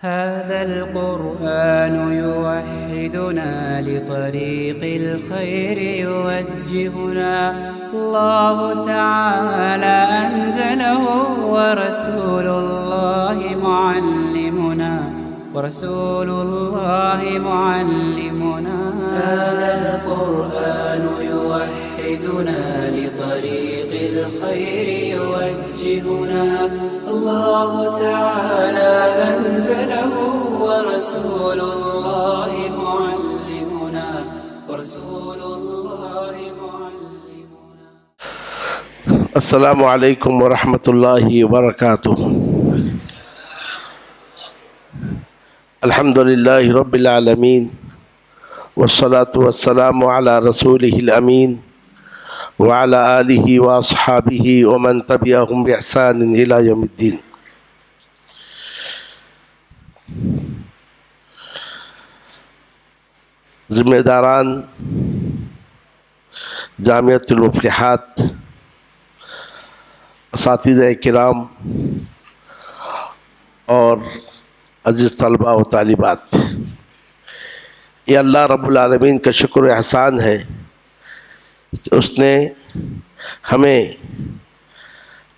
هذا القرآن يوحدنا لطريق الخير يوجهنا الله تعالى أنزله ورسول الله معلمنا هذا القرآن يوحدنا لطريق الخير يوجهنا الله تعالى أنزله ورسول الله معلمنا السلام علیکم ورحمۃ اللہ وبرکاتہ۔ الحمد للہ رب العالمین والصلاة والسلام علی رسولہ الامین وعلی آلہ واصحابہ ومن تبعہم بإحسان الی یوم الدین۔ ذمہ داران جامعۃ المفلحات، اساتذہ کرام اور عزیز طلباء و طالبات، یہ اللہ رب العالمین کا شکر و احسان ہے کہ اس نے ہمیں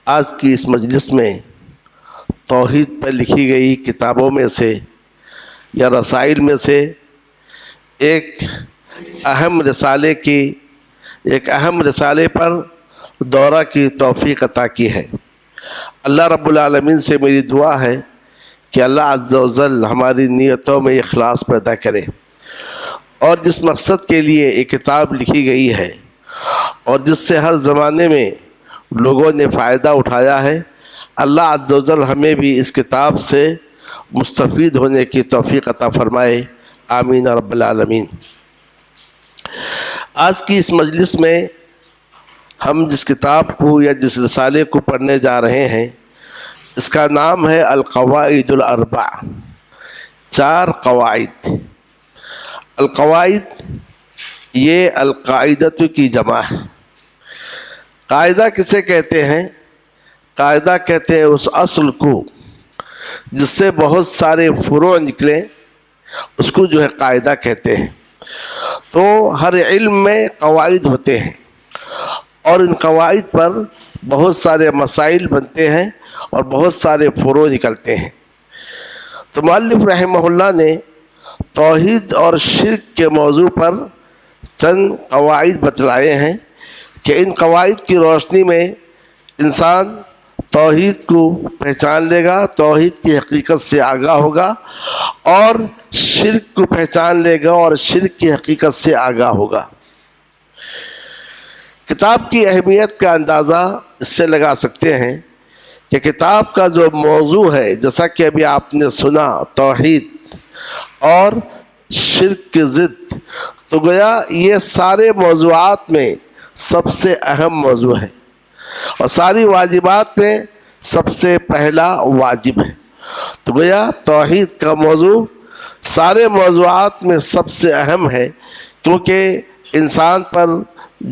آج کی اس مجلس میں توحید پر لکھی گئی کتابوں میں سے یا رسائل میں سے ایک اہم رسالے پر دورہ کی توفیق عطا کی ہے۔ اللہ رب العالمین سے میری دعا ہے کہ اللہ عز و جل ہماری نیتوں میں اخلاص پیدا کرے، اور جس مقصد کے لیے یہ کتاب لکھی گئی ہے اور جس سے ہر زمانے میں لوگوں نے فائدہ اٹھایا ہے، اللہ عز و جل ہمیں بھی اس کتاب سے مستفید ہونے کی توفیق عطا فرمائے، آمین رب العالمین۔ آج کی اس مجلس میں ہم جس کتاب کو یا جس رسالے کو پڑھنے جا رہے ہیں، اس کا نام ہے القواعد الاربع، 4 قواعد۔ القواعد یہ القاعدۃ کی جمع ہے۔ قاعدہ کسے کہتے ہیں؟ قاعدہ کہتے ہیں اس اصل کو جس سے بہت سارے فروع نکلیں، اس کو جو ہے قاعدہ کہتے ہیں۔ تو ہر علم میں قواعد ہوتے ہیں، اور ان قواعد پر بہت سارے مسائل بنتے ہیں اور بہت سارے فروع نکلتے ہیں۔ تو مؤلف رحمہ اللہ نے توحید اور شرک کے موضوع پر چند قواعد بتلائے ہیں کہ ان قواعد کی روشنی میں انسان توحید کو پہچان لے گا، توحید کی حقیقت سے آگاہ ہوگا، اور شرک کو پہچان لے گا اور شرک کی حقیقت سے آگاہ ہوگا۔ کتاب کی اہمیت کا اندازہ اس سے لگا سکتے ہیں کہ کتاب کا جو موضوع ہے، جیسا کہ ابھی آپ نے سنا، توحید اور شرک کی ضد، تو گویا یہ سارے موضوعات میں سب سے اہم موضوع ہے، اور ساری واجبات میں سب سے پہلا واجب ہے۔ تو گویا توحید کا موضوع سارے موضوعات میں سب سے اہم ہے، کیونکہ انسان پر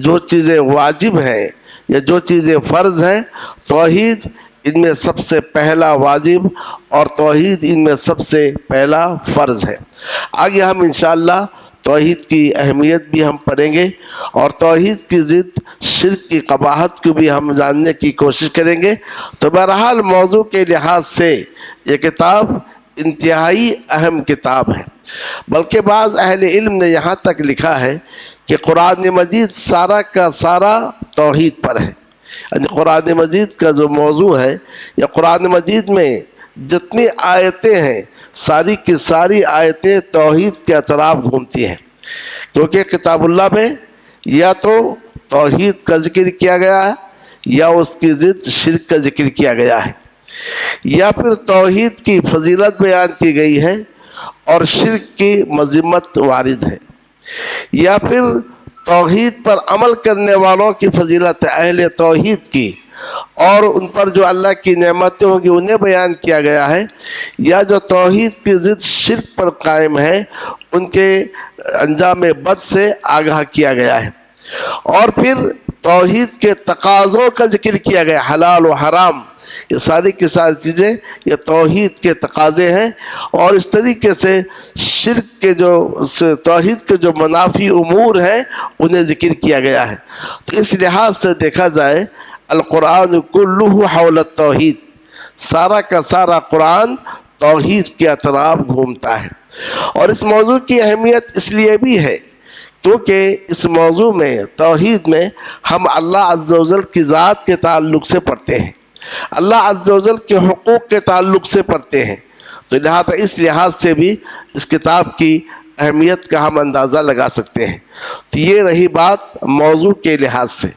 جو چیزیں واجب ہیں یا جو چیزیں فرض ہیں، توحید ان میں سب سے پہلا واجب اور توحید ان میں سب سے پہلا فرض ہے۔ آگے ہم انشاءاللہ توحید کی اہمیت بھی ہم پڑھیں گے، اور توحید کی ضد شرک کی قباحت کو بھی ہم جاننے کی کوشش کریں گے۔ تو بہرحال موضوع کے لحاظ سے یہ کتاب انتہائی اہم کتاب ہے، بلکہ بعض اہل علم نے یہاں تک لکھا ہے کہ قرآن مجید سارا کا سارا توحید پر ہے۔ یعنی قرآن مجید کا جو موضوع ہے، یا قرآن مجید میں جتنی آیتیں ہیں، ساری کی ساری آیتیں توحید کے اطراف گھومتی ہیں، کیونکہ کتاب اللہ میں یا تو توحید کا ذکر کیا گیا ہے، یا اس کی ضد شرک کا ذکر کیا گیا ہے، یا پھر توحید کی فضیلت بیان کی گئی ہے اور شرک کی مذمت وارد ہے، یا پھر توحید پر عمل کرنے والوں کی فضیلت اہل توحید کی اور ان پر جو اللہ کی نعمتیں ہوں گی انہیں بیان کیا گیا ہے، یا جو توحید کی ضد شرک پر قائم ہے ان کے انجام بد سے آگاہ کیا گیا ہے، اور پھر توحید کے تقاضوں کا ذکر کیا گیا، حلال و حرام، یہ ساری کی ساری چیزیں یہ توحید کے تقاضے ہیں، اور اس طریقے سے شرک کے جو توحید کے جو منافی امور ہیں انہیں ذکر کیا گیا ہے۔ تو اس لحاظ سے دیکھا جائے القرآن کلہ حول التوحید، سارا کا سارا قرآن توحید کے اطراف گھومتا ہے۔ اور اس موضوع کی اہمیت اس لیے بھی ہے کیونکہ اس موضوع میں توحید میں ہم اللہ عز و جل کی ذات کے تعلق سے پڑھتے ہیں، اللہ عز و جل کے حقوق کے تعلق سے پڑھتے ہیں، تو لہٰذا اس لحاظ سے بھی اس کتاب کی اہمیت کا ہم اندازہ لگا سکتے ہیں۔ تو یہ رہی بات موضوع کے لحاظ سے۔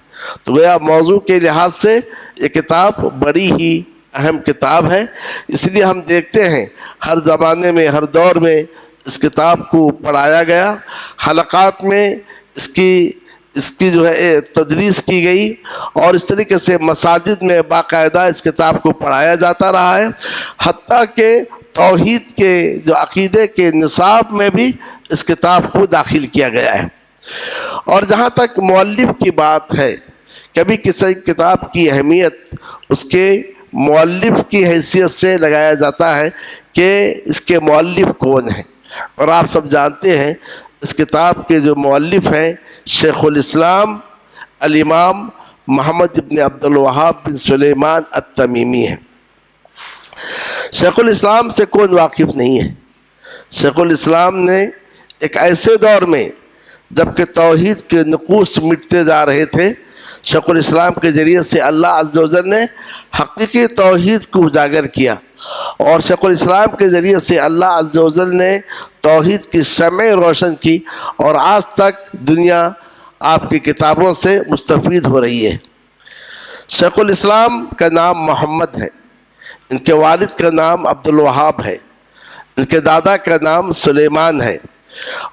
تو گویا موضوع کے لحاظ سے یہ کتاب بڑی ہی اہم کتاب ہے، اس لیے ہم دیکھتے ہیں ہر زمانے میں ہر دور میں اس کتاب کو پڑھایا گیا، حلقات میں اس کی جو ہے تدریس کی گئی، اور اس طریقے سے مساجد میں باقاعدہ اس کتاب کو پڑھایا جاتا رہا ہے، حتیٰ کہ توحید کے جو عقیدے کے نصاب میں بھی اس کتاب کو داخل کیا گیا ہے۔ اور جہاں تک مؤلف کی بات ہے، کبھی کسی کتاب کی اہمیت اس کے مؤلف کی حیثیت سے لگایا جاتا ہے کہ اس کے مؤلف کون ہیں، اور آپ سب جانتے ہیں اس کتاب کے جو مؤلف ہیں شیخ الاسلام الامام محمد ابن عبد الوہاب بن سلیمان التمیمی ہیں۔ شیخ الاسلام سے کون واقف نہیں ہے؟ شیخ الاسلام نے ایک ایسے دور میں جبکہ توحید کے نقوص مٹتے جا رہے تھے، شیخ الاسلام کے ذریعے سے اللہ عز و جل نے حقیقی توحید کو اجاگر کیا، اور شیخ الاسلام کے ذریعے سے اللہ عز و جل نے توحید کی شمع روشن کی، اور آج تک دنیا آپ کی کتابوں سے مستفید ہو رہی ہے۔ شیخ الاسلام کا نام محمد ہے، ان کے والد کا نام عبد الوہاب ہے، ان کے دادا کا نام سلیمان ہے،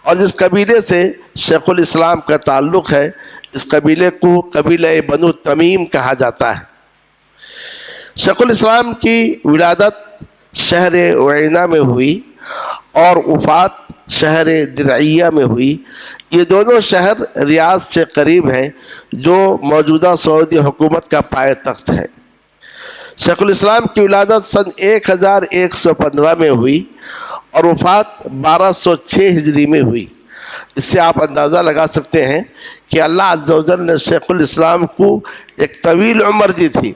اور جس قبیلے سے شیخ الاسلام کا تعلق ہے اس قبیلے کو قبیلہ بنو تمیم کہا جاتا ہے۔ شیخ الاسلام کی ولادت شہر عینہ میں ہوئی اور وفات شہر درعیہ میں ہوئی۔ یہ دونوں شہر ریاض سے قریب ہیں جو موجودہ سعودی حکومت کا پائے تخت ہے۔ شیخ الاسلام کی ولادت سن 1115 میں ہوئی اور وفات 1206 ہجری میں ہوئی۔ اس سے آپ اندازہ لگا سکتے ہیں کہ اللہ عز و جل نے شیخ الاسلام کو ایک طویل عمر دی تھی،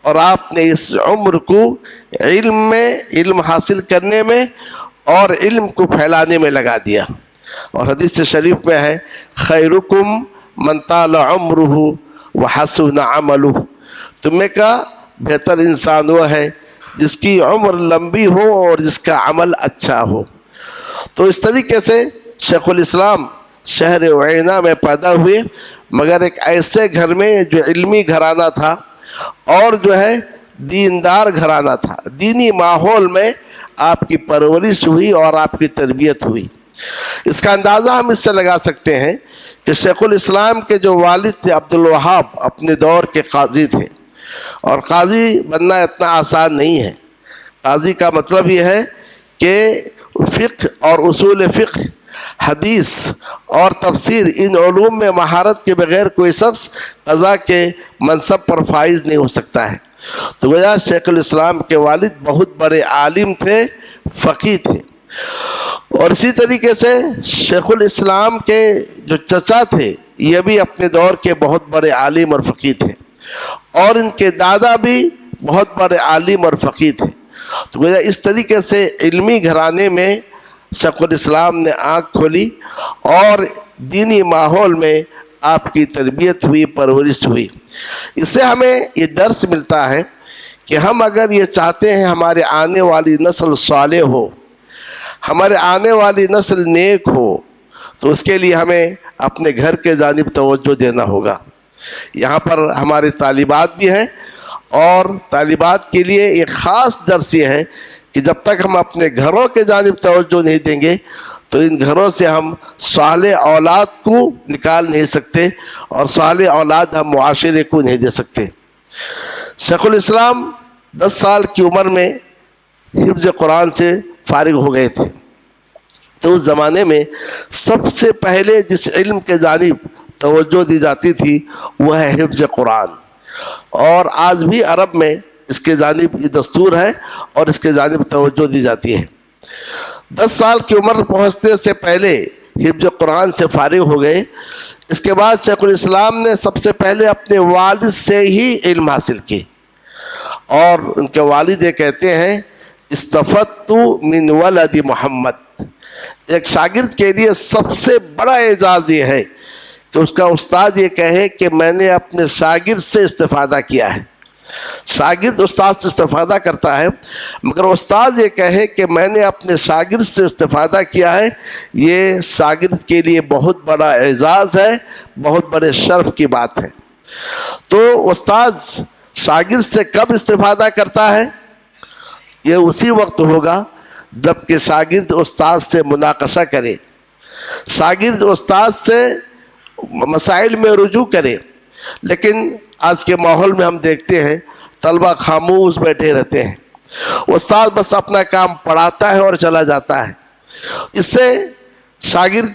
اور آپ نے اس عمر کو علم حاصل کرنے میں اور علم کو پھیلانے میں لگا دیا۔ اور حدیث شریف میں ہے خیرکم من طال عمرہ وحسن عملہ، تمہیں کا بہتر انسان وہ ہے جس کی عمر لمبی ہو اور جس کا عمل اچھا ہو۔ تو اس طریقے سے شیخ الاسلام شہر عینہ میں پیدا ہوئے، مگر ایک ایسے گھر میں جو علمی گھرانہ تھا اور جو ہے دیندار گھرانہ تھا، دینی ماحول میں آپ کی پرورش ہوئی اور آپ کی تربیت ہوئی۔ اس کا اندازہ ہم اس سے لگا سکتے ہیں کہ شیخ الاسلام کے جو والد تھے عبد الوہاب اپنے دور کے قاضی تھے، اور قاضی بننا اتنا آسان نہیں ہے۔ قاضی کا مطلب یہ ہے کہ فقہ اور اصول فقہ، حدیث اور تفسیر، ان علوم میں مہارت کے بغیر کوئی شخص قضا کے منصب پر فائز نہیں ہو سکتا ہے۔ تو گویا شیخ الاسلام کے والد بہت بڑے عالم تھے، فقیہ تھے، اور اسی طریقے سے شیخ الاسلام کے جو چچا تھے یہ بھی اپنے دور کے بہت بڑے عالم اور فقیہ تھے، اور ان کے دادا بھی بہت بڑے عالم اور فقیہ تھے۔ تو گویا اس طریقے سے علمی گھرانے میں شیخ الاسلام نے آنکھ کھولی اور دینی ماحول میں آپ کی تربیت ہوئی، پرورش ہوئی۔ اس سے ہمیں یہ درس ملتا ہے کہ ہم اگر یہ چاہتے ہیں ہمارے آنے والی نسل صالح ہو، ہمارے آنے والی نسل نیک ہو، تو اس کے لیے ہمیں اپنے گھر کے جانب توجہ دینا ہوگا۔ یہاں پر ہمارے طالبات بھی ہیں، اور طالبات کے لیے ایک خاص درس یہ ہے کہ جب تک ہم اپنے گھروں کے جانب توجہ نہیں دیں گے تو ان گھروں سے ہم صالح اولاد کو نکال نہیں سکتے، اور صالح اولاد ہم معاشرے کو نہیں دے سکتے۔ شیخ الاسلام 10 سال کی عمر میں حفظ قرآن سے فارغ ہو گئے تھے۔ تو اس زمانے میں سب سے پہلے جس علم کے جانب توجہ دی جاتی تھی وہ ہے حفظ قرآن، اور آج بھی عرب میں اس کے جانب یہ دستور ہے اور اس کے جانب توجہ دی جاتی ہے۔ 10 سال کی عمر پہنچنے سے پہلے حفظ قرآن سے فارغ ہو گئے۔ اس کے بعد شیخ الاسلام نے سب سے پہلے اپنے والد سے ہی علم حاصل کی، اور ان کے والد یہ کہتے ہیں استفدت من ولد محمد۔ ایک شاگرد کے لیے سب سے بڑا اعزاز یہ ہے کہ اس کا استاد یہ کہے کہ میں نے اپنے شاگرد سے استفادہ کیا ہے۔ شاگرد استاد سے استفادہ کرتا ہے، مگر استاد یہ کہے کہ میں نے اپنے شاگرد سے استفادہ کیا ہے، یہ شاگرد کے لیے بہت بڑا اعزاز ہے، بہت بڑے شرف کی بات ہے۔ تو استاد شاگرد سے کب استفادہ کرتا ہے؟ یہ اسی وقت ہوگا جب کہ شاگرد استاد سے مناقشہ کرے، شاگرد استاد سے مسائل میں رجوع کرے۔ لیکن آج کے ماحول میں ہم دیکھتے ہیں طلبہ خاموش بیٹھے رہتے ہیں، استاد بس اپنا کام پڑھاتا ہے اور چلا جاتا ہے۔ اس سے شاگرد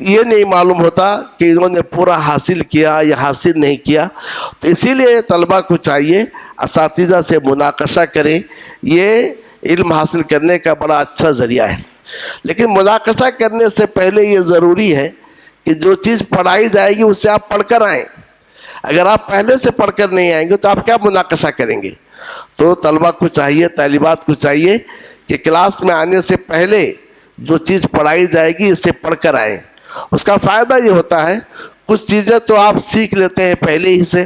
یہ نہیں معلوم ہوتا کہ انہوں نے پورا حاصل کیا یا حاصل نہیں کیا۔ تو اسی لیے طلبہ کو چاہیے اساتذہ سے مناقشہ کریں، یہ علم حاصل کرنے کا بڑا اچھا ذریعہ ہے۔ لیکن مناقشہ کرنے سے پہلے یہ ضروری ہے کہ جو چیز پڑھائی جائے گی اس سے آپ پڑھ کر آئیں۔ اگر آپ پہلے سے پڑھ کر نہیں آئیں گے تو آپ کیا مناقشہ کریں گے؟ تو طلبہ کو چاہیے، طالبات کو چاہیے کہ کلاس میں آنے سے پہلے جو چیز پڑھائی جائے گی اس سے پڑھ کر آئیں۔ اس کا فائدہ یہ ہوتا ہے کچھ چیزیں تو آپ سیکھ لیتے ہیں پہلے ہی سے،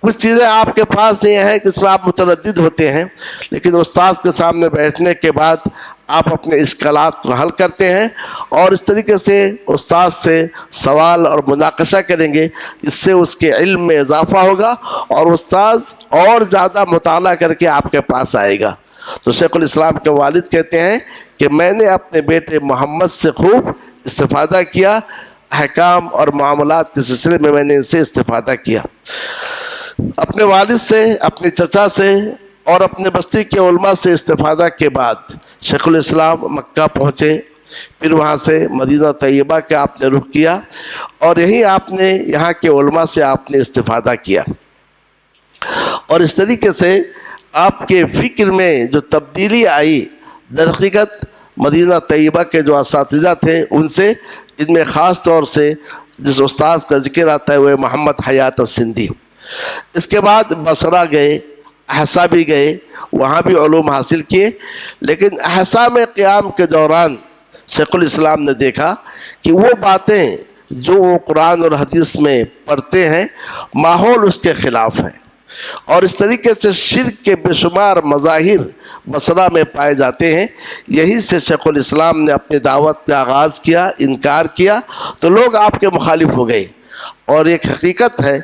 کچھ چیزیں آپ کے پاس یہ ہیں کہ اس میں آپ متردد ہوتے ہیں، لیکن استاد کے سامنے بیٹھنے کے بعد آپ اپنے اشکالات کو حل کرتے ہیں، اور اس طریقے سے استاد سے سوال اور مناقشہ کریں گے، اس سے اس کے علم میں اضافہ ہوگا اور استاد اور زیادہ مطالعہ کر کے آپ کے پاس آئے گا۔ تو شیخ الاسلام کے والد کہتے ہیں کہ میں نے اپنے بیٹے محمد سے خوب استفادہ کیا، احکام اور معاملات کے سلسلے میں نے ان سے استفادہ کیا۔ اپنے والد سے، اپنے چچا سے اور اپنے بستی کے علماء سے استفادہ کے بعد شیخ الاسلام مکہ پہنچے، پھر وہاں سے مدینہ طیبہ کا آپ نے رخ کیا، اور یہاں کے علماء سے آپ نے استفادہ کیا، اور اس طریقے سے آپ کے فکر میں جو تبدیلی آئی، در حقیقت مدینہ طیبہ کے جو اساتذہ تھے ان سے، ان میں خاص طور سے جس استاذ کا ذکر آتا ہے وہ محمد حیات السندھی۔ اس کے بعد بصرہ گئے، احسا بھی گئے، وہاں بھی علوم حاصل کیے، لیکن احسا میں قیام کے دوران شیخ الاسلام نے دیکھا کہ وہ باتیں جو وہ قرآن اور حدیث میں پڑھتے ہیں ماحول اس کے خلاف ہے، اور اس طریقے سے شرک کے بے شمار مظاہر بصرہ میں پائے جاتے ہیں۔ یہی سے شیخ الاسلام نے اپنی دعوت کا آغاز کیا، انکار کیا، تو لوگ آپ کے مخالف ہو گئے، اور ایک حقیقت ہے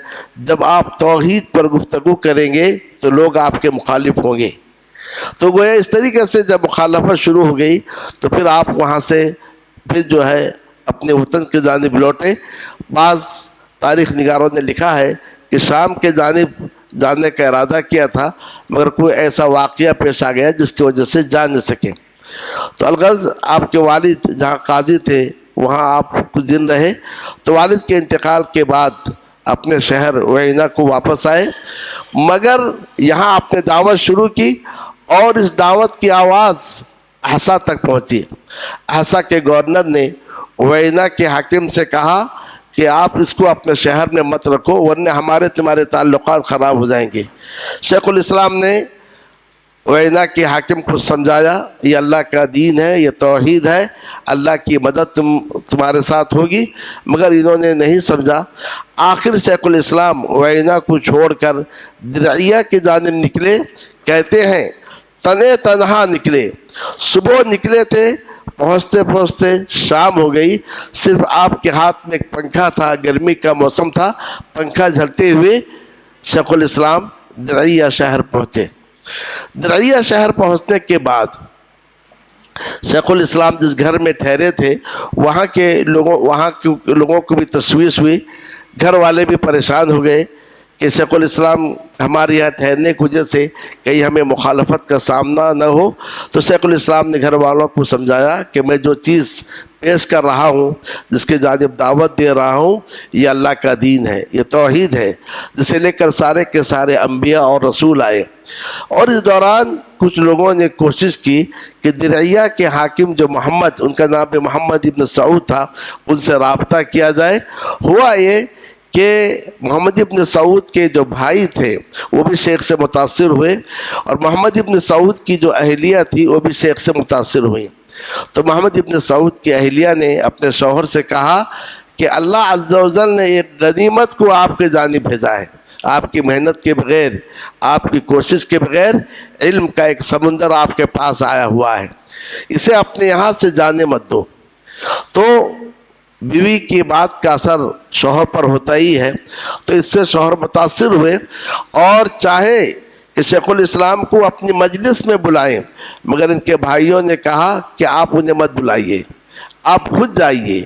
جب آپ توحید پر گفتگو کریں گے تو لوگ آپ کے مخالف ہوں گے۔ تو گویا اس طریقے سے جب مخالفت شروع ہو گئی تو پھر آپ وہاں سے پھر جو ہے اپنے وطن کی جانب لوٹے۔ بعض تاریخ نگاروں نے لکھا ہے کہ شام کے جانب جانے کا ارادہ کیا تھا، مگر کوئی ایسا واقعہ پیش آ گیا جس کی وجہ سے جا نہ سکے۔ تو الغرض آپ کے والد جہاں قاضی تھے وہاں آپ کچھ دن رہے، تو والد کے انتقال کے بعد اپنے شہر وعینہ کو واپس آئے، مگر یہاں آپ نے دعوت شروع کی، اور اس دعوت کی آواز احسا تک پہنچی۔ احسا کے گورنر نے وعینہ کے حاکم سے کہا کہ آپ اس کو اپنے شہر میں مت رکھو، ورنہ تمہارے تعلقات خراب ہو جائیں گے۔ شیخ الاسلام نے وعینہ کے حاکم کو سمجھایا یہ اللہ کا دین ہے، یہ توحید ہے، اللہ کی مدد تمہارے ساتھ ہوگی، مگر انہوں نے نہیں سمجھا۔ آخر شیخ الاسلام وعینہ کو چھوڑ کر درعیہ کی جانب نکلے۔ کہتے ہیں تنہا نکلے، صبح نکلے تھے، پہنچتے پہنچتے شام ہو گئی، صرف آپ کے ہاتھ میں ایک پنکھا تھا، گرمی کا موسم تھا، پنکھا جھلتے ہوئے شیخ الاسلام درعیہ شہر پہنچے۔ درعیہ شہر پہنچنے کے بعد شیخ الاسلام جس گھر میں ٹھہرے تھے وہاں کے لوگوں کو بھی تشویش ہوئی، گھر والے بھی پریشان ہو گئے کہ شیخ الاسلام ہمارے یہاں ٹھہرنے کی وجہ سے کہیں ہمیں مخالفت کا سامنا نہ ہو، تو شیخ الاسلام نے گھر والوں کو سمجھایا کہ میں جو چیز پیش کر رہا ہوں، جس کے جانب دعوت دے رہا ہوں، یہ اللہ کا دین ہے، یہ توحید ہے، جسے لے کر سارے کے سارے انبیاء اور رسول آئے۔ اور اس دوران کچھ لوگوں نے کوشش کی کہ درعیہ کے حاکم جو محمد، ان کا نام محمد ابن سعود تھا، ان سے رابطہ کیا جائے۔ ہوا یہ کہ محمد ابن سعود کے جو بھائی تھے وہ بھی شیخ سے متاثر ہوئے، اور محمد ابن سعود کی جو اہلیہ تھی وہ بھی شیخ سے متاثر ہوئی۔ تو محمد ابن سعود کی اہلیہ نے اپنے شوہر سے کہا کہ اللہ عز و جل نے ایک غنیمت کو آپ کے جانب بھیجا ہے، آپ کی محنت کے بغیر، آپ کی کوشش کے بغیر علم کا ایک سمندر آپ کے پاس آیا ہوا ہے، اسے اپنے یہاں سے جانے مت دو۔ تو بیوی کی بات کا اثر شوہر پر ہوتا ہی ہے، تو اس سے شوہر متاثر ہوئے اور چاہے کہ شیخ الاسلام کو اپنی مجلس میں بلائیں، مگر ان کے بھائیوں نے کہا کہ آپ انہیں مت بلائیے، آپ خود جائیے،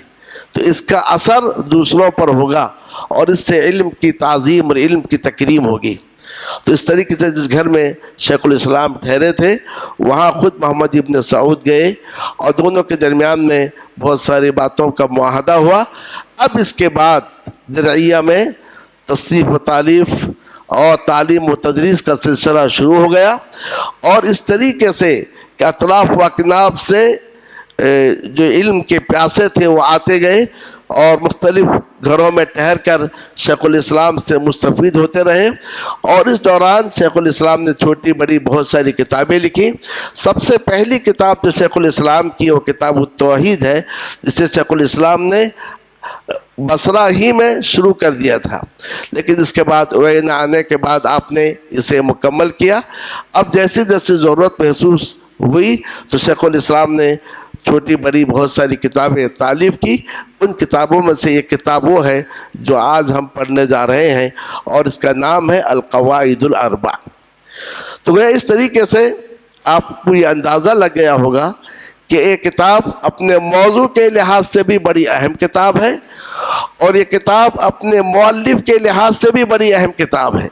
تو اس کا اثر دوسروں پر ہوگا اور اس سے علم کی تعظیم اور علم کی تکریم ہوگی۔ تو اس طریقے سے جس گھر میں شیخ الاسلام ٹھہرے تھے وہاں خود محمد ابن سعود گئے، اور دونوں کے درمیان میں بہت ساری باتوں کا معاہدہ ہوا۔ اب اس کے بعد درعیہ میں تصنیف و تالیف اور تعلیم و تدریس کا سلسلہ شروع ہو گیا، اور اس طریقے سے کہ اطراف و اکناف سے جو علم کے پیاسے تھے وہ آتے گئے، اور مختلف گھروں میں ٹھہر کر شیخ الاسلام سے مستفید ہوتے رہے۔ اور اس دوران شیخ الاسلام نے چھوٹی بڑی بہت ساری کتابیں لکھی۔ سب سے پہلی کتاب جو شیخ الاسلام کی وہ کتاب التوحید ہے، جسے شیخ الاسلام نے بصرہ ہی میں شروع کر دیا تھا، لیکن اس کے بعد وینا آنے کے بعد آپ نے اسے مکمل کیا۔ اب جیسے جیسے ضرورت محسوس ہوئی تو شیخ الاسلام نے چھوٹی بڑی بہت ساری کتابیں تالیف کی۔ ان کتابوں میں سے ایک کتاب وہ ہے جو آج ہم پڑھنے جا رہے ہیں، اور اس کا نام ہے القواعد الاربع۔ تو گویا اس طریقے سے آپ کو یہ اندازہ لگ گیا ہوگا کہ ایک کتاب اپنے موضوع کے لحاظ سے بھی بڑی اہم کتاب ہے، اور یہ کتاب اپنے مؤلف کے لحاظ سے بھی بڑی اہم کتاب ہے۔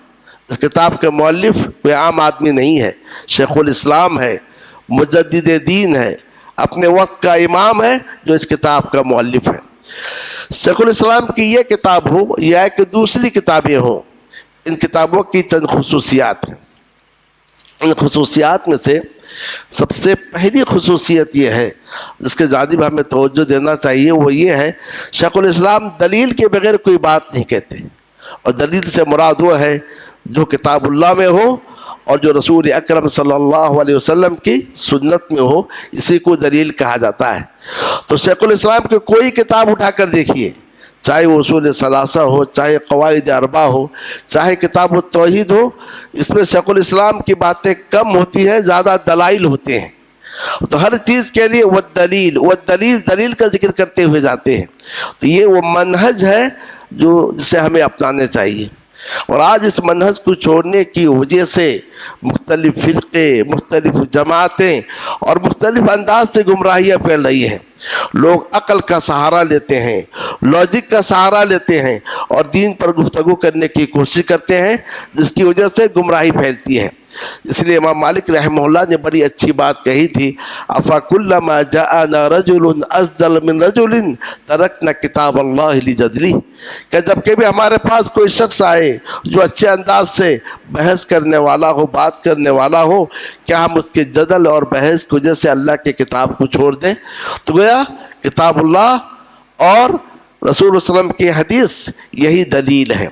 اس کتاب کے مؤلف کوئی عام آدمی نہیں ہے، شیخ الاسلام ہے، مجدد دین ہے، اپنے وقت کا امام ہے جو اس کتاب کا مؤلف ہے۔ شیخ الاسلام کی یہ کتاب ہو یا کہ دوسری کتابیں ہوں، ان کتابوں کی چند خصوصیات ہیں۔ ان خصوصیات میں سے سب سے پہلی خصوصیت یہ ہے جس کے جانب ہمیں توجہ دینا چاہیے، وہ یہ ہے شیخ الاسلام دلیل کے بغیر کوئی بات نہیں کہتے، اور دلیل سے مراد وہ ہے جو کتاب اللہ میں ہو اور جو رسول اکرم صلی اللہ علیہ وسلم کی سنت میں ہو، اسی کو دلیل کہا جاتا ہے۔ تو شیخ الاسلام کی کوئی کتاب اٹھا کر دیکھیے، چاہے وہ اصول ثلاثہ ہو، چاہے قواعد اربع ہو، چاہے کتاب التوحید ہو، اس میں شیخ الاسلام کی باتیں کم ہوتی ہیں، زیادہ دلائل ہوتے ہیں۔ تو ہر چیز کے لیے دلیل کا ذکر کرتے ہوئے جاتے ہیں۔ تو یہ وہ منہج ہے جسے ہمیں اپنانے چاہیے، اور آج اس منہج کو چھوڑنے کی وجہ سے مختلف فرقے، مختلف جماعتیں اور مختلف انداز سے گمراہیاں پھیل رہی ہیں۔ لوگ عقل کا سہارا لیتے ہیں، لاجک کا سہارا لیتے ہیں، اور دین پر گفتگو کرنے کی کوشش کرتے ہیں، جس کی وجہ سے گمراہی پھیلتی ہے۔ اس لیے امام مالک رحمہ اللہ نے بڑی اچھی بات کہی تھی، افکلما جاءنا رجل افضل من رجل ترکنا کتاب اللہ لجدلی، کہ جب کبھی ہمارے پاس کوئی شخص آئے جو اچھے انداز سے بحث کرنے والا ہو، بات کرنے والا ہو، کیا ہم اس کے جدل اور بحث کی وجہ سے اللہ کے کتاب کو چھوڑ دیں؟ تو گویا کتاب اللہ اور رسول اللہ علیہ وسلم کی حدیث یہی دلیل ہے۔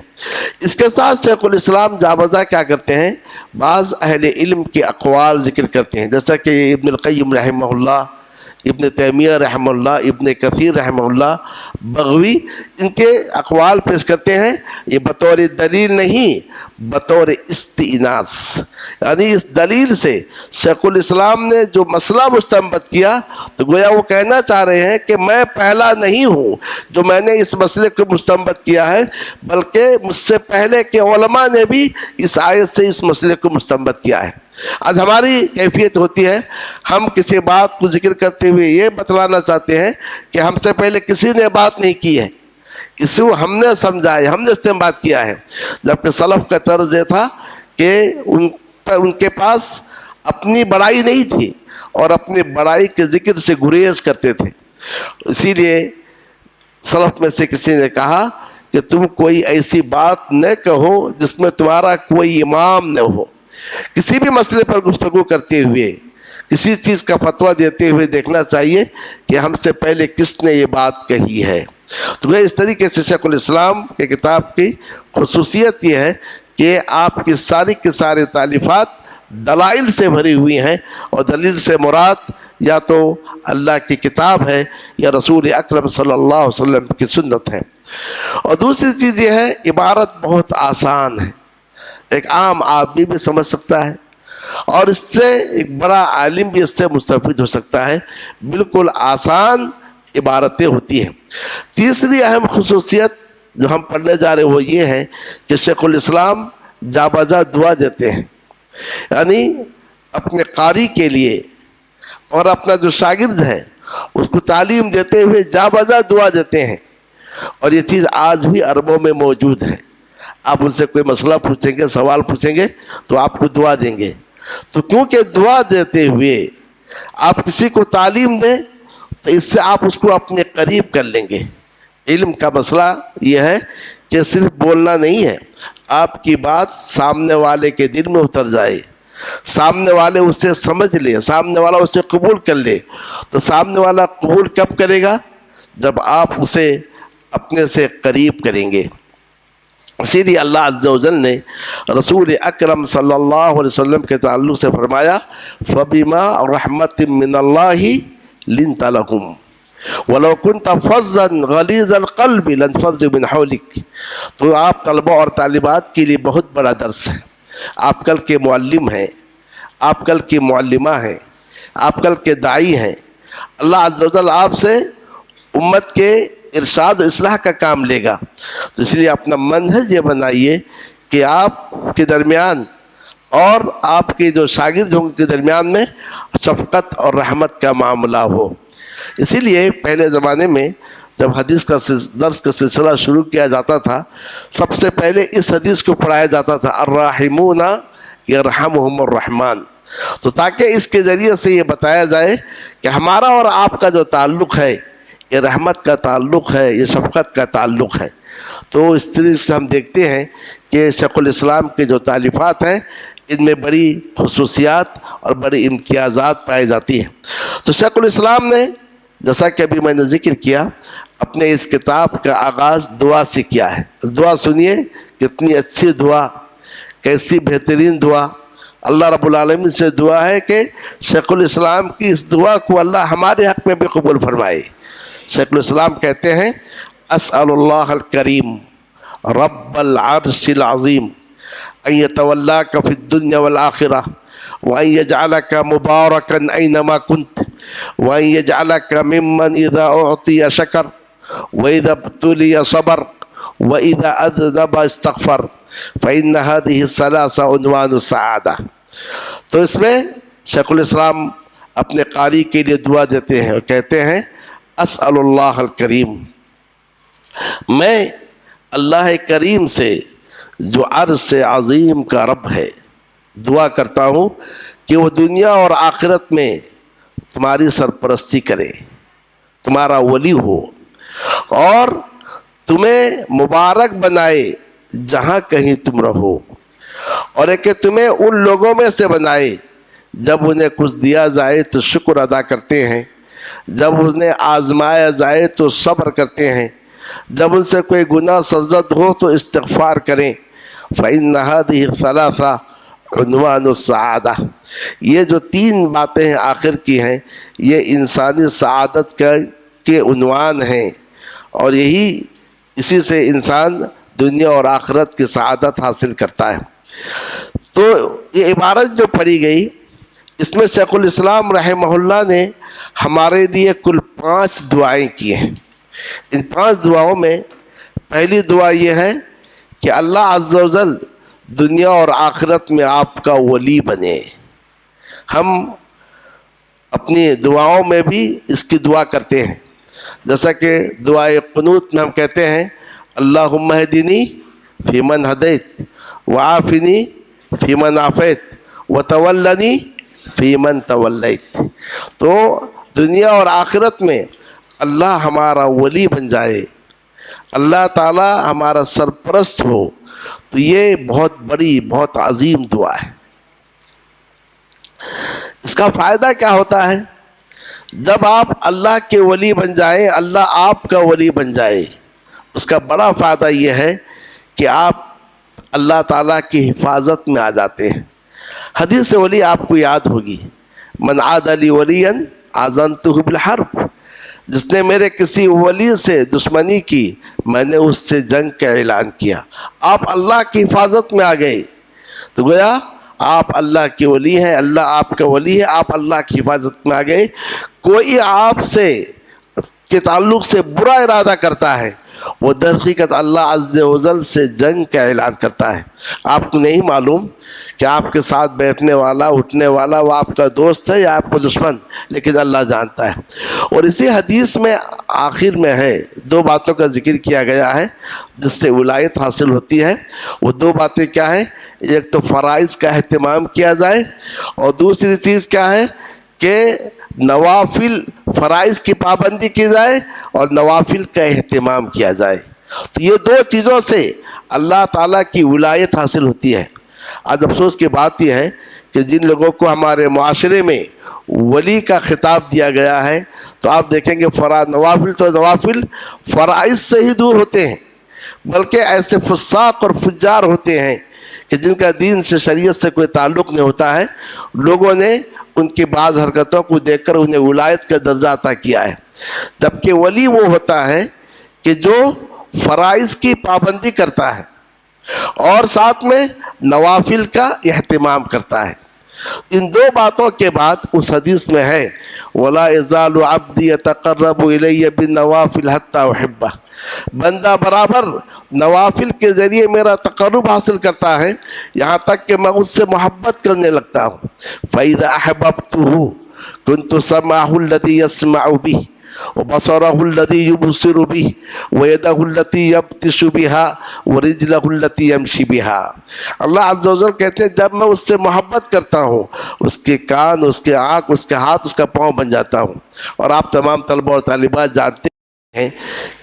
اس کے ساتھ شیخ الاسلام جا بجا کیا کرتے ہیں، بعض اہل علم کے اقوال ذکر کرتے ہیں، جیسا کہ ابن القیم رحمہ اللہ، ابن تیمیہ رحمہ اللہ، ابن کثیر رحمہ اللہ، بغوی، ان کے اقوال پیش کرتے ہیں۔ یہ بطور دلیل نہیں، بطور استئناس، یعنی اس دلیل سے شیخ الاسلام نے جو مسئلہ مستنبط کیا تو گویا وہ کہنا چاہ رہے ہیں کہ میں پہلا نہیں ہوں جو میں نے اس مسئلے کو مستنبط کیا ہے، بلکہ مجھ سے پہلے کے علماء نے بھی اس آیت سے اس مسئلے کو مستنبط کیا ہے۔ آج ہماری کیفیت ہوتی ہے، ہم کسی بات کو ذکر کرتے ہوئے یہ بتلانا چاہتے ہیں کہ ہم سے پہلے کسی نے بات نہیں کی ہے، اسی کو ہم نے سمجھا ہے، ہم نے استعمال کیا ہے، جبکہ سلف کا طرز یہ تھا کہ ان کے پاس اپنی بڑائی نہیں تھی اور اپنی بڑائی کے ذکر سے گریز کرتے تھے۔ اسی لیے سلف میں سے کسی نے کہا کہ تم کوئی ایسی بات نہ کہو جس میں تمہارا کوئی امام نہ ہو۔ کسی بھی مسئلے پر گفتگو کرتے ہوئے، کسی چیز کا فتویٰ دیتے ہوئے دیکھنا چاہیے کہ ہم سے پہلے کس نے یہ بات کہی ہے۔ تو اس طریقے سے شیخ الاسلام کے کتاب کی خصوصیت یہ ہے کہ آپ کی ساری کی ساری تالیفات دلائل سے بھری ہوئی ہیں، اور دلیل سے مراد یا تو اللہ کی کتاب ہے یا رسول اکرم صلی اللہ علیہ وسلم کی سنت ہے۔ اور دوسری چیز یہ ہے، عبارت بہت آسان ہے، ایک عام آدمی بھی سمجھ سکتا ہے، اور اس سے ایک بڑا عالم بھی اس سے مستفید ہو سکتا ہے، بالکل آسان عبارتیں ہوتی ہیں۔ تیسری اہم خصوصیت جو ہم پڑھنے جا رہے ہیں وہ یہ ہے کہ شیخ الاسلام جا بجا دعا دیتے ہیں، یعنی اپنے قاری کے لیے اور اپنا جو شاگرد ہے اس کو تعلیم دیتے ہوئے جا بجا دعا دیتے ہیں، اور یہ چیز آج بھی عربوں میں موجود ہے۔ آپ ان سے کوئی مسئلہ پوچھیں گے، سوال پوچھیں گے تو آپ کو دعا دیں گے۔ تو کیونکہ دعا دیتے ہوئے آپ کسی کو تعلیم دیں تو اس سے آپ اس کو اپنے قریب کر لیں گے۔ علم کا مسئلہ یہ ہے کہ صرف بولنا نہیں ہے، آپ کی بات سامنے والے کے دل میں اتر جائے، سامنے والے اسے سمجھ لے، سامنے والا اسے قبول کر لے۔ تو سامنے والا قبول کب کرے گا؟ جب آپ اسے اپنے سے قریب کریں گے۔ اسی لیے اللہ عز و جل نے رسول اکرم صلی اللہ علیہ وسلم کے تعلق سے فرمایا فَبِمَا رَحْمَةٍ مِّنَ اللَّهِ لِنْتَ لَهُمْ وَلَوْ كُنْتَ فَظًّا غَلِيظَ الْقَلْبِ لَانفَضُّوا مِنْ حَوْلِكَ۔ تو آپ طلبہ اور طالبات کے لیے بہت بڑا درس ہے۔ آپ کل کے معلم ہیں، آپ کل کی معلمہ ہیں، آپ کل کے داعی ہیں۔ اللہ عز و جل آپ سے امت کے ارشاد و اصلاح کا کام لے گا، تو اس لیے اپنا منہج یہ بنائیے کہ آپ کے درمیان اور آپ کے جو شاگرد ہوں کے درمیان میں شفقت اور رحمت کا معاملہ ہو۔ اسی لیے پہلے زمانے میں جب حدیث کا درس کا سلسلہ شروع کیا جاتا تھا، سب سے پہلے اس حدیث کو پڑھایا جاتا تھا الراحمون یرحمہم الرحمن، تو تاکہ اس کے ذریعے سے یہ بتایا جائے کہ ہمارا اور آپ کا جو تعلق ہے یہ رحمت کا تعلق ہے، یہ شفقت کا تعلق ہے۔ تو اس طریقے سے ہم دیکھتے ہیں کہ شیخ الاسلام کے جو تالیفات ہیں ان میں بڑی خصوصیات اور بڑی امتیازات پائی جاتی ہیں۔ تو شیخ الاسلام نے جیسا کہ ابھی میں نے ذکر کیا اپنے اس کتاب کا آغاز دعا سے کیا ہے۔ دعا سنیے کتنی اچھی دعا، کیسی بہترین دعا۔ اللہ رب العالمین سے دعا ہے کہ شیخ الاسلام کی اس دعا کو اللہ ہمارے حق میں بھی قبول فرمائے۔ شیخ الاسلام کہتے ہیں اسأل اللہ الکریم رب العرش العظیم ان یتولاک فی الدنیا والآخرہ وان یجعلک مبارکا اینما کنت وان یجعلک ممن اذا اعطی شکر واذا ابتلی صبر واذا اذنب استغفر فإن هذه الثلاث عنوان السعادہ۔ تو اس میں شیخ الاسلام اپنے قاری کے لیے دعا دیتے ہیں اور کہتے ہیں اسأل اللہ الکریم، میں اللہ کریم سے جو عرش عظیم کا رب ہے دعا کرتا ہوں کہ وہ دنیا اور آخرت میں تمہاری سرپرستی کرے، تمہارا ولی ہو، اور تمہیں مبارک بنائے جہاں کہیں تم رہو، اور ایک کہ تمہیں ان لوگوں میں سے بنائے جب انہیں کچھ دیا جائے تو شکر ادا کرتے ہیں، جب انہیں آزمایا جائے تو صبر کرتے ہیں، جب ان سے کوئی گناہ سرزد ہو تو استغفار کریں۔ فإن هذه الثلاث عنوان السعادہ۔ یہ جو تین باتیں آخر کی ہیں یہ انسانی سعادت کے عنوان ہیں، اور اسی سے انسان دنیا اور آخرت کی سعادت حاصل کرتا ہے۔ تو یہ عبارت جو پڑھی گئی اس میں شیخ الاسلام رحمہ اللہ نے ہمارے لیے کل 5 دعائیں کی ہیں۔ ان 5 دعاؤں میں پہلی دعا یہ ہے کہ اللہ عز و جل دنیا اور آخرت میں آپ کا ولی بنے۔ ہم اپنی دعاؤں میں بھی اس کی دعا کرتے ہیں، جیسا کہ دعائے قنوت میں ہم کہتے ہیں اللہم اہدنی فیمن ہدیت وعافنی فیمن عافیت وتولنی فیمن تولیت. تو دنیا اور آخرت میں اللہ ہمارا ولی بن جائے، اللہ تعالی ہمارا سرپرست ہو، تو یہ بہت بڑی بہت عظیم دعا ہے. اس کا فائدہ کیا ہوتا ہے؟ جب آپ اللہ کے ولی بن جائیں، اللہ آپ کا ولی بن جائے، اس کا بڑا فائدہ یہ ہے کہ آپ اللہ تعالیٰ کی حفاظت میں آ جاتے ہیں. حدیث ولی آپ کو یاد ہوگی، من عاد لی ولیا آذنتہ بالحرب، جس نے میرے کسی ولی سے دشمنی کی میں نے اس سے جنگ کا اعلان کیا. آپ اللہ کی حفاظت میں آ گئے تو گویا آپ اللہ کے ولی ہیں، اللہ آپ کا ولی ہے، آپ اللہ کی حفاظت میں آ گئے. کوئی آپ سے کے تعلق سے برا ارادہ کرتا ہے، وہ در حقیقت اللہ عز و جل سے جنگ کا اعلان کرتا ہے. آپ کو نہیں معلوم کہ آپ کے ساتھ بیٹھنے والا اٹھنے والا وہ آپ کا دوست ہے یا آپ کا دشمن، لیکن اللہ جانتا ہے. اور اسی حدیث میں آخر میں ہے 2 باتوں کا ذکر کیا گیا ہے جس سے ولایت حاصل ہوتی ہے. وہ 2 باتیں کیا ہیں؟ ایک تو فرائض کا اہتمام کیا جائے، اور دوسری چیز کیا ہے کہ نوافل، فرائض کی پابندی کی جائے اور نوافل کا اہتمام کیا جائے. تو یہ 2 چیزوں سے اللہ تعالیٰ کی ولایت حاصل ہوتی ہے. آج افسوس کی بات یہ ہے کہ جن لوگوں کو ہمارے معاشرے میں ولی کا خطاب دیا گیا ہے، تو آپ دیکھیں گے نوافل تو نوافل فرائض سے ہی دور ہوتے ہیں، بلکہ ایسے فساق اور فجار ہوتے ہیں کہ جن کا دین سے، شریعت سے کوئی تعلق نہیں ہوتا ہے. لوگوں نے ان کی بعض حرکتوں کو دیکھ کر انہیں ولایت کا درجہ عطا کیا ہے. جبکہ ولی وہ ہوتا ہے کہ جو فرائض کی پابندی کرتا ہے اور ساتھ میں نوافل کا اہتمام کرتا ہے. ان 2 باتوں کے بعد اس حدیث میں ہے وَلَا يَزَالُ عَبْدِي يَتَقَرَّبُ إِلَيَّ بِالنَّوَافِلِ حَتَّى أُحِبَّهُ، بندہ برابر نوافل کے ذریعے میرا تقرب حاصل کرتا ہے یہاں تک کہ میں اس سے محبت کرنے لگتا ہوں. فَإِذَا أَحْبَبْتُهُ كُنْتُ سَمْعَهُ الَّذِي يَسْمَعُ بِهِ وَبَصَرَهُ الَّذِي يُبْصِرُ بِهِ وَيَدَهُ الَّتِي يَبْطِشُ بِهَا وَرِجْلَهُ الَّتِي يَمْشِي بِهَا. اللہ عز و جل کہتے ہیں جب میں اس سے محبت کرتا ہوں، اس کے کان، اس کے آنکھ، اس کے ہاتھ، اس کا پاؤں بن جاتا ہوں. اور آپ تمام طلبہ اور طالبات جانتے ہیں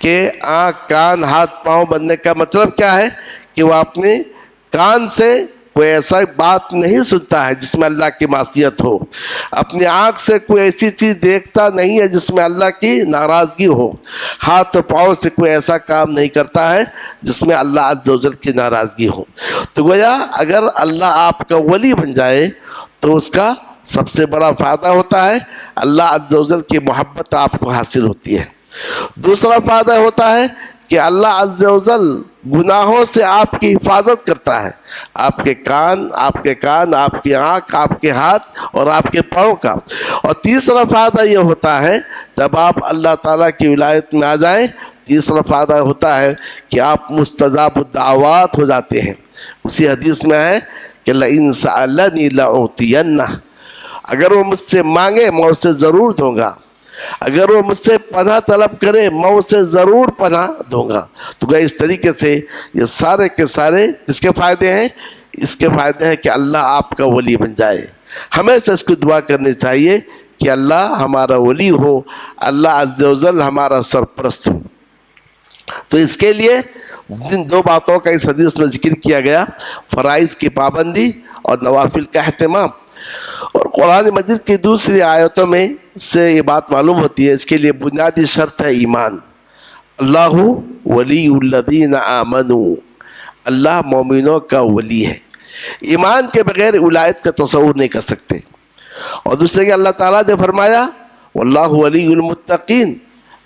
کہ آنکھ، کان، ہاتھ، پاؤں بننے کا مطلب کیا ہے کہ وہ اپنے کان سے کوئی ایسا بات نہیں سنتا ہے جس میں اللہ کی معصیت ہو، اپنی آنکھ سے کوئی ایسی چیز دیکھتا نہیں ہے جس میں اللہ کی ناراضگی ہو، ہاتھ و پاؤں سے کوئی ایسا کام نہیں کرتا ہے جس میں اللہ عز و جل کی ناراضگی ہو. تو گویا اگر اللہ آپ کا ولی بن جائے تو اس کا سب سے بڑا فائدہ ہوتا ہے اللہ عز و جل کی محبت آپ کو حاصل ہوتی ہے. دوسرا فائدہ ہوتا ہے کہ اللہ عز و جل گناہوں سے آپ کی حفاظت کرتا ہے، آپ کے کان، آپ کی آنکھ، آپ کے ہاتھ اور آپ کے پاؤں کا. اور تیسرا فائدہ یہ ہوتا ہے جب آپ اللہ تعالیٰ کی ولایت میں آ جائیں، تیسرا فائدہ ہوتا ہے کہ آپ مستجاب الدعوات ہو جاتے ہیں. اسی حدیث میں ہے کہ لئن سألنی لأعطینہ، اگر وہ مجھ سے مانگے میں اسے ضرور دوں گا، اگر وہ مجھ سے پناہ طلب کرے میں اسے ضرور پناہ دوں گا. تو گئے اس طریقے سے یہ سارے کے سارے اس کے فائدے ہیں. اس کے فائدے ہیں کہ اللہ آپ کا ولی بن جائے. ہمیشہ اس کو دعا کرنی چاہیے کہ اللہ ہمارا ولی ہو، اللہ عز و جل ہمارا سرپرست ہو. تو اس کے لیے جن 2 باتوں کا اس حدیث میں ذکر کیا گیا، فرائض کی پابندی اور نوافل کا اہتمام. اور قرآن مجید کی دوسری آیتوں میں سے یہ بات معلوم ہوتی ہے اس کے لیے بنیادی شرط ہے ایمان. اللہ ولی الذین آمنوا، اللہ مومنوں کا ولی ہے. ایمان کے بغیر ولایت کا تصور نہیں کر سکتے. اور دوسرے کہ اللہ تعالیٰ نے فرمایا واللہ ولی المتقین،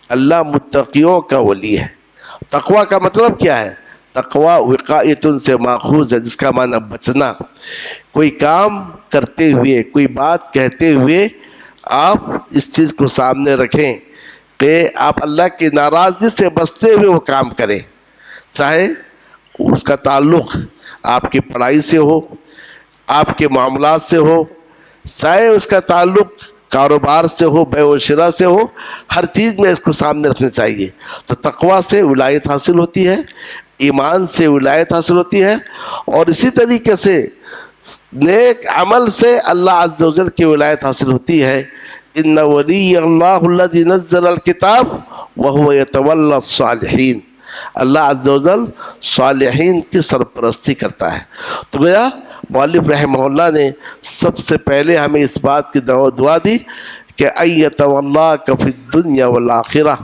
اللہ متقیوں کا ولی ہے. تقوی کا مطلب کیا ہے؟ تقوی وقایت سے ماخوذ ہے، جس کا معنی بچنا. کوئی کام کرتے ہوئے، کوئی بات کہتے ہوئے آپ اس چیز کو سامنے رکھیں کہ آپ اللہ کی ناراضگی سے بچتے ہوئے وہ کام کریں، چاہے اس کا تعلق آپ کی پڑھائی سے ہو، آپ کے معاملات سے ہو، چاہے اس کا تعلق کاروبار سے ہو، بیع و شراء سے ہو، ہر چیز میں اس کو سامنے رکھنا چاہیے۔ تو تقویٰ سے ولایت حاصل ہوتی ہے، ایمان سے ولایت حاصل ہوتی ہے، اور اسی طریقے سے نیک عمل سے اللہ عز و جل کی ولایت حاصل ہوتی ہے۔ ان ولی اللہ الذی نزل الکتاب وہو یتولی الصالحین، اللہ عز و جل صالحین کی سرپرستی کرتا ہے۔ تو گویا مؤلف رحمہ اللہ نے سب سے پہلے ہمیں اس بات کی دعا دی کہ ایتولاک فی الدنیا والآخرہ،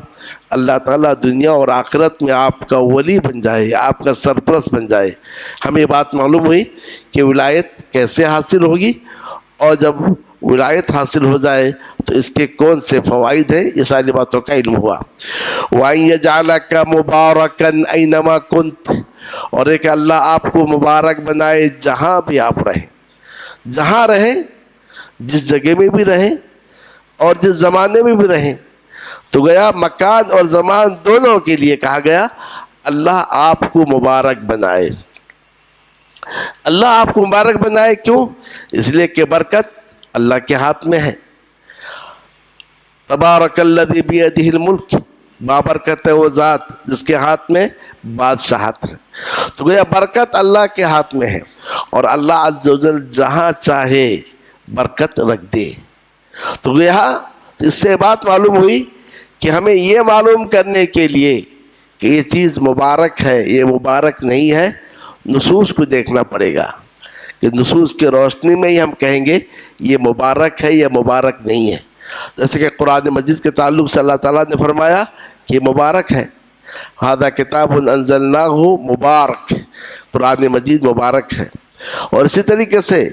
اللہ تعالیٰ دنیا اور آخرت میں آپ کا ولی بن جائے، آپ کا سرپرست بن جائے۔ ہمیں یہ بات معلوم ہوئی کہ ولایت کیسے حاصل ہوگی، اور جب ولایت حاصل ہو جائے تو اس کے کون سے فوائد ہیں، یہ ساری باتوں کا علم ہوا۔ وَأَن يَجْعَلَكَ مُبَارَكًا أَيْنَمَا كُنْتَ، اور ایک اللہ آپ کو مبارک بنائے جہاں بھی آپ رہیں، جہاں رہیں، جس جگہ میں بھی رہیں اور جس زمانے میں بھی رہیں۔ تو گیا مکان اور زمان دونوں کے لیے کہا گیا اللہ آپ کو مبارک بنائے۔ اللہ آپ کو مبارک بنائے کیوں؟ اس لیے کہ برکت اللہ کے ہاتھ میں ہے۔ تبارک الذی بیدہ الملک، بابرکت ہے وہ ذات جس کے ہاتھ میں بادشاہت ہے۔ تو گویا برکت اللہ کے ہاتھ میں ہے، اور اللہ عز و جل جہاں چاہے برکت رکھ دے۔ تو گویا اس سے بات معلوم ہوئی کہ ہمیں یہ معلوم کرنے کے لیے کہ یہ چیز مبارک ہے، یہ مبارک نہیں ہے، نصوص کو دیکھنا پڑے گا، کہ نصوص کی روشنی میں ہی ہم کہیں گے یہ مبارک ہے یا مبارک نہیں ہے۔ جیسے کہ قرآن مجید کے تعلق سے اللہ تعالیٰ نے فرمایا کہ یہ مبارک ہے، ھذا کتاب انزلناہ مبارک، قرآن مجید مبارک ہے۔ اور اسی طریقے سے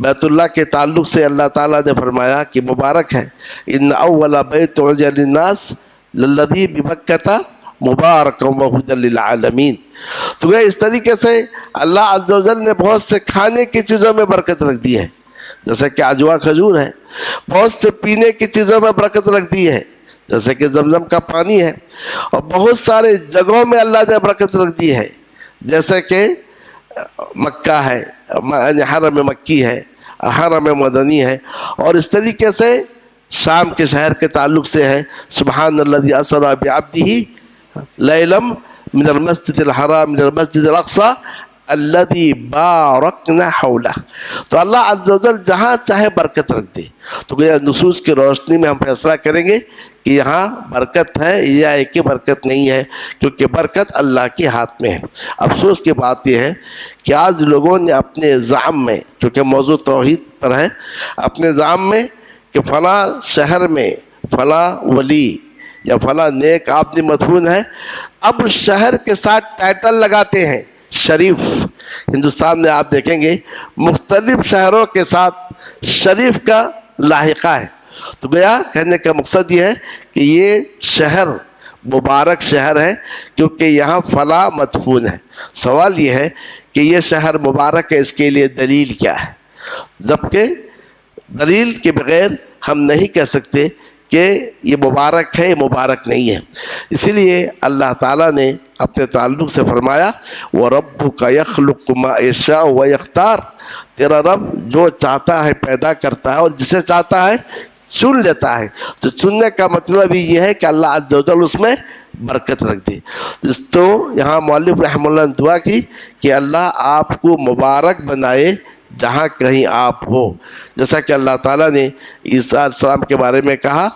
بیت اللہ کے تعلق سے اللہ تعالیٰ نے فرمایا کہ مبارک ہے، ان اول بیت وضع للناس للذی ببکۃ مبارک وہدی للعالمین۔ تو اس طریقے سے اللہ عز و جل نے بہت سے کھانے کی چیزوں میں برکت رکھ دی ہے، جیسے کہ عجوا کھجور ہے، بہت سے پینے کی چیزوں میں برکت رکھ دی ہے، جیسے کہ زمزم کا پانی ہے، اور بہت سارے جگہوں میں اللہ نے برکت رکھ دی ہے، جیسے کہ مکہ ہے، حرم مکی ہے، حرم مدنی ہے، اور اس طریقے سے شام کے شہر کے تعلق سے ہے سبحان الذی اسری بعبدہ لیلا من المسجد الحرام من المسجد الاقصی الذی بارکنا حولہ۔ تو اللہ عز و جل جہاں چاہے برکت رکھ دے۔ تو گویا نصوص کی روشنی میں ہم فیصلہ کریں گے کہ یہاں برکت ہے یا ایک برکت نہیں ہے، کیونکہ برکت اللہ کے ہاتھ میں ہے۔ افسوس کی بات یہ ہے کہ آج لوگوں نے اپنے زعم میں، چونکہ موضوع توحید پر ہے، اپنے زعم میں کہ فلاں شہر میں فلاں ولی یا فلاں نیک آدمی مدفون ہے، اب اس شہر کے ساتھ ٹائٹل لگاتے ہیں شریف۔ ہندوستان میں آپ دیکھیں گے مختلف شہروں کے ساتھ شریف کا لاحقہ ہے۔ تو گویا کہنے کا مقصد یہ ہے کہ یہ شہر مبارک شہر ہے کیونکہ یہاں فلاں مدفون ہے۔ سوال یہ ہے کہ یہ شہر مبارک ہے، اس کے لیے دلیل کیا ہے؟ جبکہ دلیل کے بغیر ہم نہیں کہہ سکتے کہ یہ مبارک ہے، یہ مبارک نہیں ہے۔ اسی لیے اللہ تعالیٰ نے اپنے تعلق سے فرمایا وَرَبُّكَ يَخْلُقُ مَا يَشَاءُ وَيَخْتَارُ، تیرا رب جو چاہتا ہے پیدا کرتا ہے اور جسے چاہتا ہے چن لیتا ہے۔ تو چننے کا مطلب یہ ہے کہ اللہ عز و جل اس میں برکت رکھ دے۔ تو یہاں مؤلف رحمہ اللہ نے دعا کی کہ اللہ آپ کو مبارک بنائے جہاں کہیں آپ ہو، جیسا کہ اللہ تعالیٰ نے عیسیٰ علیہ السلام کے بارے میں کہا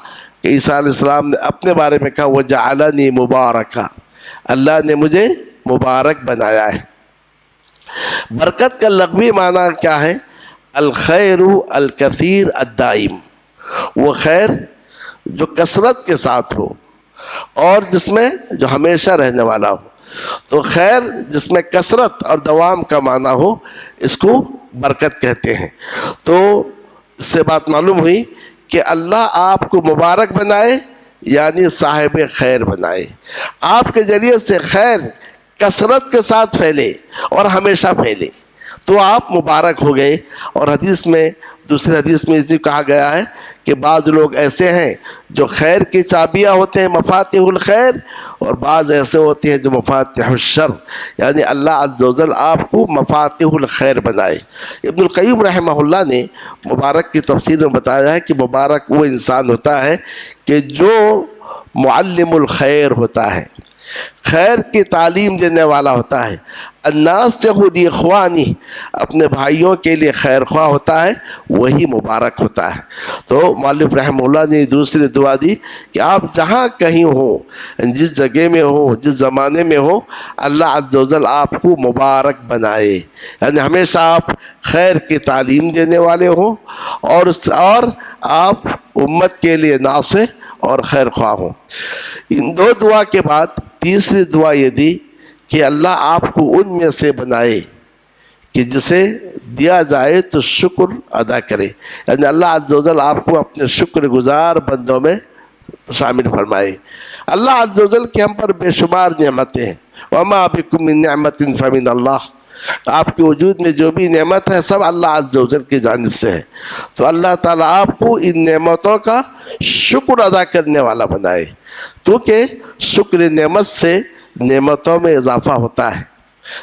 کہ عیسیٰ علیہ السلام نے اپنے بارے میں کہا وَجَعَلَنِي مُبَارَكًا، اللہ نے مجھے مبارک بنایا ہے۔ برکت کا لغوی معنی کیا ہے؟ الخیر الکثیر الدائم، وہ خیر جو کثرت کے ساتھ ہو اور جس میں جو ہمیشہ رہنے والا ہو۔ تو خیر جس میں کثرت اور دوام کا معنی ہو اس کو برکت کہتے ہیں۔ تو اس سے بات معلوم ہوئی کہ اللہ آپ کو مبارک بنائے یعنی صاحب خیر بنائے، آپ کے ذریعے سے خیر کثرت کے ساتھ پھیلے اور ہمیشہ پھیلے۔ تو آپ مبارک ہو گئے۔ اور حدیث میں، دوسری حدیث میں اس لیے کہا گیا ہے کہ بعض لوگ ایسے ہیں جو خیر کی چابیاں ہوتے ہیں، مفاتیح الخیر، اور بعض ایسے ہوتے ہیں جو مفاتیح الشر، یعنی اللہ عز و جل آپ کو مفاتیح الخیر بنائے۔ ابن القیم رحمہ اللہ نے مبارک کی تفسیر میں بتایا ہے کہ مبارک وہ انسان ہوتا ہے کہ جو معلم الخیر ہوتا ہے، خیر کی تعلیم دینے والا ہوتا ہے، الناصح لاخوانہ، اپنے بھائیوں کے لیے خیر خواہ ہوتا ہے، وہی مبارک ہوتا ہے۔ تو مؤلف رحمہ اللہ نے دوسری دعا دی کہ آپ جہاں کہیں ہوں، جس جگہ میں ہو، جس زمانے میں ہو، اللہ عز و جل آپ کو مبارک بنائے، یعنی ہمیشہ آپ خیر کی تعلیم دینے والے ہوں اور آپ امت کے لیے ناصح اور خیر خواہ ہوں۔ ان دو دعا کے بعد تیسری دعا یہ دی کہ اللہ آپ کو ان میں سے بنائے کہ جسے دیا جائے تو شکر ادا کرے، یعنی اللہ عز و جل آپ کو اپنے شکر گزار بندوں میں شامل فرمائے۔ اللہ عز و جل کی ہم پر بے شمار نعمتیں ہیں، وما بکم من نعمت فمن اللہ، آپ کے وجود میں جو بھی نعمت ہے سب اللہ عز و جل کی جانب سے ہے۔ تو اللہ تعالیٰ آپ کو ان نعمتوں کا شکر ادا کرنے والا بنائے، کیونکہ شکر نعمت سے نعمتوں میں اضافہ ہوتا ہے۔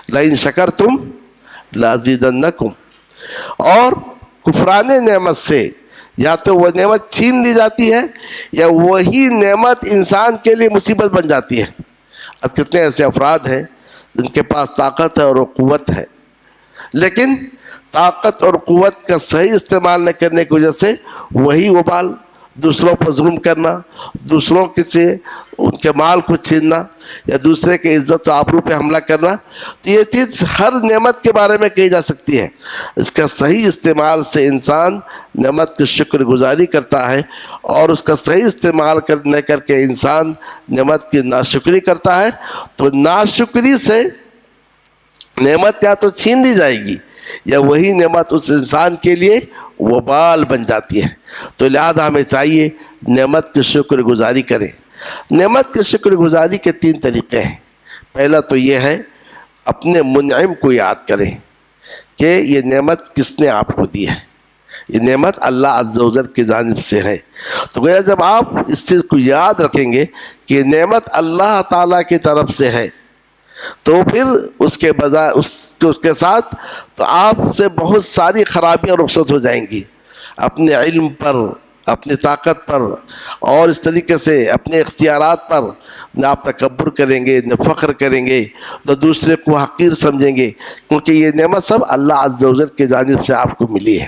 لئن شکرتم لازیدنکم، اور کفران نعمت سے یا تو وہ نعمت چھین لی جاتی ہے یا وہی نعمت انسان کے لیے مصیبت بن جاتی ہے۔ اب کتنے ایسے افراد ہیں جن کے پاس طاقت ہے اور قوت ہے، لیکن طاقت اور قوت کا صحیح استعمال نہ کرنے کی وجہ سے وہی وبال، دوسروں پر ظلم کرنا، دوسروں سے ان کے مال کو چھیننا یا دوسرے کے عزت و آبرو پہ حملہ کرنا، تو یہ چیز ہر نعمت کے بارے میں کہی جا سکتی ہے۔ اس کا صحیح استعمال سے انسان نعمت کی شکر گزاری کرتا ہے، اور اس کا صحیح استعمال کرنے کر کے انسان نعمت کی ناشکری کرتا ہے، تو ناشکری سے نعمت یا تو چھین لی جائے گی یا وہی نعمت اس انسان کے لیے وبال بن جاتی ہے۔ تو لہذا ہمیں چاہیے نعمت کی شکر گزاری کریں۔ نعمت کی شکر گزاری کے 3 طریقے ہیں۔ پہلا تو یہ ہے اپنے منعم کو یاد کریں کہ یہ نعمت کس نے آپ کو دی ہے، یہ نعمت اللہ عز و جل کی جانب سے ہے۔ تو گویا جب آپ اس چیز کو یاد رکھیں گے کہ نعمت اللہ تعالیٰ کی طرف سے ہے، تو پھر اس کے بجائے اس کے ساتھ تو آپ سے بہت ساری خرابیاں رخصت ہو جائیں گی، اپنے علم پر، اپنی طاقت پر، اور اس طریقے سے اپنے اختیارات پر نہ آپ تکبر کریں گے، نہ فخر کریں گے، نہ دوسرے کو حقیر سمجھیں گے، کیونکہ یہ نعمت سب اللہ عز و جل کی جانب سے آپ کو ملی ہے۔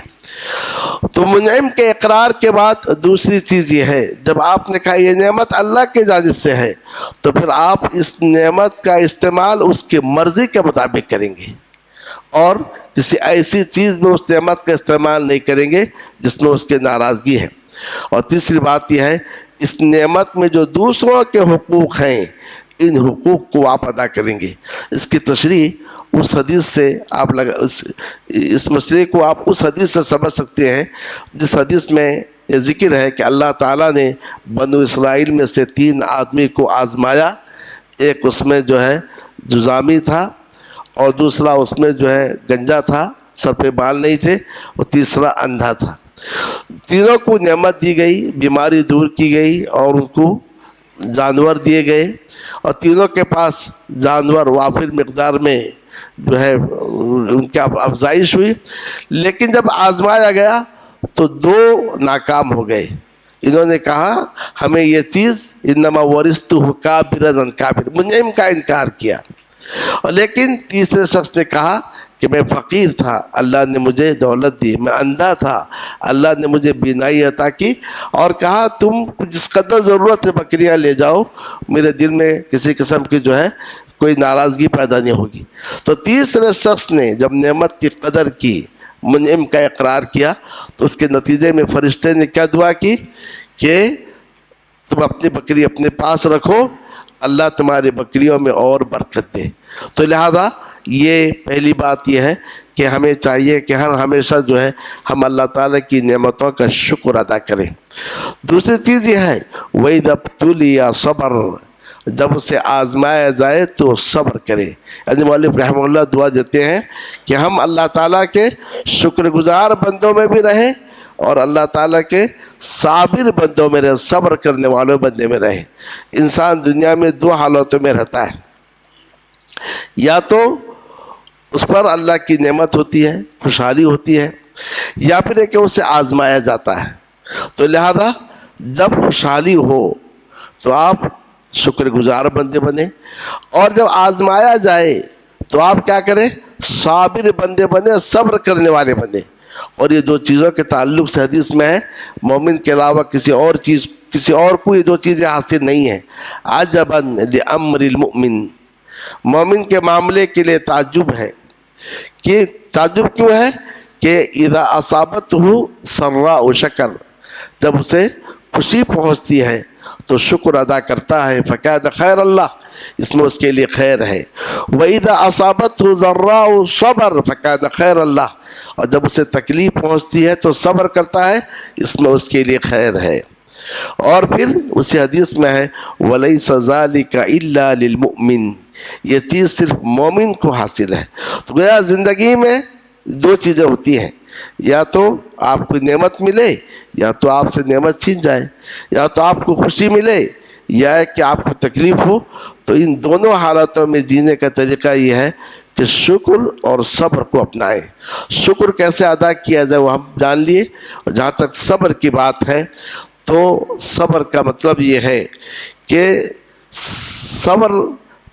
تو منعم کے اقرار کے بعد دوسری چیز یہ ہے، جب آپ نے کہا یہ نعمت اللہ کی جانب سے ہے، تو پھر آپ اس نعمت کا استعمال اس کی مرضی کے مطابق کریں گے، اور کسی ایسی چیز میں اس نعمت کا استعمال نہیں کریں گے جس میں اس کی ناراضگی ہے۔ اور تیسری بات یہ ہے، اس نعمت میں جو دوسروں کے حقوق ہیں، ان حقوق کو آپ ادا کریں گے۔ اس کی تشریح اس حدیث سے آپ اس مسئلے کو آپ اس حدیث سے سمجھ سکتے ہیں جس حدیث میں یہ ذکر ہے کہ اللہ تعالیٰ نے بنو اسرائیل میں سے 3 آدمی کو آزمایا، ایک اس میں جو ہے جزامی تھا، اور دوسرا اس میں جو ہے گنجا تھا، سر پہ بال نہیں تھے، اور تیسرا اندھا تھا۔ تینوں کو نعمت دی گئی، بیماری دور کی گئی، اور ان کو جانور دیے گئے، اور تینوں کے پاس جانور وافر مقدار میں جو ہے ان کی افزائش ہوئی، لیکن جب آزمایا گیا تو 2 ناکام ہو گئے۔ انہوں نے کہا ہمیں یہ چیز انما ورثتہ کابرا عن کابر، منعم کا انکار کیا، اور لیکن تیسرے شخص نے کہا کہ میں فقیر تھا، اللہ نے مجھے دولت دی، میں اندھا تھا، اللہ نے مجھے بینائی عطا کی، اور کہا تم جس قدر ضرورت ہے بکریاں لے جاؤ، میرے دل میں کسی قسم کی جو ہے کوئی ناراضگی پیدا نہیں ہوگی۔ تو تیسرے شخص نے جب نعمت کی قدر کی، منعم کا اقرار کیا، تو اس کے نتیجے میں فرشتے نے کیا دعا کی کہ تم اپنی بکری اپنے پاس رکھو، اللہ تمہاری بکریوں میں اور برکت دے۔ تو لہذا یہ پہلی بات یہ ہے کہ ہمیں چاہیے کہ ہمیشہ جو ہے ہم اللہ تعالیٰ کی نعمتوں کا شکر ادا کریں۔ دوسری چیز یہ ہے وَإِذَا ابْتُلِيَ صَبَرَ، جب اسے آزمایا جائے تو صبر کرے. یعنی مولوی رحمہ اللہ دعا دیتے ہیں کہ ہم اللہ تعالیٰ کے شکر گزار بندوں میں بھی رہیں اور اللہ تعالیٰ کے صابر بندوں میں رہیں، صبر کرنے والوں بندے میں رہیں. انسان دنیا میں دو حالتوں میں رہتا ہے، یا تو اس پر اللہ کی نعمت ہوتی ہے، خوشحالی ہوتی ہے، یا پھر ہے کہ اسے آزمایا جاتا ہے. تو لہذا جب خوشحالی ہو تو آپ شکر گزار بندے بنے، اور جب آزمایا جائے تو آپ کیا کریں؟ صابر بندے بنے، صبر کرنے والے بنے. اور یہ دو چیزوں کے تعلق سے حدیث میں ہے مومن کے علاوہ کسی اور کو یہ دو چیزیں حاصل نہیں ہیں. عجبا لامر المؤمن، مومن کے معاملے کے لیے تعجب ہے. کہ تعجب کیوں ہے؟ کہ اذا اصابتہ سراء شکر، جب اسے خوشی پہنچتی ہے تو شکر ادا کرتا ہے، فکان خیر اللہ، اس میں اس کے لیے خیر ہے. وَإِذَا أَصَابَتْهُ ضَرَّاءُ صَبَرَ فَكَانَ خَيْرَ اللَّهِ، اور جب اسے تکلیف پہنچتی ہے تو صبر کرتا ہے، اس میں اس کے لیے خیر ہے. اور پھر اسی حدیث میں ہے وَلَيْسَ ذَلِكَ إِلَّا لِلْمُؤْمِنِ، یہ چیز صرف مومن کو حاصل ہے. تو گویا زندگی میں دو چیزیں ہوتی ہیں، یا تو آپ کو نعمت ملے یا تو آپ سے نعمت چھین جائے، یا تو آپ کو خوشی ملے یا کہ آپ کو تکلیف ہو. تو ان دونوں حالتوں میں جینے کا طریقہ یہ ہے کہ شکر اور صبر کو اپنائیں. شکر کیسے ادا کیا جائے وہ ہم جان لیے. اور جہاں تک صبر کی بات ہے تو صبر کا مطلب یہ ہے کہ صبر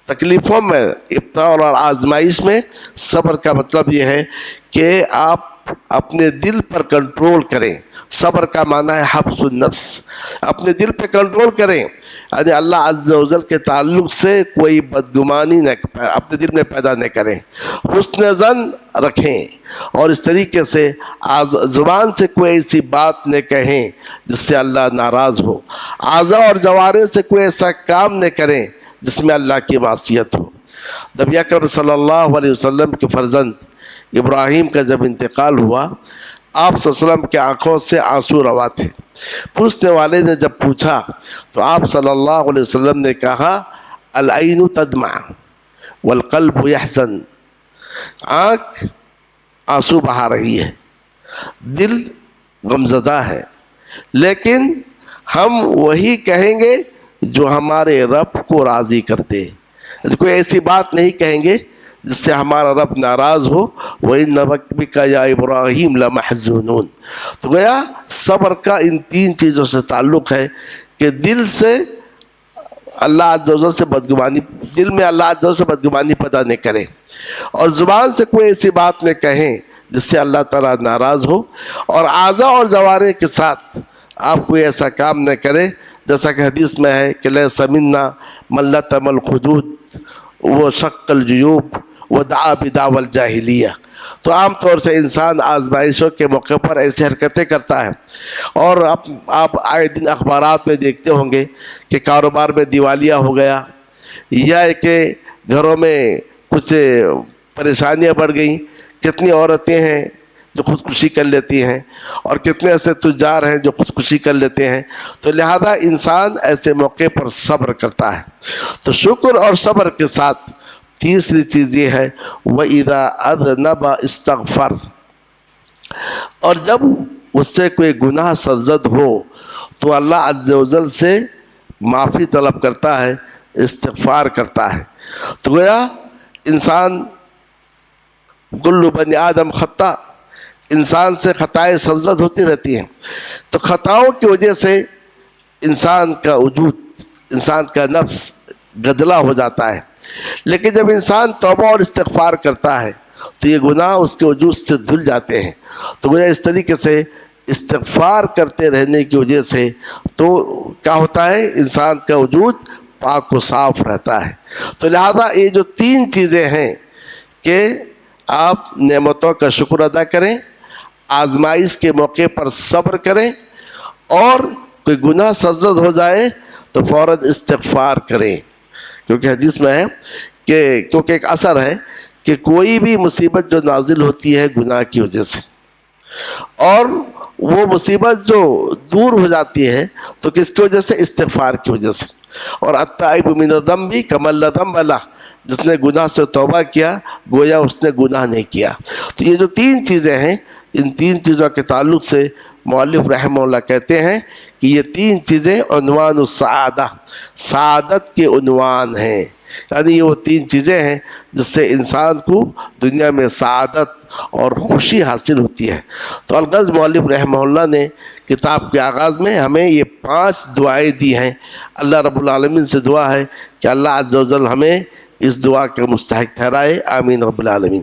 تکلیفوں میں، ابتلاء اور آزمائش میں صبر کا مطلب یہ ہے کہ آپ اپنے دل پر کنٹرول کریں. صبر کا معنی ہے حبس النفس، اپنے دل پہ کنٹرول کریں. یعنی اللہ عز و جل کے تعلق سے کوئی بدگمانی اپنے دل میں پیدا نہ کریں، حسن ظن رکھیں، اور اس طریقے سے زبان سے کوئی ایسی بات نہ کہیں جس سے اللہ ناراض ہو، اعضاء اور جوارح سے کوئی ایسا کام نہ کریں جس میں اللہ کی معصیت ہو. نبی اکرم صلی اللہ علیہ وسلم کے فرزند ابراہیم کا جب انتقال ہوا، آپ صلی اللہ علیہ وسلم کی آنکھوں سے آنسو روا تھے. پوچھنے والے نے جب پوچھا تو آپ صلی اللہ علیہ وسلم نے کہا العین تدمع والقلب یحزن، آنکھ آنسو بہا رہی ہے، دل غمزدہ ہے، لیکن ہم وہی کہیں گے جو ہمارے رب کو راضی کرتے. کوئی ایسی بات نہیں کہیں گے جس سے ہمارا رب ناراض ہو. وَإِنَّ رَبِّكَ يَا إِبْرَاهِيمُ لَمَحْزُونٌ. تو گویا صبر کا ان تین چیزوں سے تعلق ہے کہ دل سے اللہ عز و جل سے بدگمانی، دل میں اللہ عز و جل سے بدگمانی پیدا نہ کریں، اور زبان سے کوئی ایسی بات نہ کہیں جس سے اللہ تعالیٰ ناراض ہو، اور اعضاء اور جوارح کے ساتھ آپ کوئی ایسا کام نہ کریں جیسا کہ حدیث میں ہے کہ لیس منا من لطم الخدود وشق الجیوب ودعا بدعوى الجاہلیہ. تو عام طور سے انسان آزمائشوں کے موقع پر ایسی حرکتیں کرتا ہے، اور آپ آئے دن اخبارات میں دیکھتے ہوں گے کہ کاروبار میں دیوالیہ ہو گیا، یا کہ گھروں میں کچھ پریشانیاں بڑھ گئیں. کتنی عورتیں ہیں جو خودکشی کر لیتی ہیں، اور کتنے ایسے تجار ہیں جو خودکشی کر لیتے ہیں. تو لہذا انسان ایسے موقع پر صبر کرتا ہے. تو شکر اور صبر کے ساتھ تیسری چیز یہ ہے وَإِذَا أَذْنَبَ اسْتَغْفَرَ، اور جب اس سے کوئی گناہ سرزد ہو تو اللہ عز و جل سے معافی طلب کرتا ہے، استغفار کرتا ہے. تو گویا انسان کل بنی آدم خطا، انسان سے خطائیں سرزد ہوتی رہتی ہیں. تو خطاؤں کی وجہ سے انسان کا وجود، انسان کا نفس گدلا ہو جاتا ہے. لیکن جب انسان توبہ اور استغفار کرتا ہے تو یہ گناہ اس کے وجود سے دھل جاتے ہیں. تو گویا اس طریقے سے استغفار کرتے رہنے کی وجہ سے تو کیا ہوتا ہے، انسان کا وجود پاک و صاف رہتا ہے. تو لہذا یہ جو تین چیزیں ہیں کہ آپ نعمتوں کا شکر ادا کریں، آزمائش کے موقع پر صبر کریں، اور کوئی گناہ سرزد ہو جائے تو فوراً استغفار کریں. کیونکہ حدیث میں ہے کہ کیونکہ ایک اثر ہے کہ کوئی بھی مصیبت جو نازل ہوتی ہے گناہ کی وجہ سے، اور وہ مصیبت جو دور ہو جاتی ہے تو کس کی وجہ سے؟ استغفار کی وجہ سے. اور التائب من الذنب کمن لا ذنب لہ، جس نے گناہ سے توبہ کیا گویا اس نے گناہ نہیں کیا۔ تو یہ جو تین چیزیں ہیں، ان تین چیزوں کے تعلق سے مؤلف رحمہ اللہ کہتے ہیں کہ یہ تین چیزیں عنوان السعادہ، سعادت کے عنوان ہیں، یعنی یہ وہ تین چیزیں ہیں جس سے انسان کو دنیا میں سعادت اور خوشی حاصل ہوتی ہے۔ تو الغرض مؤلف رحمہ اللہ نے کتاب کے آغاز میں ہمیں یہ 5 دعائیں دی ہیں۔ اللہ رب العالمین سے دعا ہے کہ اللہ عز و جل ہمیں اس دعا کے مستحق ٹھہرائے، آمین رب العالمین۔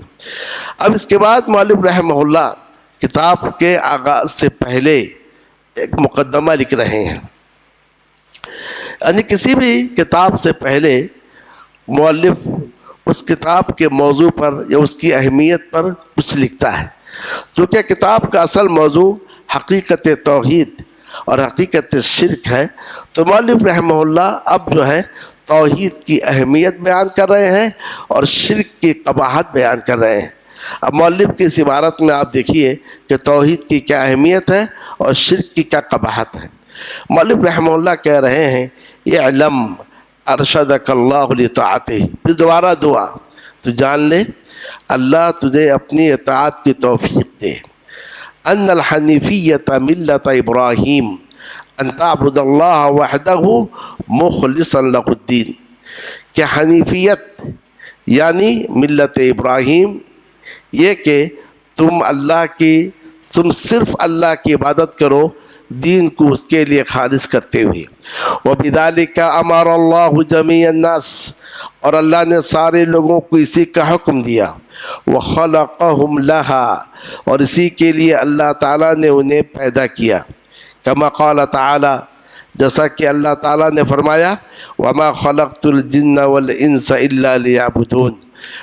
اب اس کے بعد مؤلف رحمہ اللہ کتاب کے آغاز سے پہلے ایک مقدمہ لکھ رہے ہیں، یعنی کسی بھی کتاب سے پہلے مؤلف اس کتاب کے موضوع پر یا اس کی اہمیت پر کچھ لکھتا ہے۔ چونکہ کتاب کا اصل موضوع حقیقت توحید اور حقیقت شرک ہے، تو مؤلف رحمہ اللہ اب جو ہے توحید کی اہمیت بیان کر رہے ہیں اور شرک کی قباحت بیان کر رہے ہیں۔ اب مؤلف کی اس عبارت میں آپ دیکھیے کہ توحید کی کیا اہمیت ہے اور شرک کی کیا قباحت ہے۔ مؤلف رحمہ اللہ کہہ رہے ہیں اعلم ارشدک اللہ لطاعتہ، پھر دوبارہ دعا، تو جان لے اللہ تجھے اپنی اطاعت کی توفیق دے، ان الحنیفیۃ ملت ابراہیم ان تعبد اللہ وحدہ مخلصا لہ الدین، کہ حنیفیت یعنی ملت ابراہیم یہ کہ تم صرف اللہ کی عبادت کرو، دین کو اس کے لیے خالص کرتے ہوئے۔ وَبِذَلِكَ أَمَرَ اللَّهُ جَمِيعَ النَّاسِ، اور اللہ نے سارے لوگوں کو اسی کا حکم دیا۔ وَخَلَقَهُمْ لَهَا، اور اسی کے لیے اللہ تعالیٰ نے انہیں پیدا کیا۔ کما قال تعالیٰ، جیسا کہ اللہ تعالیٰ نے فرمایا وَمَا خَلَقْتُ الْجِنَّ وَالْإِنسَ إِلَّا لِيَعْبُدُونَ،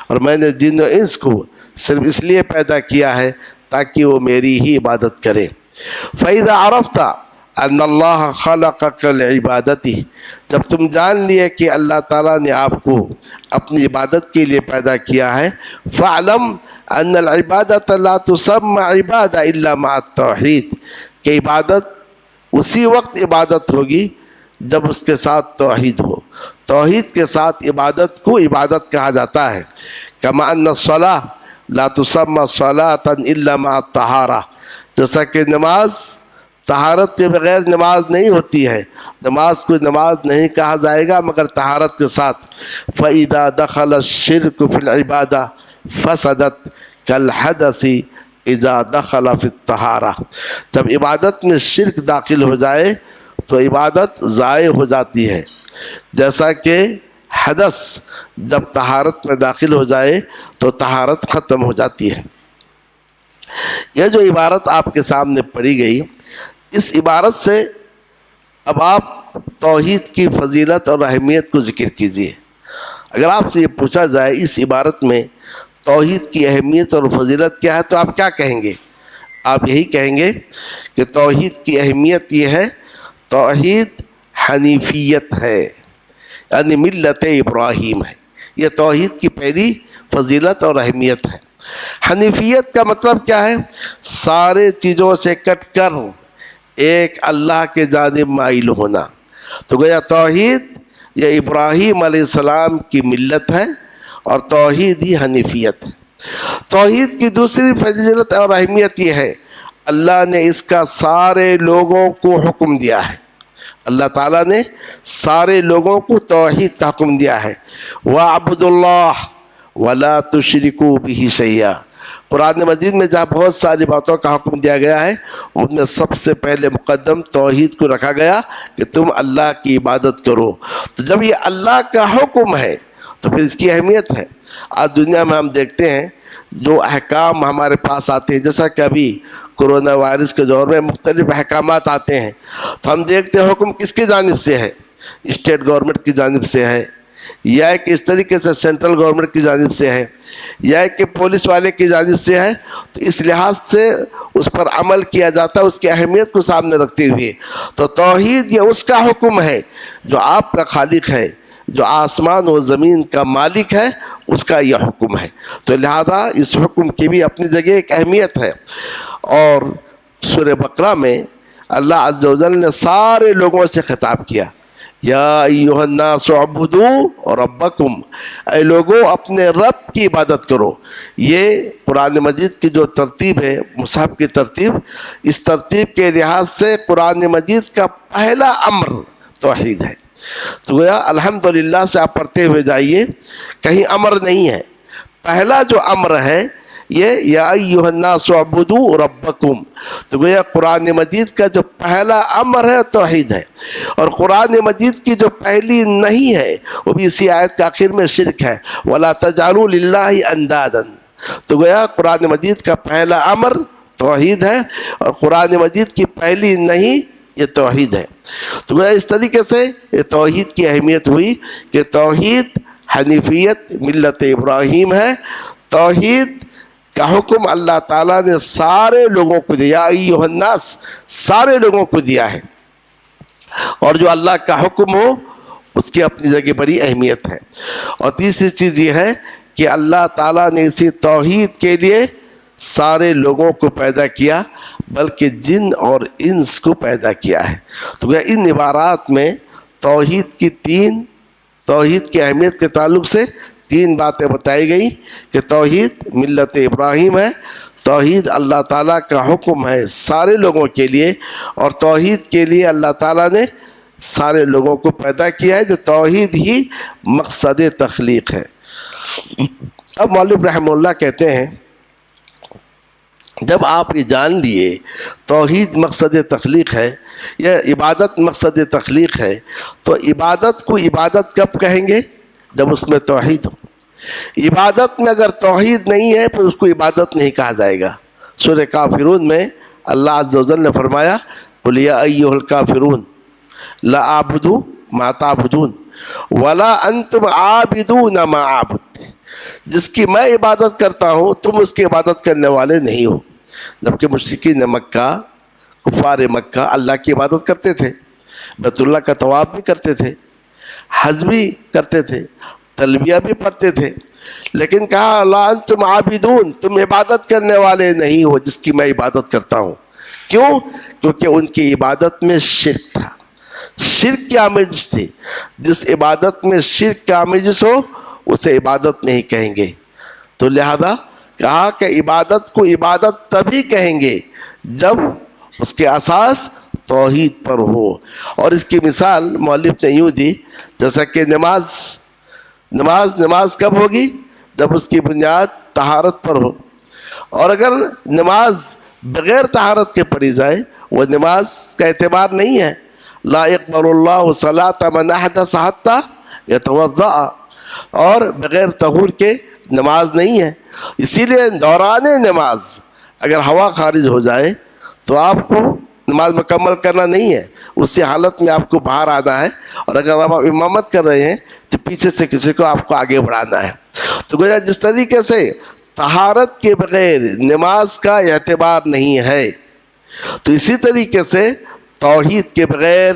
اور میں نے جن و انس کو صرف اس لیے پیدا کیا ہے تاکہ وہ میری ہی عبادت کریں۔ فَإِذَا عَرَفْتَ أَنَّ اللَّهَ خَلَقَكَ لِعِبَادَتِهِ، جب تم جان لیے کہ اللہ تعالیٰ نے آپ کو اپنی عبادت کے لیے پیدا کیا ہے، فَاعْلَمْ أَنَّ الْعِبَادَةَ لَا تُسَمَّى عِبَادَةً إِلَّا مَعَ التَّوْحِيدِ، کہ عبادت اسی وقت عبادت ہوگی جب اس کے ساتھ توحید ہو۔ توحید کے ساتھ عبادت کو عبادت کہا جاتا ہے۔ كما أن الصلاة لا تسمى صلاة إلا مع الطہارہ، جیسا کہ نماز طہارت کے بغیر نماز نہیں ہوتی ہے، نماز کو نماز نہیں کہا جائے گا مگر طہارت کے ساتھ۔ فَإِذَا دَخَلَ الشِّرْكُ فِي الْعِبَادَةِ فَسَدَتْ كَالْحَدَثِ اذا دخل فی الطہارہ، جب عبادت میں شرک داخل ہو جائے تو عبادت ضائع ہو جاتی ہے، جیسا کہ حدث جب طہارت میں داخل ہو جائے تو طہارت ختم ہو جاتی ہے۔ یہ جو عبارت آپ کے سامنے پڑھی گئی، اس عبارت سے اب آپ توحید کی فضیلت اور اہمیت کو ذکر کیجیے۔ اگر آپ سے یہ پوچھا جائے اس عبارت میں توحید کی اہمیت اور فضیلت کیا ہے تو آپ کیا کہیں گے؟ آپ یہی کہیں گے کہ توحید کی اہمیت یہ ہے، توحید حنیفیت ہے، یعنی ملت ابراہیم ہے، یہ توحید کی پہلی فضیلت اور اہمیت ہے۔ حنیفیت کا مطلب کیا ہے؟ سارے چیزوں سے کٹ کر ایک اللہ کے جانب مائل ہونا۔ تو گویا توحید یہ ابراہیم علیہ السلام کی ملت ہے اور توحید ہی حنیفیت ہے۔ توحید کی دوسری فضیلت اور اہمیت یہ ہے، اللہ نے اس کا سارے لوگوں کو حکم دیا ہے، اللہ تعالیٰ نے سارے لوگوں کو توحید کا حکم دیا ہے۔ وَاعْبُدُوا اللَّهَ وَلَا تُشْرِكُوا بِهِ شَيْئًا، قرآن مجید میں جہاں بہت ساری باتوں کا حکم دیا گیا ہے ان میں سب سے پہلے مقدم توحید کو رکھا گیا کہ تم اللہ کی عبادت کرو۔ تو جب یہ اللہ کا حکم ہے تو پھر اس کی اہمیت ہے۔ آج دنیا میں ہم دیکھتے ہیں جو احکام ہمارے پاس آتے ہیں، جیسا کہ ابھی کرونا وائرس کے دور میں مختلف احکامات آتے ہیں تو ہم دیکھتے ہیں حکم کس کی جانب سے ہے، اسٹیٹ گورنمنٹ کی جانب سے ہے، یا کہ اس طریقے سے سینٹرل گورنمنٹ کی جانب سے ہے، یا کہ پولیس والے کی جانب سے ہے۔ تو اس لحاظ سے اس پر عمل کیا جاتا ہے، اس کی اہمیت کو سامنے رکھتے ہوئے۔ تو توحید یہ اس کا حکم ہے جو آپ کا خالق ہے، جو آسمان و زمین کا مالک ہے، اس کا یہ حکم ہے۔ تو لہذا اس حکم کی بھی اپنی جگہ ایک اہمیت ہے۔ اور سورہ بقرہ میں اللہ عز و جل نے سارے لوگوں سے خطاب کیا، یا ایھا الناس اعبدوا ربکم، اے لوگوں اپنے رب کی عبادت کرو۔ یہ قرآن مجید کی جو ترتیب ہے، مصحف کی ترتیب، اس ترتیب کے لحاظ سے قرآن مجید کا پہلا امر توحید ہے۔ تو گویا الحمدللہ سے آپ پڑھتے ہوئے جائیے، کہیں امر نہیں ہے، پہلا جو امر ہے یہ یا ایھا الناس اعبدوا ربکم۔ تو گویا قرآن مجید کا جو پہلا امر ہے توحید ہے، اور قرآن مجید کی جو پہلی نہیں ہے وہ بھی اسی آیت کے آخر میں شرک ہے، وَلَا تَجْعَلُوا لِلَّهِ أَنْدَادًا۔ تو گویا قرآن مجید کا پہلا امر توحید ہے، اور قرآن مجید کی پہلی نہیں یہ توحید ہے۔ تو گویا اس طریقے سے یہ توحید کی اہمیت ہوئی کہ توحید حنیفیت ملت ابراہیم ہے۔ توحید کا حکم اللہ تعالیٰ نے سارے لوگوں کو دیا، ایھا الناس سارے لوگوں کو دیا ہے، اور جو اللہ کا حکم ہو اس کی اپنی جگہ بڑی اہمیت ہے۔ اور تیسری چیز یہ ہے کہ اللہ تعالیٰ نے اسی توحید کے لیے سارے لوگوں کو پیدا کیا، بلکہ جن اور انس کو پیدا کیا ہے۔ تو ان عبارات میں توحید کی اہمیت کے تعلق سے تین باتیں بتائی گئی کہ توحید ملت ابراہیم ہے، توحید اللہ تعالیٰ کا حکم ہے سارے لوگوں کے لیے، اور توحید کے لیے اللہ تعالیٰ نے سارے لوگوں کو پیدا کیا ہے، جو توحید ہی مقصد تخلیق ہے۔ اب مولوی رحمہ اللہ کہتے ہیں جب آپ یہ جان لیے توحید مقصد تخلیق ہے یا عبادت مقصد تخلیق ہے، تو عبادت کو عبادت کب کہیں گے؟ جب اس میں توحید ہو۔ عبادت میں اگر توحید نہیں ہے پھر اس کو عبادت نہیں کہا جائے گا۔ سورہ کافرون میں اللہ عز و جل نے فرمایا قُلْ يَا أَيُّهَا الْكَافِرُونَ لَا أَعْبُدُ مَا تَعْبُدُونَ وَلَا أَنْتُمْ عَابِدُونَ مَا أَعْبُدُ، جس کی میں عبادت کرتا ہوں تم اس کی عبادت کرنے والے نہیں ہو۔ جبکہ مشرکین مکہ، کفار مکہ اللہ کی عبادت کرتے تھے، بیت اللہ کا طواف بھی کرتے تھے، حج بھی کرتے تھے، تلبیہ بھی پڑھتے تھے، لیکن کہا لا انتم عابدون، تم عبادت کرنے والے نہیں ہو جس کی میں عبادت کرتا ہوں۔ کیوں؟ کیونکہ ان کی عبادت میں شرک تھا، شرک کی آمیزش تھی۔ جس عبادت میں شرک کی آمیزش ہو اسے عبادت نہیں کہیں گے۔ تو لہذا کہا کہ عبادت کو عبادت تبھی کہیں گے جب اس کے اساس توحید پر ہو۔ اور اس کی مثال مؤلف نے یوں دی، جیسا کہ نماز کب ہوگی؟ جب اس کی بنیاد طہارت پر ہو، اور اگر نماز بغیر طہارت کے پڑھی جائے وہ نماز کا اعتبار نہیں ہے۔ لا يقبل اللہ صلاة من احدث حتى يتوضأ، اور بغیر طہور کے نماز نہیں ہے۔ اسی لیے دوران نماز اگر ہوا خارج ہو جائے تو آپ کو نماز مکمل کرنا نہیں ہے، اسی حالت میں آپ کو باہر آنا ہے، اور اگر آپ امامت کر رہے ہیں تو پیچھے سے کسی کو آپ کو آگے بڑھانا ہے۔ تو گویا جس طریقے سے طہارت کے بغیر نماز کا اعتبار نہیں ہے، تو اسی طریقے سے توحید کے بغیر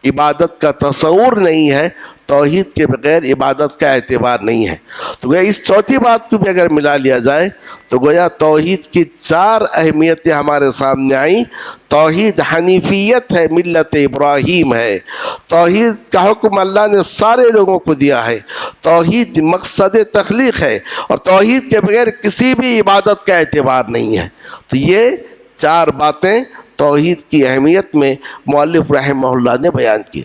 عبادت کا تصور نہیں ہے، توحید کے بغیر عبادت کا اعتبار نہیں ہے۔ تو گویا اس چوتھی بات کو بھی اگر ملا لیا جائے تو گویا توحید کی چار اہمیتیں ہمارے سامنے آئیں۔ توحید حنیفیت ہے، ملت ابراہیم ہے۔ توحید کا حکم اللہ نے سارے لوگوں کو دیا ہے۔ توحید مقصد تخلیق ہے، اور توحید کے بغیر کسی بھی عبادت کا اعتبار نہیں ہے۔ تو یہ چار باتیں توحید کی اہمیت میں مؤلف رحمہ اللہ نے بیان کی۔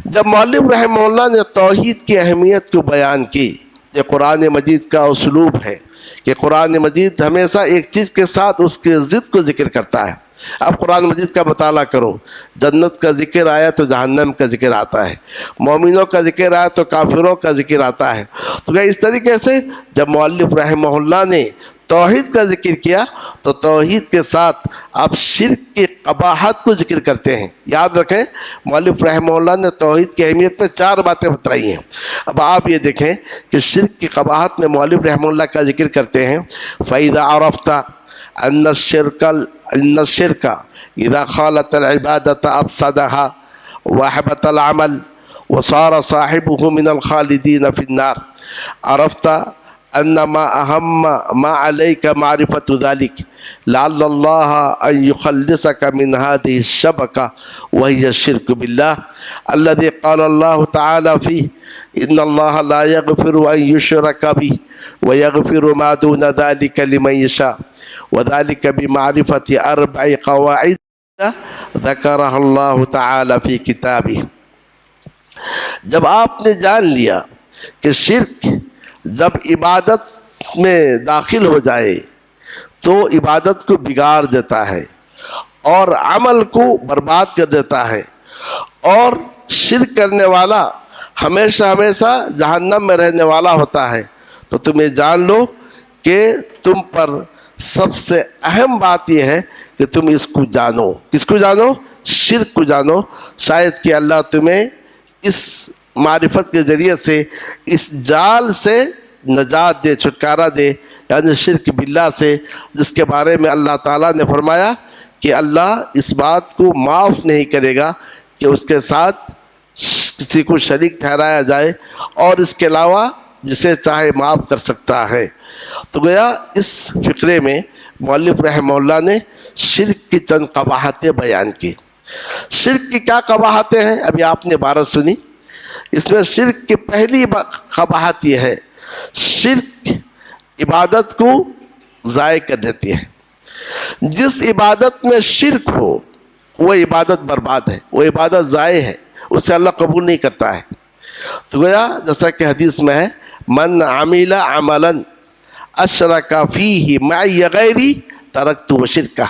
جب مؤلف رحمہ اللہ نے توحید کی اہمیت کو بیان کی، یہ قرآن مجید کا اسلوب ہے کہ قرآن مجید ہمیشہ ایک چیز کے ساتھ اس کے ضد کو ذکر کرتا ہے۔ اب قرآن مجید کا مطالعہ کرو، جنت کا ذکر آیا تو جہنم کا ذکر آتا ہے، مومنوں کا ذکر آیا تو کافروں کا ذکر آتا ہے۔ تو کیا اس طریقے سے جب مؤلف رحمہ اللہ نے توحید کا ذکر کیا تو توحید کے ساتھ آپ شرک کی قباحت کو ذکر کرتے ہیں۔ یاد رکھیں مؤلف رحمہ اللہ نے توحید کی اہمیت میں چار باتیں بتائی ہیں۔ اب آپ یہ دیکھیں کہ شرک کی قباحت میں مؤلف رحمہ اللہ کا ذکر کرتے ہیں، فَإِذَا عَرَفْتَ أَنَّ الشِّرْكَ إِذَا خَالَتَ الْعِبَادَةَ أَفْسَدَهَا وَأَحْبَطَ الْعَمَلَ وَصَارَ صَاحِبُهُ مِنَ الْخَالِدِينَ فِي النَّارِ عَرَفْتَ انما اہم ما علیک معرفت ذلک لعل اللہ ان یخلصک من هذه الشبکہ وہی الشرک باللہ الذي قال اللہ تعالی فیہ ان اللہ لا یغفر ان یشرک به ویغفر ما دون ذلک لمن یشاء وذلك بمعرفت 4 قواعد ذکرہ اللہ تعالی فی کتابہ۔ جب آپ نے جان لیا کہ شرک جب عبادت میں داخل ہو جائے تو عبادت کو بگاڑ دیتا ہے اور عمل کو برباد کر دیتا ہے، اور شرک کرنے والا ہمیشہ ہمیشہ جہنم میں رہنے والا ہوتا ہے، تو تم یہ جان لو کہ تم پر سب سے اہم بات یہ ہے کہ تم اس کو جانو۔ کس کو جانو؟ شرک کو جانو، شاید کہ اللہ تمہیں اس معرفت کے ذریعے سے اس جال سے نجات دے، چھٹکارا دے، یعنی شرک باللہ سے، جس کے بارے میں اللہ تعالیٰ نے فرمایا کہ اللہ اس بات کو معاف نہیں کرے گا کہ اس کے ساتھ کسی کو شریک ٹھہرایا جائے، اور اس کے علاوہ جسے چاہے معاف کر سکتا ہے۔ تو گویا اس فقرے میں مؤلف رحمہ اللہ نے شرک کی چند قباحتیں بیان کی۔ شرک کی کیا قباحتیں ہیں؟ ابھی آپ نے عبارت سنی، اس میں شرک کی پہلی قباحت یہ ہے، شرک عبادت کو ضائع کر دیتی ہے۔ جس عبادت میں شرک ہو وہ عبادت برباد ہے، وہ عبادت ضائع ہے، اسے اللہ قبول نہیں کرتا ہے۔ تو گویا جیسا کہ حدیث میں ہے، من عمل عملا اشرک فیہ معی غیری ترکتہ وشرکہ،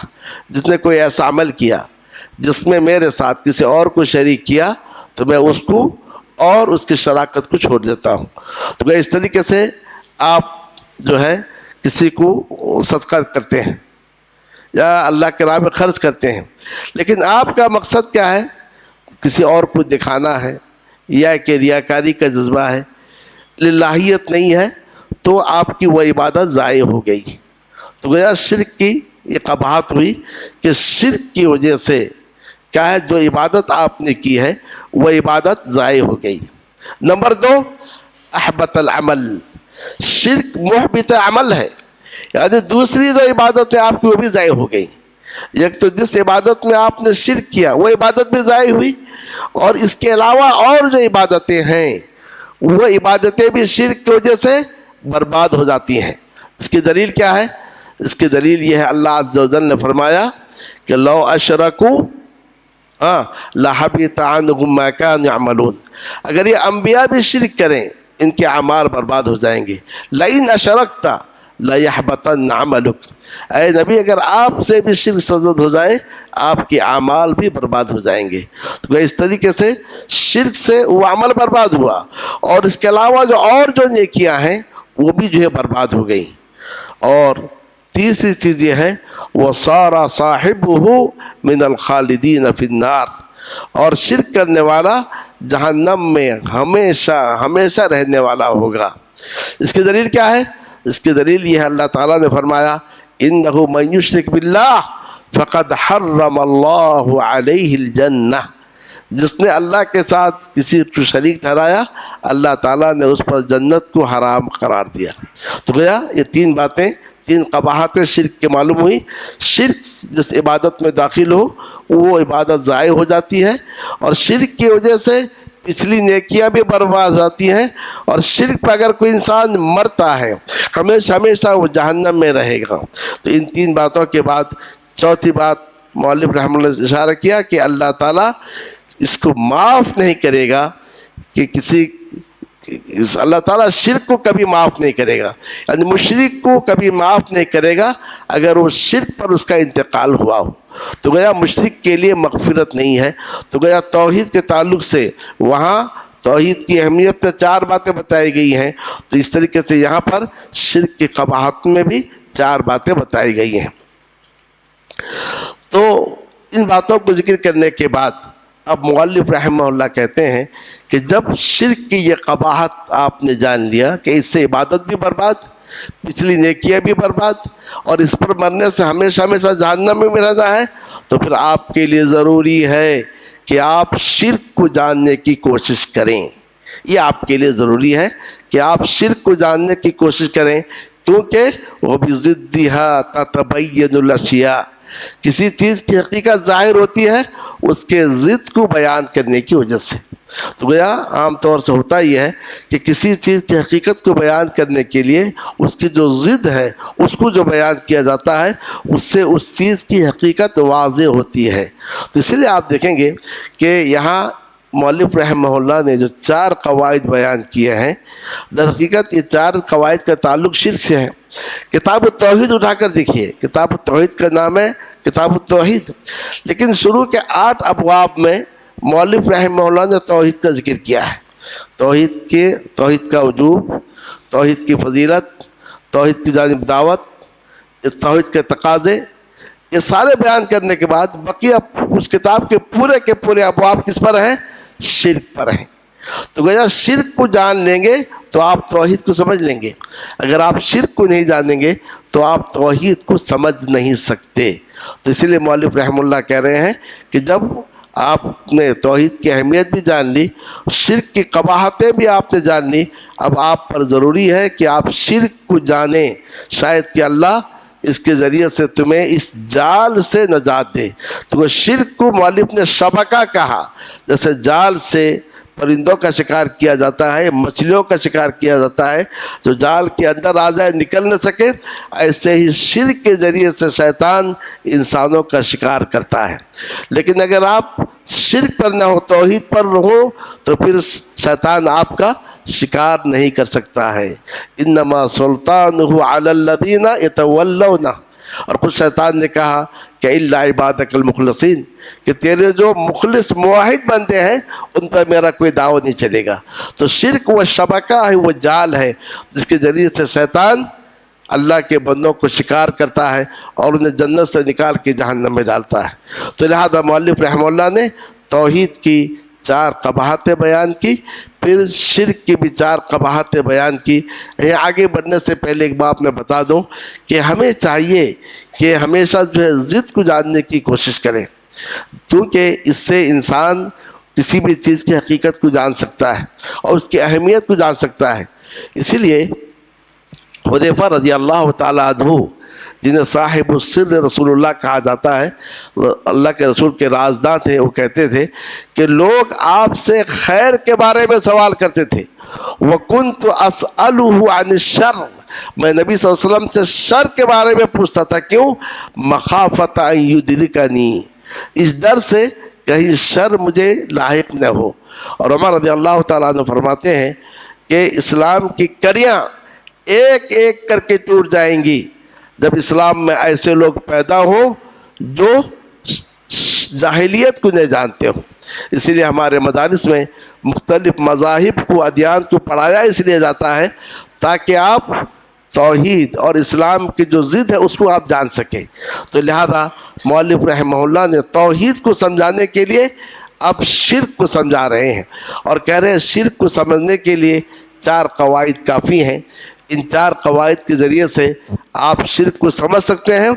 جس نے کوئی ایسا عمل کیا جس میں میرے ساتھ کسی اور کو شریک کیا تو میں اس کو اور اس کی شراکت کو چھوڑ دیتا ہوں۔ تو گویا اس طریقے سے آپ جو ہے کسی کو صدقہ کرتے ہیں یا اللہ کے راہ میں خرچ کرتے ہیں، لیکن آپ کا مقصد کیا ہے؟ کسی اور کو دکھانا ہے یا کہ ریاکاری کا جذبہ ہے، للہیت نہیں ہے، تو آپ کی وہ عبادت ضائع ہو گئی۔ تو گویا شرک کی یہ قباحت ہوئی کہ شرک کی وجہ سے کیا ہے، جو عبادت آپ نے کی ہے وہ عبادت ضائع ہو گئی۔ نمبر 2، احبط العمل، شرک محبط عمل ہے، یعنی دوسری جو عبادتیں آپ کی وہ بھی ضائع ہو گئی۔ ایک تو جس عبادت میں آپ نے شرک کیا وہ عبادت بھی ضائع ہوئی، اور اس کے علاوہ اور جو عبادتیں ہیں وہ عبادتیں بھی شرک کی وجہ سے برباد ہو جاتی ہیں۔ اس کی دلیل کیا ہے؟ اس کی دلیل یہ ہے، اللہ عز و جل نے فرمایا کہ لو اشرکوا لحبط عنہم ما كانوا يعملون، اگر یہ انبیاء بھی شرک کریں ان کے اعمال برباد ہو جائیں گے۔ لئن اشرکت لیحبطن عملک، اے نبی اگر آپ سے بھی شرک سرزد ہو جائے آپ کے اعمال بھی برباد ہو جائیں گے۔ تو اس طریقے سے شرک سے وہ عمل برباد ہوا، اور اس کے علاوہ جو نیکیاں ہیں وہ بھی جو ہے برباد ہو گئیں۔ اور تیسری چیز یہ ہے، وَصَارَ صَاحِبُهُ مِنَ الْخَالِدِينَ فِي النَّارِ، اور شرک کرنے والا جہنم میں ہمیشہ ہمیشہ رہنے والا ہوگا۔ اس کی دلیل کیا ہے؟ اس کی دلیل یہ ہے، اللہ تعالیٰ نے فرمایا إِنَّهُ مَن يُشْرِكْ بِاللَّهِ فَقَدْ حَرَّمَ اللَّهُ عَلَيْهِ الْجَنَّةَ، جس نے اللہ کے ساتھ کسی کو شریک ٹھہرایا اللہ تعالیٰ نے اس پر جنت کو حرام قرار دیا۔ تو گویا یہ تین باتیں، تین قباحتیں شرک کے معلوم ہوئی۔ شرک جس عبادت میں داخل ہو وہ عبادت ضائع ہو جاتی ہے، اور شرک کی وجہ سے پچھلی نیکیاں بھی برباد ہو جاتی ہیں، اور شرک پہ اگر کوئی انسان مرتا ہے ہمیشہ ہمیشہ وہ جہنم میں رہے گا۔ تو ان تین باتوں کے بعد چوتھی بات مؤلف رحمہ اللہ نے اشارہ کیا کہ اللہ تعالیٰ اس کو معاف نہیں کرے گا، کہ اللہ تعالیٰ شرک کو کبھی معاف نہیں کرے گا، یعنی مشرک کو کبھی معاف نہیں کرے گا اگر وہ شرک پر اس کا انتقال ہوا ہو۔ تو گویا مشرک کے لیے مغفرت نہیں ہے۔ تو گویا توحید کے تعلق سے وہاں توحید کی اہمیت پہ 4 باتیں بتائی گئی ہیں، تو اس طریقے سے یہاں پر شرک کی قباحت میں بھی 4 باتیں بتائی گئی ہیں۔ تو ان باتوں کو ذکر کرنے کے بعد اب مؤلف رحمہ اللہ کہتے ہیں کہ جب شرک کی یہ قباحت آپ نے جان لیا کہ اس سے عبادت بھی برباد، پچھلی نیکیاں بھی برباد، اور اس پر مرنے سے ہمیشہ ہمیشہ جہنم میں رہنا ہے، تو پھر آپ کے لیے ضروری ہے کہ آپ شرک کو جاننے کی کوشش کریں۔ یہ آپ کے لیے ضروری ہے کہ آپ شرک کو جاننے کی کوشش کریں، کیونکہ وَبِضِدِّهَا تَتَبَيَّنُ الْأَشْيَاءُ، کسی چیز کی حقیقت ظاہر ہوتی ہے اس کے ضد کو بیان کرنے کی وجہ سے۔ تو گویا عام طور سے ہوتا یہ ہے کہ کسی چیز کی حقیقت کو بیان کرنے کے لیے اس کی جو ضد ہے اس کو جو بیان کیا جاتا ہے اس سے اس چیز کی حقیقت واضح ہوتی ہے۔ تو اسی لیے آپ دیکھیں گے کہ یہاں مؤلف رحمہ اللہ نے جو 4 قواعد بیان کیے ہیں، در حقیقت یہ 4 قواعد کا تعلق شرک سے ہے۔ کتاب التوحید اٹھا کر دیکھیے، کتاب التوحید کا نام ہے کتاب التوحید، لیکن شروع کے 8 ابواب میں مؤلف رحمہ اللہ نے توحید کا ذکر کیا ہے۔ توحید کا وجوب، توحید کی فضیلت، توحید کی جانب دعوت، توحید کے تقاضے، یہ سارے بیان کرنے کے بعد بقیہ اس کتاب کے پورے ابواب کس پر ہیں؟ شرک پر ہیں۔ تو گویا شرک کو جان لیں گے تو آپ توحید کو سمجھ لیں گے، اگر آپ شرک کو نہیں جانیں گے تو آپ توحید کو سمجھ نہیں سکتے۔ تو اسی لیے مؤلف رحمہ اللہ کہہ رہے ہیں کہ جب آپ نے توحید کی اہمیت بھی جان لی، شرک کی قباحتیں بھی آپ نے جان لی، اب آپ پر ضروری ہے کہ آپ شرک کو جانیں، شاید کہ اللہ اس کے ذریعے سے تمہیں اس جال سے نجات دے۔ تو وہ شرک کو مؤلف نے شبکہ کہا، جیسے جال سے پرندوں کا شکار کیا جاتا ہے، مچھلیوں کا شکار کیا جاتا ہے، جو جال کے اندر آ جائے نکل نہ سکے، ایسے ہی شرک کے ذریعے سے شیطان انسانوں کا شکار کرتا ہے۔ لیکن اگر آپ شرک پر نہ ہو، توحید پر رہو، تو پھر شیطان آپ کا شکار نہیں کر سکتا ہے۔ انما سلطانہ علی الذین یتولونہ، اور خود شیطان نے کہا کہ الا عبادک المخلصین، کہ تیرے جو مخلص موحد بندے ہیں ان پر میرا کوئی دعویٰ نہیں چلے گا۔ تو شرک وہ شبکہ ہے، وہ جال ہے جس کے ذریعے سے شیطان اللہ کے بندوں کو شکار کرتا ہے اور انہیں جنت سے نکال کے جہنم میں ڈالتا ہے۔ تو لہذا مؤلف رحمہ اللہ نے توحید کی 4 قباحتیں بیان کی، پھر شرک کی بھی 4 قباحتیں بیان کی۔ آگے بڑھنے سے پہلے ایک بات میں بتا دوں کہ ہمیں چاہیے کہ ہمیشہ جو ہے ضد کو جاننے کی کوشش کریں، کیونکہ اس سے انسان کسی بھی چیز کی حقیقت کو جان سکتا ہے اور اس کی اہمیت کو جان سکتا ہے۔ اسی لیے حذیفہ رضی اللہ تعالیٰ عنہ، جنہیں صاحب السر رسول اللہ کہا جاتا ہے، اللہ کے رسول کے رازداں تھے، وہ کہتے تھے کہ لوگ آپ سے خیر کے بارے میں سوال کرتے تھے، وَكُنْتُ أَسْأَلُهُ عَنِ الشَّرِّ، میں نبی صلی اللہ علیہ وسلم سے شر کے بارے میں پوچھتا تھا، کیوں؟ مَخَافَةَ أَن يُدْرِكَنِي، اس ڈر سے کہیں شر مجھے لاحق نہ ہو۔ اور عمر رضی اللہ تعالیٰ عنہ فرماتے ہیں کہ اسلام کی کڑیاں ایک ایک کر کے ٹوٹ جائیں گی جب اسلام میں ایسے لوگ پیدا ہوں جو جاہلیت کو نہیں جانتے ہوں۔ اسی لیے ہمارے مدارس میں مختلف مذاہب کو، ادیان کو پڑھایا اس لیے جاتا ہے تاکہ آپ توحید اور اسلام کی جو ضد ہے اس کو آپ جان سکیں۔ تو لہذا مؤلف رحمہ اللہ نے توحید کو سمجھانے کے لیے اب شرک کو سمجھا رہے ہیں، اور کہہ رہے ہیں شرک کو سمجھنے کے لیے 4 قواعد کافی ہیں۔ ان 4 قواعد کے ذریعے سے آپ شرک کو سمجھ سکتے ہیں،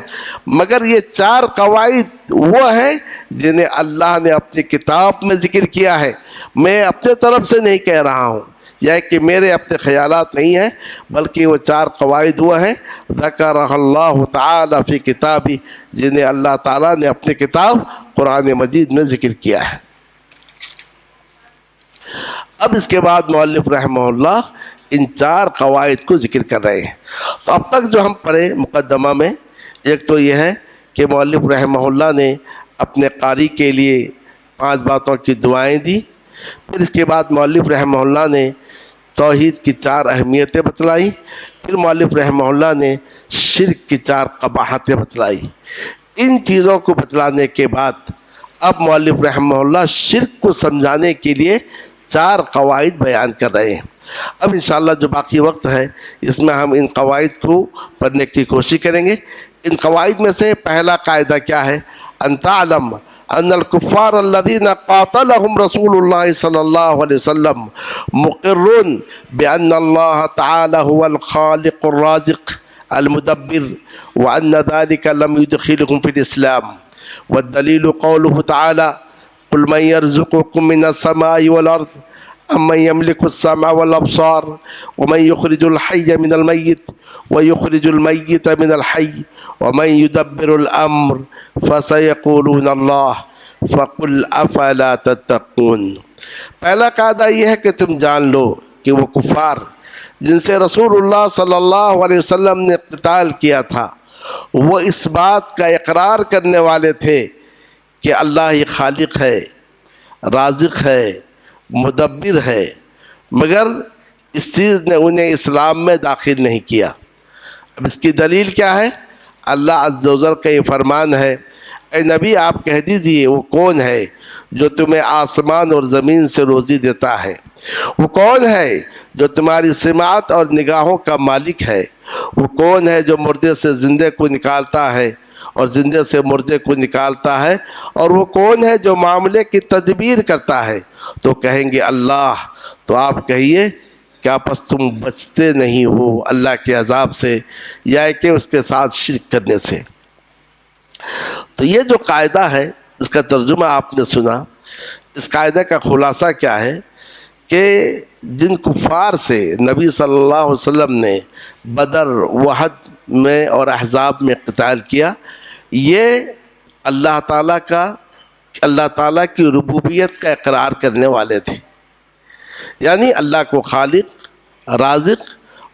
مگر یہ 4 قواعد وہ ہیں جنہیں اللہ نے اپنی کتاب میں ذکر کیا ہے، میں اپنے طرف سے نہیں کہہ رہا ہوں، یہ کہ میرے اپنے خیالات نہیں ہیں، بلکہ وہ 4 قواعد وہ ہیں ذکرہ اللہ تعالی فی کتابی، جنہیں اللہ تعالیٰ نے اپنی کتاب قرآن مجید میں ذکر کیا ہے۔ اب اس کے بعد مؤلف رحمہ اللہ ان 4 قواعد کو ذکر کر رہے ہیں۔ تو اب تک جو ہم پڑھے مقدمہ میں، ایک تو یہ ہے کہ مؤلف رحمہ اللہ نے اپنے قاری کے لیے 5 باتوں کی دعائیں دی، پھر اس کے بعد مؤلف رحمہ اللہ نے توحید کی 4 اہمیتیں بتلائیں، پھر مؤلف رحمہ اللہ نے شرک کی 4 قباحتیں بتلائیں۔ ان چیزوں کو بتلانے کے بعد اب مؤلف رحمہ اللہ شرک کو سمجھانے کے لیے 4 قواعد بیان کر رہے ہیں۔ اب انشاءاللہ جو باقی وقت ہے اس میں ہم ان قواعد کو پڑھنے کی کوشش کریں گے۔ ان قواعد میں سے پہلا قاعدہ کیا ہے؟ ان تعلم ان الکفار الذین قاتلهم رسول اللہ صلی اللہ علیہ وسلم مقرون بان اللہ تعالی هو الخالق الرازق المدبر وان ذلك لم يدخلهم في الاسلام، والدلیل قوله تعالی قل من يرزقكم من السماء والارض أَمَّنْ يَمْلِكُ السَّمْعَ وَالْأَبْصَارَ وَمَنْ يُخْرِجُ الْحَيَّ مِنَ الْمَيِّتِ وَيُخْرِجُ الْمَيِّتَ مِنَ الْحَيِّ وَمَنْ يُدَبِّرُ الْأَمْرَ فَسَيَقُولُونَ اللَّهُ فَقُلْ أَفَلَا تَتَّقُونَ۔ پہلا قاعدہ یہ ہے کہ تم جان لو کہ وہ کفار جن سے رسول اللہ صلی اللہ علیہ وسلم نے قتال کیا تھا، وہ اس بات کا اقرار کرنے والے تھے کہ اللہ ہی خالق ہے، رازق ہے، مدبر ہے، مگر اس چیز نے انہیں اسلام میں داخل نہیں کیا۔ اب اس کی دلیل کیا ہے؟ اللہ عز و جل کا یہ فرمان ہے، اے نبی آپ کہہ دیجئے وہ کون ہے جو تمہیں آسمان اور زمین سے روزی دیتا ہے؟ وہ کون ہے جو تمہاری سماعت اور نگاہوں کا مالک ہے؟ وہ کون ہے جو مردے سے زندے کو نکالتا ہے اور زندے سے مردے کو نکالتا ہے؟ اور وہ کون ہے جو معاملے کی تدبیر کرتا ہے؟ تو کہیں گے اللہ۔ تو آپ کہیے کیا پس تم بچتے نہیں ہو اللہ کے عذاب سے یا کہ اس کے ساتھ شرک کرنے سے؟ تو یہ جو قاعدہ ہے اس کا ترجمہ آپ نے سنا۔ اس قاعدے کا خلاصہ کیا ہے کہ جن کفار سے نبی صلی اللہ علیہ وسلم نے بدر، وحد میں اور احزاب میں قتال کیا، یہ اللہ تعالیٰ کی ربوبیت کا اقرار کرنے والے تھے، یعنی اللہ کو خالق، رازق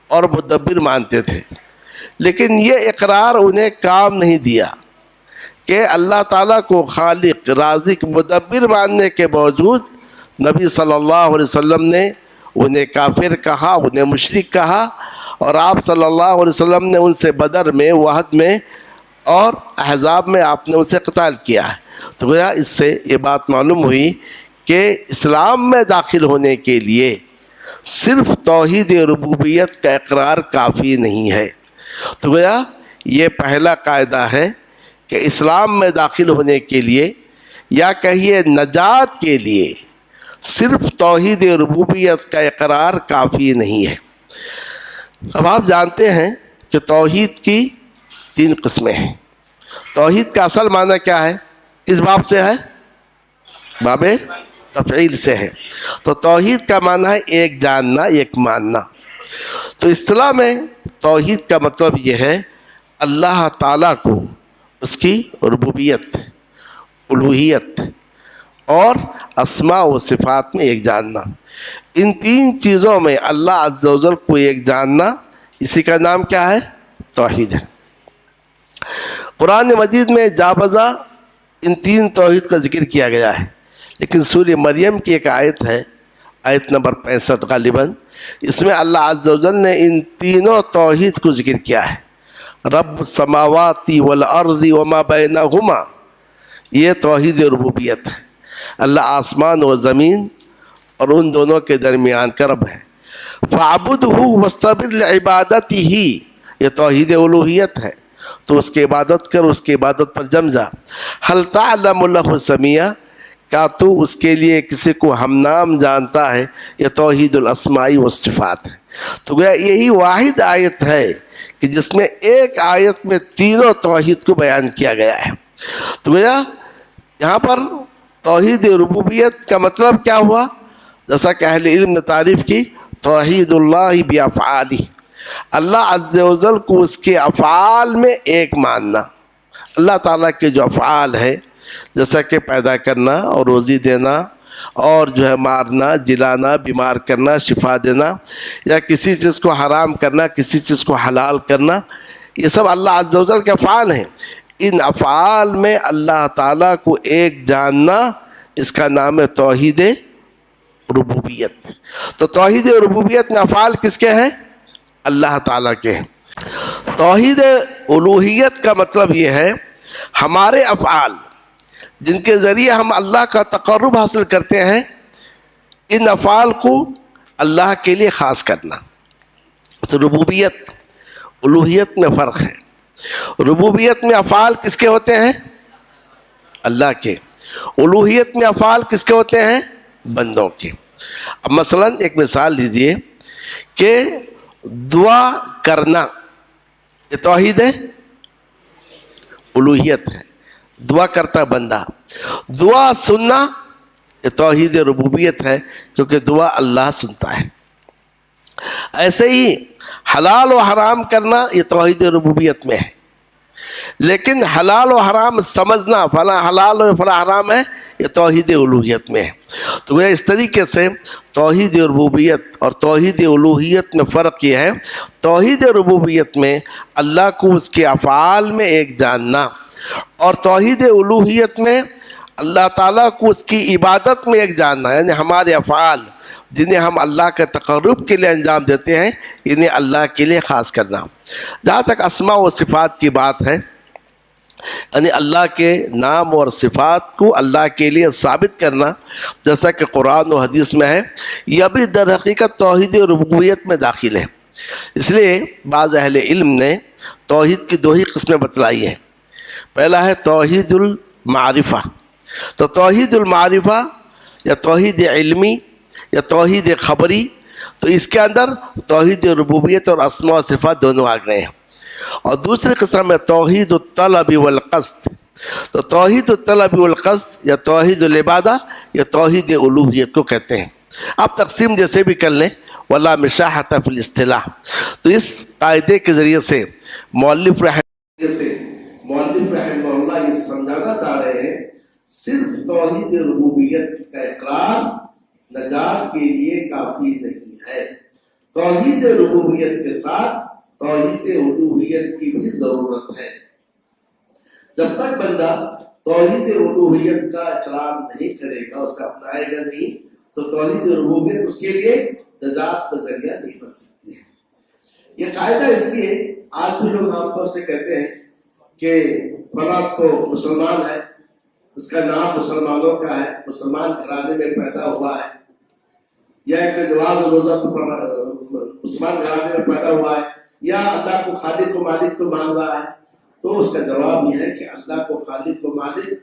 اور مدبر مانتے تھے۔ لیکن یہ اقرار انہیں کام نہیں دیا کہ اللہ تعالیٰ کو خالق، رازق، مدبر ماننے کے باوجود نبی صلی اللہ علیہ وسلم نے انہیں کافر کہا، انہیں مشرک کہا، اور آپ صلی اللہ علیہ وسلم نے ان سے بدر میں، وحد میں اور احزاب میں آپ نے ان سے قتال کیا ہے۔ تو گویا اس سے یہ بات معلوم ہوئی کہ اسلام میں داخل ہونے کے لیے صرف توحید ربوبیت کا اقرار کافی نہیں ہے۔ تو گویا یہ پہلا قاعدہ ہے کہ اسلام میں داخل ہونے کے لیے یا کہیے نجات کے لیے صرف توحید ربوبیت کا اقرار کافی نہیں ہے۔ اب آپ جانتے ہیں کہ توحید کی 3 قسمیں ہیں۔ توحید کا اصل معنی کیا ہے؟ کس باب سے ہے؟ باب تفعیل سے ہے۔ تو توحید کا معنی ہے ایک جاننا، ایک ماننا۔ تو اصطلاح میں توحید کا مطلب یہ ہے اللہ تعالیٰ کو اس کی ربوبیت، الوہیت اور اسماء و صفات میں ایک جاننا۔ ان 3 چیزوں میں اللہ عز و جل کو ایک جاننا، اسی کا نام کیا ہے؟ توحید ہے۔ قرآن مجید میں جا بجا ان 3 توحید کا ذکر کیا گیا ہے، لیکن سورہ مریم کی ایک آیت ہے، آیت نمبر 65 غالباً، اس میں اللہ عز و جل نے ان تینوں توحید کو ذکر کیا ہے۔ رب السماوات والارض وما بینہما، یہ توحید ربوبیت ہے۔ اللہ آسمان و زمین اور ان دونوں کے درمیان کا رب ہے۔ فاعبدہ واصطبر لعبادتہ، یہ توحید الوہیت ہے، تو اس کی عبادت کر، اس کی عبادت پر جم جا۔ هل تعلم له سمیہ، کیا تو اس کے لیے کسی کو ہم نام جانتا ہے؟ یہ توحید الاسماء والصفات ہے۔ تو گویا یہی واحد آیت ہے کہ جس میں ایک آیت میں تینوں توحید کو بیان کیا گیا ہے۔ تو گویا یہاں پر توحید ربوبیت کا مطلب کیا ہوا؟ جیسا کہ اہل علم نے تعریف کی، توحید اللہ بافعالہ، اللہ عز و جل کو اس کے افعال میں ایک ماننا۔ اللہ تعالیٰ کے جو افعال ہے، جیسا کہ پیدا کرنا اور روزی دینا اور جو ہے مارنا، جلانا، بیمار کرنا، شفا دینا، یا کسی چیز کو حرام کرنا، کسی چیز کو حلال کرنا، یہ سب اللہ عز و جل کے افعال ہیں۔ ان افعال میں اللہ تعالیٰ کو ایک جاننا، اس کا نام ہے توحید ربوبیت۔ تو توحید ربوبیت میں افعال کس کے ہیں؟ اللہ تعالیٰ کے ہیں۔ توحید الوہیت کا مطلب یہ ہے ہمارے افعال جن کے ذریعے ہم اللہ کا تقرب حاصل کرتے ہیں، ان افعال کو اللہ کے لیے خاص کرنا۔ تو ربوبیت الوہیت میں فرق ہے۔ ربوبیت میں افعال کس کے ہوتے ہیں؟ اللہ کے۔ الوہیت میں افعال کس کے ہوتے ہیں؟ بندوں کے۔ اب مثلا ایک مثال لیجئے کہ دعا کرنا، یہ توحید ہے، الوہیت ہے، دعا کرتا بندہ۔ دعا سننا، یہ توحید ربوبیت ہے، کیونکہ دعا اللہ سنتا ہے۔ ایسے ہی حلال و حرام کرنا یہ توحید ربوبیت میں ہے، لیکن حلال و حرام سمجھنا فلاں حلال و فلاں حرام ہے، یہ توحید الوہیت میں ہے۔ تو اس طریقے سے توحید ربوبیت اور توحید الوہیت میں فرق یہ ہے، توحید ربوبیت میں اللہ کو اس کے افعال میں ایک جاننا، اور توحید الوہیت میں اللہ تعالیٰ کو اس کی عبادت میں ایک جاننا، یعنی ہمارے افعال جنہیں ہم اللہ کے تقرب کے لیے انجام دیتے ہیں انہیں اللہ کے لیے خاص کرنا۔ جہاں تک اسماء و صفات کی بات ہے، یعنی اللہ کے نام اور صفات کو اللہ کے لیے ثابت کرنا، جیسا کہ قرآن و حدیث میں ہے، یہ بھی در حقیقت توحید ربوبیت میں داخل ہے۔ اس لیے بعض اہل علم نے توحید کی دو ہی قسمیں بتلائی ہیں۔ پہلا ہے توحید المعرفہ، تو توحید المعرفہ یا توحید علمی یا توحید خبری، تو اس کے اندر توحید ربوبیت اور اسماء و صفات دونوں آ گئے ہیں۔ اور دوسری قسم ہے توحید الطلب والقصد، تو توحید الطلب والقصد یا توحید العبادہ یا توحید الوہیت کو کہتے ہیں۔ آپ تقسیم جیسے بھی کر لیں، ولا مشاحۃ فی الاصطلاح، تو اس قاعدے کے ذریعے سے مؤلف رحمہ اللہ یہ سمجھانا چاہ رہے ہیں، صرف توحید ربوبیت کا اقرار نجات کے لیے کافی نہیں ہے، توحید ربوبیت کے ساتھ توحید الوہیت کی بھی ضرورت ہے۔ جب تک بندہ توحید الوہیت کا اقرار نہیں کرے گا، اسے اپنائے گا نہیں، تو توحید ربوبیت اس کے لیے نجات کا ذریعہ نہیں بن سکتی ہے۔ یہ قاعدہ اس لیے آج بھی لوگ عام طور سے کہتے ہیں کہ فلاں تو مسلمان ہے، اس کا نام مسلمانوں کا ہے، مسلمان گھرانے میں پیدا ہوا ہے، یا ایک نماز و روزہ تو مسلمان گھرانے میں پیدا ہوا ہے، یا اللہ کو خالق و مالک تو مان رہا ہے، تو اس کا جواب یہ ہے کہ اللہ کو خالق و مالک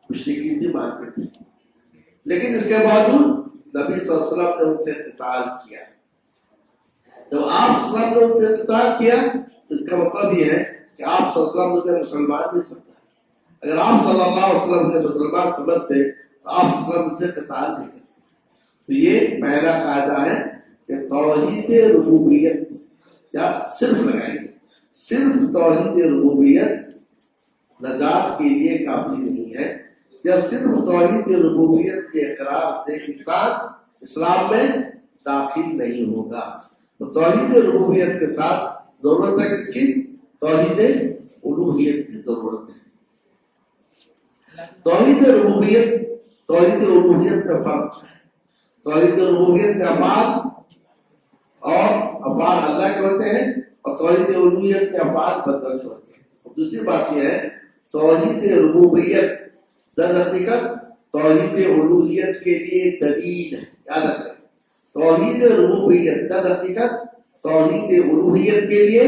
مشرکین بھی مانتے تھے، لیکن اس کے باوجود نبی صلی اللہ علیہ وسلم نے ان سے قتال کیا۔ جب آپ صلی اللہ علیہ وسلم نے ان سے قتال کیا تو اس کا مطلب یہ ہے کہ آپ صلی اللہ علیہ وسلم نے مسلمان نہیں سمجھا۔ اگر آپ صلی اللہ علیہ وسلم نے مسلمان سمجھتے تو آپ صلی اللہ علیہ وسلم سے قتال نہیں کرتے۔ تو یہ پہلا قاعدہ ہے کہ توحید ربوبیت، یا صرف لگائیے، صرف توحید ربوبیت نجات کے لیے کافی نہیں ہے، یا صرف توحید ربوبیت کے اقرار سے انسان اسلام میں داخل نہیں ہوگا۔ تو توحید ربوبیت کے ساتھ ضرورت ہے کس کی؟ توحید الوہیت کی ضرورت ہے۔ توحید ربوبیت توحید الوہیت میں فرق ہے۔ توحید ربوبیت میں افعال اور افعال اللہ کے ہوتے ہیں، اور توحید الوہیت میں افعال بندوں کے ہوتے ہیں۔ اور دوسری بات یہ ہے، توحید ربوبیت در حقیقت توحید الوہیت کے لیے دلیل ہے، یاد رکھیں، توحید ربوبیت در حقیقت توحید الوہیت کے لیے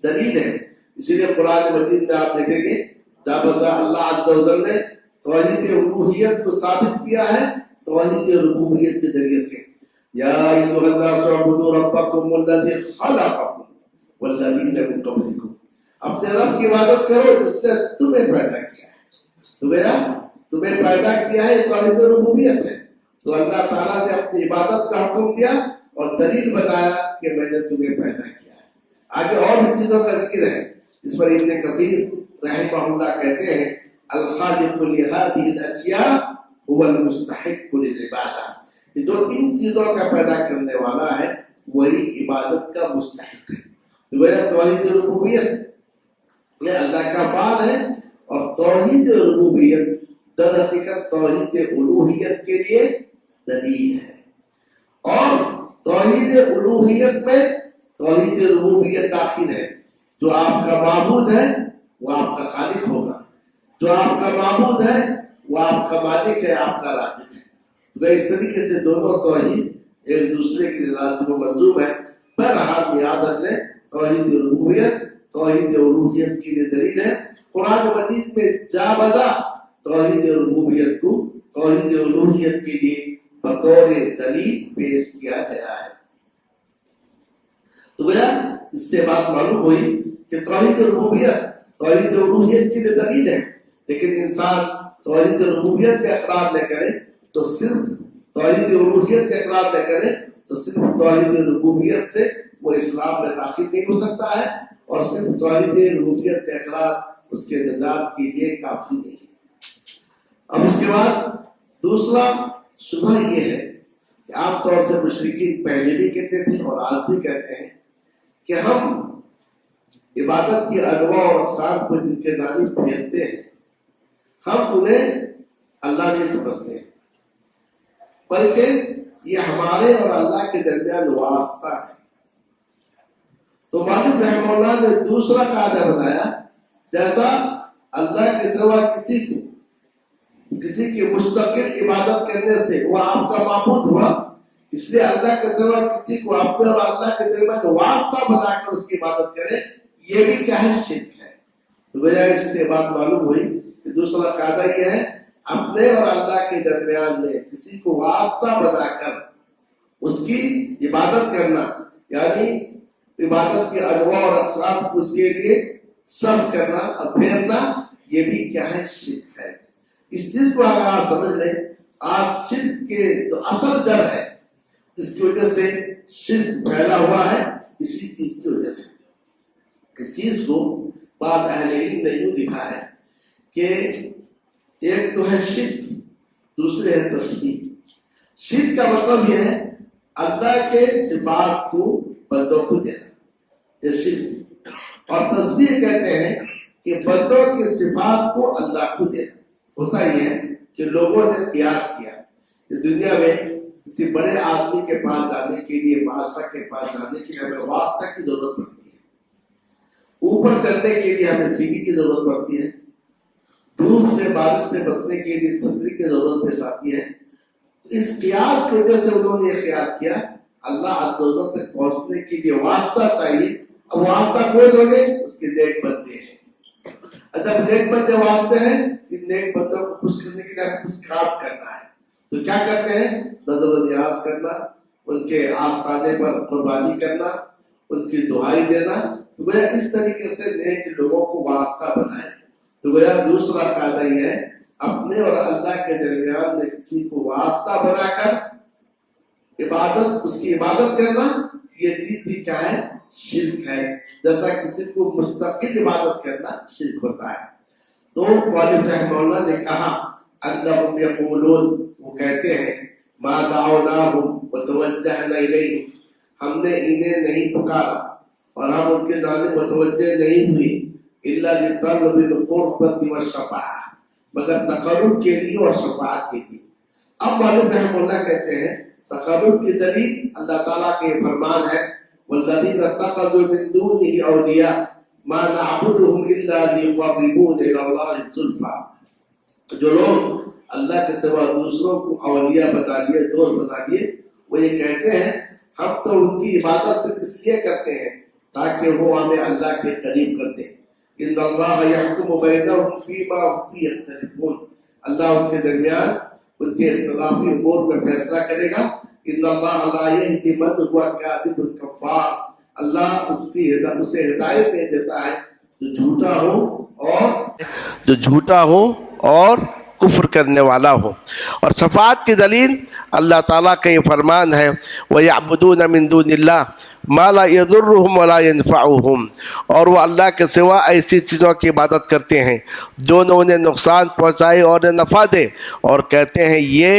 دلیل ہے۔ اسی لیے قرآن مجید میں آپ دیکھیں گے جہاں بذا اللہ عز و جل نے توحید الوہیت کو ثابت کیا ہے توحید ربوبیت کے ذریعے سے، یا ایھا الناس اعبدوا ربکم الذی خلقکم والذین من قبلکم، اپنے رب کی عبادت کرو جس نے تمہیں پیدا کیا ہے، تمہیں پیدا کیا ہے، توحید ربوبیت ہے۔ تو اللہ تعالیٰ نے اپنی عبادت کا حکم دیا اور دلیل بتایا کہ میں نے تمہیں پیدا کیا ہے۔ آگے اور بھی چیزوں کا ذکر ہے، اس پر ابن کثیر رحمہ اللہ کہتے ہیں الخالق لہذه الاشیاء هو المستحق للعبادہ، کہ جو ان چیزوں کا پیدا کرنے والا ہے وہی عبادت کا مستحق ہے۔ تو وہ توحید ربوبیت یہ اللہ کا افعال ہے، اور توحید ربوبیت در حقیقت توحید الوہیت کے لیے دلیل ہے۔ اور توحید الوہیت میں توحید ربوبیت داخل ہے، جو آپ کا معبود ہے وہ آپ کا خالق ہوگا، جو آپ کا معبود ہے وہ آپ کا مالک ہے، آپ کا رازق ہے۔ تو اس طریقے سے دونوں توحید ایک دوسرے کے لیے لازم و ملزوم ہے۔ بہرحال یاد رکھ لیں، توحید ربوبیت توحید الوہیت کے لیے دلیل ہے۔ قرآن مجید میں جا بجا توحید ربوبیت کو توحید الوہیت کے لیے بطور دلیل پیش کیا گیا ہے۔ تو گویا اس سے بات معلوم ہوئی کہ توحید ربوبیت توحید الوہیت کے لیے دلیل ہے، لیکن انسان توحید ربوبیت کا اقرار نہ کرے تو صرف توحید الوہیت کا اقرار نہ کرے تو صرف توحید ربوبیت سے وہ اسلام میں داخل نہیں ہو سکتا ہے، اور صرف توحید ربوبیت کا اقرار اس کے نجات کے لیے کافی نہیں ہے۔ اب اس کے بعد دوسرا شبہ یہ ہے کہ عام طور سے مشرکین پہلے بھی کہتے تھے اور آج بھی کہتے ہیں کہ ہم عبادت کی انواع اور اقسام کو جن کے جانب پھیرتے ہیں ہم انہیں اللہ نہیں سمجھتے ہیں، بلکہ یہ ہمارے اور اللہ کے درمیان واسطہ ہے۔ تو مالک رحمہ اللہ نے دوسرا قاعدہ بنایا، جیسا اللہ کے سوا کسی کی مستقل عبادت کرنے سے وہ آپ کا معبود ہوا، اس لیے اللہ کے سوا کسی کو اپنے اور اللہ کے درمیان واسطہ بنا کر اس کی عبادت کرے، یہ بھی کیا ہے؟ شرک ہے۔ تو وجہ اس سے بات معلوم ہوئی کہ دوسرا قاعدہ یہ ہے اپنے اور اللہ کے درمیان میں کسی کو واسطہ بنا کر اس کی عبادت کرنا، یعنی عبادت کے انواع اور اقسام کو اس کے لیے صرف کرنا اور پھیرنا، یہ بھی کیا ہے؟ شرک ہے۔ اس چیز کو اگر آپ سمجھ لیں، آج شرک کے جو اصل جڑ ہے اس کی وجہ سے شرک پھیلا ہوا ہے، اسی چیز کی وجہ سے۔ اس چیز کو بعض اہل علم نے یوں لکھا ہے کہ ایک تو ہے شرک، دوسرے ہے تشبیہ۔ شرک کا مطلب یہ ہے اللہ کے صفات کو بندوں کو دینا، یہ شرک۔ اور تشبیہ کہتے ہیں کہ بندوں کے صفات کو اللہ کو دینا۔ ہوتا یہ ہے کہ لوگوں نے قیاس کیا کہ دنیا میں کسی بڑے آدمی کے پاس جانے کے لیے، بادشاہ کے پاس جانے کے لیے ہمیں واسطہ کی ضرورت پڑتی ہے، اوپر چڑھنے کے لیے ہمیں سیڑھی کی ضرورت پڑتی ہے، دھوپ سے بارش سے بچنے کے لیے چھتری کی ضرورت پیش آتی ہے۔ تو اس قیاس کی وجہ سے انہوں نے یہ قیاس کیا اللہ عز و جل تک پہنچنے کے لیے واسطہ چاہیے۔ اب واسطہ کوئی لوگ اس کے نیک بندے ہیں، جب نیک بندے واسطے ہیں، ان نیک بندوں کو خوش کرنے کے لیے ہمیں کچھ کام کرنا ہے، تو کیا کرتے ہیں؟ نظر و نیاز کرنا، ان کے آستانے پر قربانی کرنا، ان کی دعائی دینا۔ تو گویا اس طریقے سے نیک لوگوں کو واسطہ بنائے۔ تو گویا دوسرا قاعدہ یہ ہے اپنے اور اللہ کے درمیان میں کسی کو واسطہ بنا کر عبادت، اس کی عبادت کرنا، یہ چیز بھی کیا ہے؟ شرک ہے۔ جیسا کسی کو مستقل عبادت کرنا شرک ہوتا ہے۔ تو مولوی رحمہ اللہ نے کہا انہم یقولون، وہ کہتے ہیں ما دعوناہم وتوجہنا الیہم، ہم نے انہیں نہیں پکارا اور ہم ان کے جانب متوجہ نہیں ہوئے الا لطلب القربۃ والشفاعہ، مگر تقرب کے لیے اور شفاعت کے لیے۔ اب مولوی رحمہ اللہ کہتے ہیں تقرب کی دلیل اللہ تعالیٰ کے فرمان ہے والذین اتخذوا من دونہ اولیاء ما نعبدهم الا ليقربونا الى اللہ زلفی، جو لوگ اللہ کے سوا دوسروں کو اولیاء بتا لیے، دوست بتا لیے، وہ یہ کہتے ہیں ہم تو ان کی عبادت سے اس لیے کرتے ہیں تاکہ وہ ہمیں اللہ کے قریب کر دیں۔ ان اللہ یحکم بینہم فیما هم فیہ یختلفون، اللہ ان کے درمیان ان کے اختلافی امور میں فیصلہ کرے گا۔ ان اللہ لا یہدی من هو کاذب کفار، اللہ اسے ہدایت نہیں دیتا ہے جو جھوٹا ہو اور کفر کرنے والا ہو۔ اور شفاعت کی دلیل اللہ تعالیٰ کا یہ فرمان ہے وَيَعْبُدُونَ مِن دُونِ اللَّهِ مَا لَا يَضُرُّهُمْ وَلَا يَنفَعُهُمْ، اور وہ اللہ کے سوا ایسی چیزوں کی عبادت کرتے ہیں جو نہ انہیں نقصان پہنچائے اور نہ نفع دے، اور کہتے ہیں یہ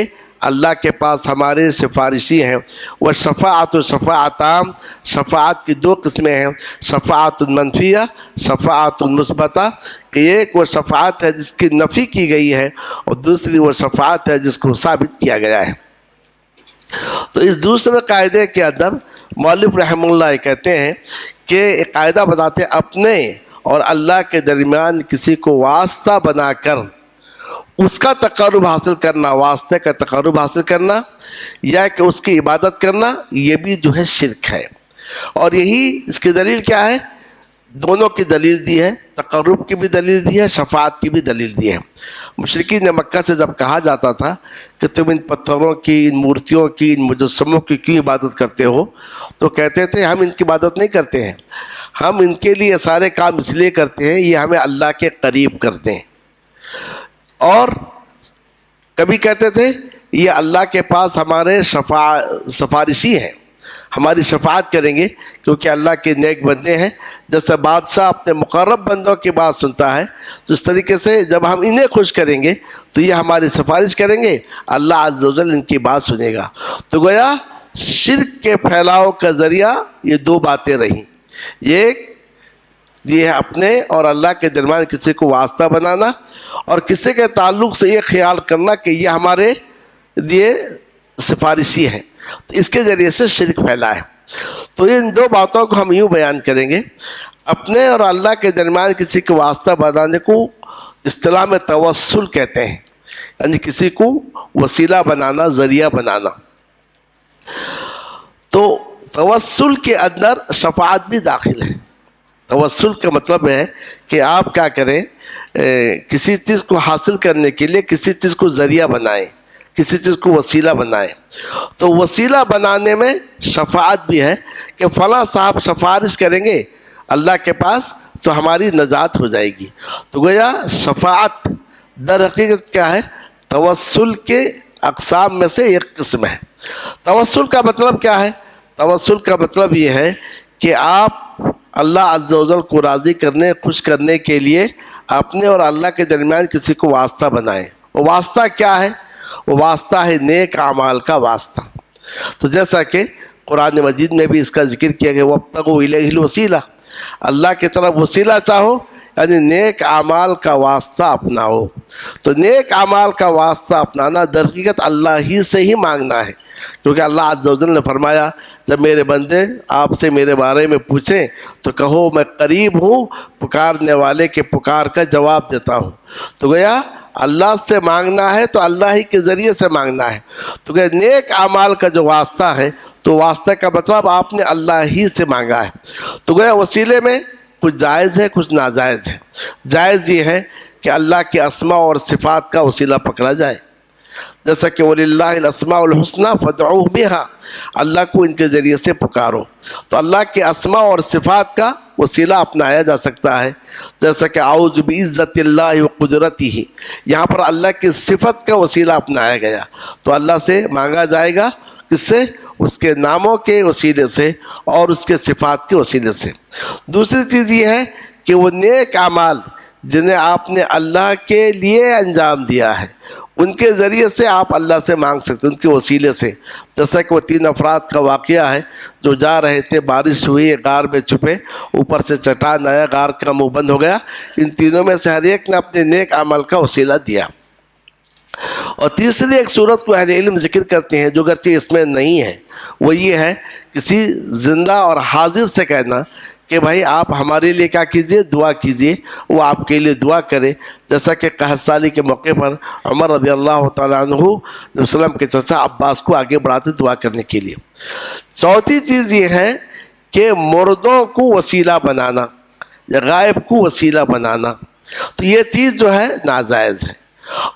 اللہ کے پاس ہمارے سفارشی ہیں۔ وہ شفاعت و شفاعتام، شفاعت کی دو قسمیں ہیں، شفاعت المنفیہ، شفاعت المثبتہ، کہ ایک وہ شفاعت ہے جس کی نفی کی گئی ہے اور دوسری وہ شفاعت ہے جس کو ثابت کیا گیا ہے۔ تو اس دوسرے قاعدے کے اندر مولوی رحمہ اللہ کہتے ہیں کہ ایک قاعدہ بتاتے ہیں اپنے اور اللہ کے درمیان کسی کو واسطہ بنا کر اس کا تقرب حاصل کرنا، واسطے کا تقرب حاصل کرنا یا کہ اس کی عبادت کرنا، یہ بھی جو ہے شرک ہے۔ اور یہی اس کی دلیل کیا ہے؟ دونوں کی دلیل دی ہے، تقرب کی بھی دلیل دی ہے، شفاعت کی بھی دلیل دی ہے۔ مشرکین مکہ سے جب کہا جاتا تھا کہ تم ان پتھروں کی، ان مورتیوں کی، ان مجسموں کی کیوں عبادت کرتے ہو، تو کہتے تھے ہم ان کی عبادت نہیں کرتے ہیں، ہم ان کے لیے سارے کام اس لیے کرتے ہیں یہ ہمیں اللہ کے قریب کرتے ہیں۔ اور کبھی کہتے تھے یہ اللہ کے پاس ہمارے سفارشی ہیں، ہماری شفاعت کریں گے، کیونکہ اللہ کے نیک بندے ہیں۔ جیسے بادشاہ اپنے مقرب بندوں کی بات سنتا ہے، تو اس طریقے سے جب ہم انہیں خوش کریں گے تو یہ ہماری سفارش کریں گے، اللہ عز و جل ان کی بات سنے گا۔ تو گویا شرک کے پھیلاؤ کا ذریعہ یہ دو باتیں رہیں، یہ ہے اپنے اور اللہ کے درمیان کسی کو واسطہ بنانا، اور کسی کے تعلق سے یہ خیال کرنا کہ یہ ہمارے لیے سفارشی ہیں، تو اس کے ذریعے سے شرک پھیلا ہے۔ تو ان دو باتوں کو ہم یوں بیان کریں گے، اپنے اور اللہ کے درمیان کسی کو واسطہ بنانے کو اصطلاح میں توسل کہتے ہیں، یعنی کسی کو وسیلہ بنانا، ذریعہ بنانا۔ تو توسل کے اندر شفاعت بھی داخل ہے۔ توسل کا مطلب ہے کہ آپ کیا کریں، کسی چیز کو حاصل کرنے کے لیے کسی چیز کو ذریعہ بنائیں، کسی چیز کو وسیلہ بنائیں۔ تو وسیلہ بنانے میں شفاعت بھی ہے کہ فلاں صاحب سفارش کریں گے اللہ کے پاس تو ہماری نجات ہو جائے گی۔ تو گویا شفاعت در حقیقت کیا ہے، توسل کے اقسام میں سے ایک قسم ہے۔ توسل کا مطلب کیا ہے؟ توسل کا مطلب یہ ہے کہ آپ اللہ عز و جل کو راضی کرنے، خوش کرنے کے لیے اپنے اور اللہ کے درمیان کسی کو واسطہ بنائیں۔ وہ واسطہ کیا ہے؟ وہ واسطہ ہے نیک اعمال کا واسطہ۔ تو جیسا کہ قرآن مجید میں بھی اس کا ذکر کیا گیا، وَابْتَغُوا إِلَيْهِ الْوَسِيلَةَ، اللہ کی طرف وسیلہ چاہو، یعنی نیک اعمال کا واسطہ اپناؤ۔ تو نیک اعمال کا واسطہ اپنانا در حقیقت اللہ ہی سے ہی مانگنا ہے، کیونکہ اللہ عز و جل نے فرمایا جب میرے بندے آپ سے میرے بارے میں پوچھیں تو کہو میں قریب ہوں، پکارنے والے کے پکار کا جواب دیتا ہوں۔ تو گویا اللہ سے مانگنا ہے تو اللہ ہی کے ذریعے سے مانگنا ہے۔ تو گویا نیک اعمال کا جو واسطہ ہے، تو واسطہ کا مطلب آپ نے اللہ ہی سے مانگا ہے۔ تو گویا وسیلے میں کچھ جائز ہے، کچھ ناجائز ہے۔ جائز یہ ہے کہ اللہ کے اسماء اور صفات کا وسیلہ پکڑا جائے، جیسا کہ وَلِلَّهِ الْأَسْمَاءُ الْحُسْنَى فَادْعُوهُ بِهَا، اللہ کو ان کے ذریعے سے پکارو۔ تو اللہ کے اسماء اور صفات کا وسیلہ اپنایا جا سکتا ہے، جیسا کہ اعوذ بعزت اللہ وقدرتہ، یہاں پر اللہ کی صفت کا وسیلہ اپنایا گیا، تو اللہ سے مانگا جائے گا، کس سے؟ اس کے ناموں کے وسیلے سے اور اس کے صفات کے وسیلے سے۔ دوسری چیز یہ ہے کہ وہ نیک اعمال جنہیں آپ نے اللہ کے لیے انجام دیا ہے، ان کے ذریعے سے آپ اللہ سے مانگ سکتے ہیں، ان کے وسیلے سے۔ جیسا کہ وہ 3 افراد کا واقعہ ہے جو جا رہے تھے، بارش ہوئی، غار میں چھپے، اوپر سے چٹان آیا، غار کا منہ بند ہو گیا۔ ان تینوں میں سے ہر ایک نے اپنے نیک عمل کا وسیلہ دیا۔ اور تیسری ایک صورت کو اہل علم ذکر کرتے ہیں جو گرچہ اس میں نہیں ہے، وہ یہ ہے کسی زندہ اور حاضر سے کہنا کہ بھائی آپ ہمارے لیے کیا کیجئے، دعا کیجئے، وہ آپ کے لیے دعا کرے، جیسا کہ قحط سالی کے موقع پر عمر رضی اللہ تعالیٰ عنہ نبی وسلم کے چچا عباس کو آگے بڑھاتے دعا کرنے کے لیے۔ چوتھی چیز یہ ہے کہ مردوں کو وسیلہ بنانا یا غائب کو وسیلہ بنانا، تو یہ چیز جو ہے ناجائز ہے۔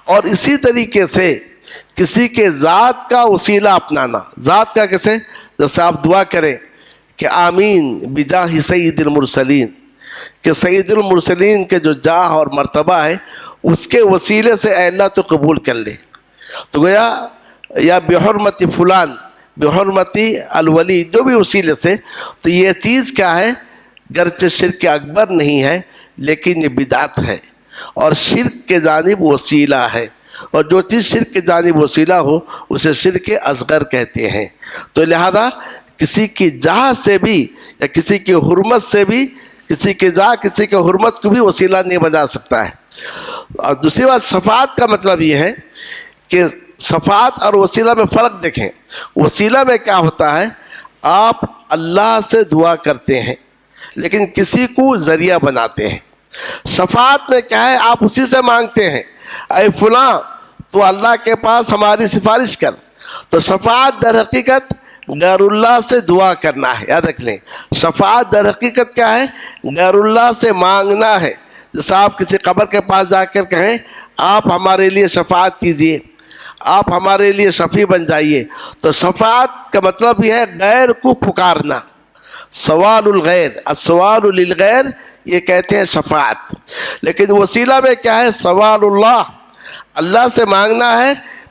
اور اسی طریقے سے کسی کے ذات کا وسیلہ اپنانا، ذات کا کیسے؟ جیسے آپ دعا کریں کہ آمین بجاہ سید المرسلین، کہ سید المرسلین کے جو جاہ اور مرتبہ ہے اس کے وسیلے سے اے اللہ تو قبول کر لے۔ تو گویا یا بحرمت فلان، بحرمت الولی، جو بھی وسیلے سے، تو یہ چیز کیا ہے؟ گرچہ شرک اکبر نہیں ہے لیکن یہ بدعت ہے اور شرک کے جانب وسیلہ ہے، اور جو چیز شرک کے جانب وسیلہ ہو اسے شرک اصغر کہتے ہیں۔ تو لہذا کسی کی جاہ سے بھی یا کسی کی حرمت سے بھی، کسی کی جاہ کسی کی حرمت کو بھی وسیلہ نہیں بنا سکتا ہے۔ اور دوسری بات، شفاعت کا مطلب یہ ہے کہ شفاعت اور وسیلہ میں فرق دیکھیں۔ وسیلہ میں کیا ہوتا ہے؟ آپ اللہ سے دعا کرتے ہیں لیکن کسی کو ذریعہ بناتے ہیں۔ شفاعت میں کیا ہے؟ آپ اسی سے مانگتے ہیں، اے فلاں تو اللہ کے پاس ہماری سفارش کر۔ تو شفاعت در حقیقت غیر اللہ سے دعا کرنا ہے، یاد رکھ لیں۔ شفاعت در حقیقت کیا ہے؟ غیر اللہ سے مانگنا ہے۔ جیسے آپ کسی قبر کے پاس جا کر کہیں آپ ہمارے لیے شفاعت کیجئے، آپ ہمارے لیے شفیع بن جائیے، تو شفاعت کا مطلب یہ ہے غیر کو پکارنا۔ سوال الغیر، السوال للغیر، یہ کہتے ہیں شفاعت۔ لیکن وسیلہ میں کیا ہے؟ سوال اللہ، اللہ سے مانگنا ہے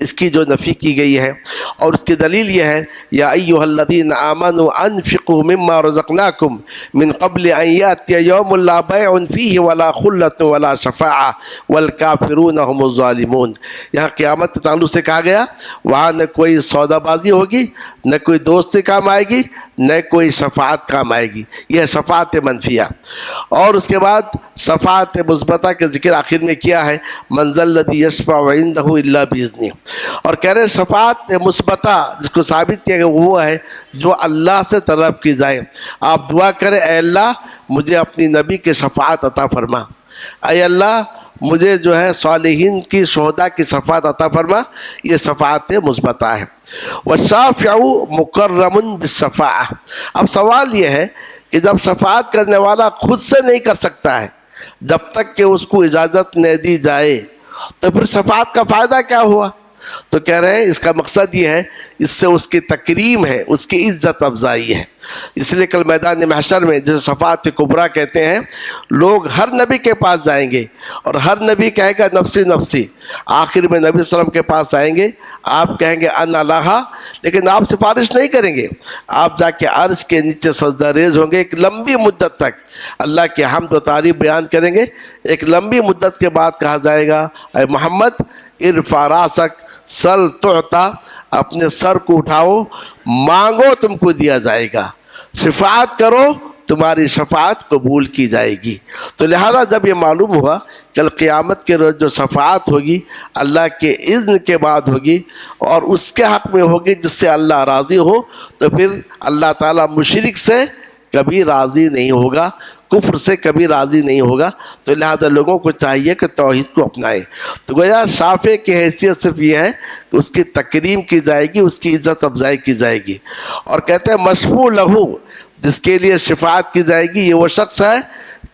اس کی جو نفی کی گئی ہے، اور اس کی دلیل یہ ہے یا ایھا الذین آمنوا انفقوا مما رزقناکم من قبل ان یاتی یوم لا بیع فیہ ولا خلۃ ولا شفاعۃ والکافرون هم الظالمون۔ یہاں قیامت کے تعلق سے کہا گیا وہاں نہ کوئی سودا بازی ہوگی، نہ کوئی دوستی کام آئے گی، نہ کوئی شفاعت کام آئے گی، یہ شفاعت منفیہ۔ اور اس کے بعد شفاعت مثبتہ کے ذکر آخر میں کیا ہے، من ذا الذی یشفع عندہ الا باذنہ، اور کہہ رہے شفاعت مثبتہ جس کو ثابت کیا گیا وہ ہے جو اللہ سے طلب کی جائے۔ آپ دعا کریں اے اللہ مجھے اپنی نبی کے شفاعت عطا فرما، اے اللہ مجھے جو ہے صالحین کی شہداء کی شفاعت عطا فرما، یہ شفاعت مثبتہ ہے۔ والشافع مکرم بالشفاعہ۔ اب سوال یہ ہے کہ جب شفاعت کرنے والا خود سے نہیں کر سکتا ہے جب تک کہ اس کو اجازت نہ دی جائے تو پھر شفاعت کا فائدہ کیا ہوا؟ تو کہہ رہے ہیں اس کا مقصد یہ ہے اس سے اس کی تکریم ہے، اس کی عزت افزائی ہے۔ اس لیے کل میدان محشر میں جسے شفاعت کبریٰ کہتے ہیں، لوگ ہر نبی کے پاس جائیں گے اور ہر نبی کہے گا نفسی نفسی، آخر میں نبی صلی اللہ علیہ وسلم کے پاس آئیں گے، آپ کہیں گے انا لہا، لیکن آپ سفارش نہیں کریں گے، آپ جا کے عرش کے نیچے سجدہ ریز ہوں گے، ایک لمبی مدت تک اللہ کے حمد و تعریف بیان کریں گے۔ ایک لمبی مدت کے بعد کہا جائے گا اے محمد ارفع راسک سل تعطا، اپنے سر کو اٹھاؤ مانگو تم کو دیا جائے گا، شفاعت کرو تمہاری شفاعت قبول کی جائے گی۔ تو لہذا جب یہ معلوم ہوا کل قیامت کے روز جو شفاعت ہوگی اللہ کے اذن کے بعد ہوگی اور اس کے حق میں ہوگی جس سے اللہ راضی ہو، تو پھر اللہ تعالیٰ مشرک سے کبھی راضی نہیں ہوگا، کفر سے کبھی راضی نہیں ہوگا۔ تو لہذا لوگوں کو چاہیے کہ توحید کو اپنائیں۔ تو گویا شافع کی حیثیت صرف یہ ہے کہ اس کی تکریم کی جائے گی، اس کی عزت افزائی کی جائے گی۔ اور کہتے ہیں مشفوع لہو، جس کے لیے شفاعت کی جائے گی یہ وہ شخص ہے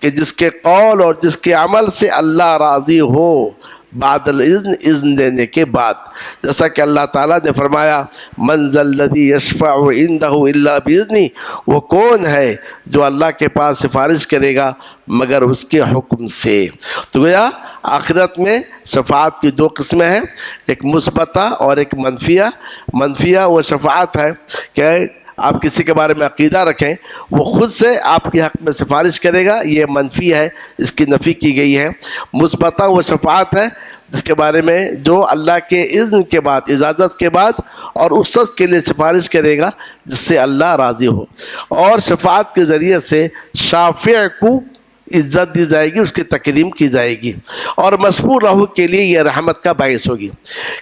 کہ جس کے قول اور جس کے عمل سے اللہ راضی ہو بعد الاذن، اذن دینے کے بعد، جیسا کہ اللہ تعالیٰ نے فرمایا من ذا الذی یشفع عندہ الا باذنہ، وہ کون ہے جو اللہ کے پاس سفارش کرے گا مگر اس کے حکم سے۔ تو گویا آخرت میں شفاعت کی دو قسمیں ہیں، ایک مثبتہ اور ایک منفیہ۔ منفیہ وہ شفاعت ہے کہ آپ کسی کے بارے میں عقیدہ رکھیں وہ خود سے آپ کے حق میں سفارش کرے گا، یہ منفی ہے، اس کی نفی کی گئی ہے۔ مثبتہ وہ شفاعت ہے جس کے بارے میں جو اللہ کے اذن کے بعد، اجازت کے بعد اور اس شخص کے لیے سفارش کرے گا جس سے اللہ راضی ہو، اور شفاعت کے ذریعے سے شافع کو عزت دی جائے گی، اس کی تکریم کی جائے گی، اور مشفوع لہو کے لیے یہ رحمت کا باعث ہوگی۔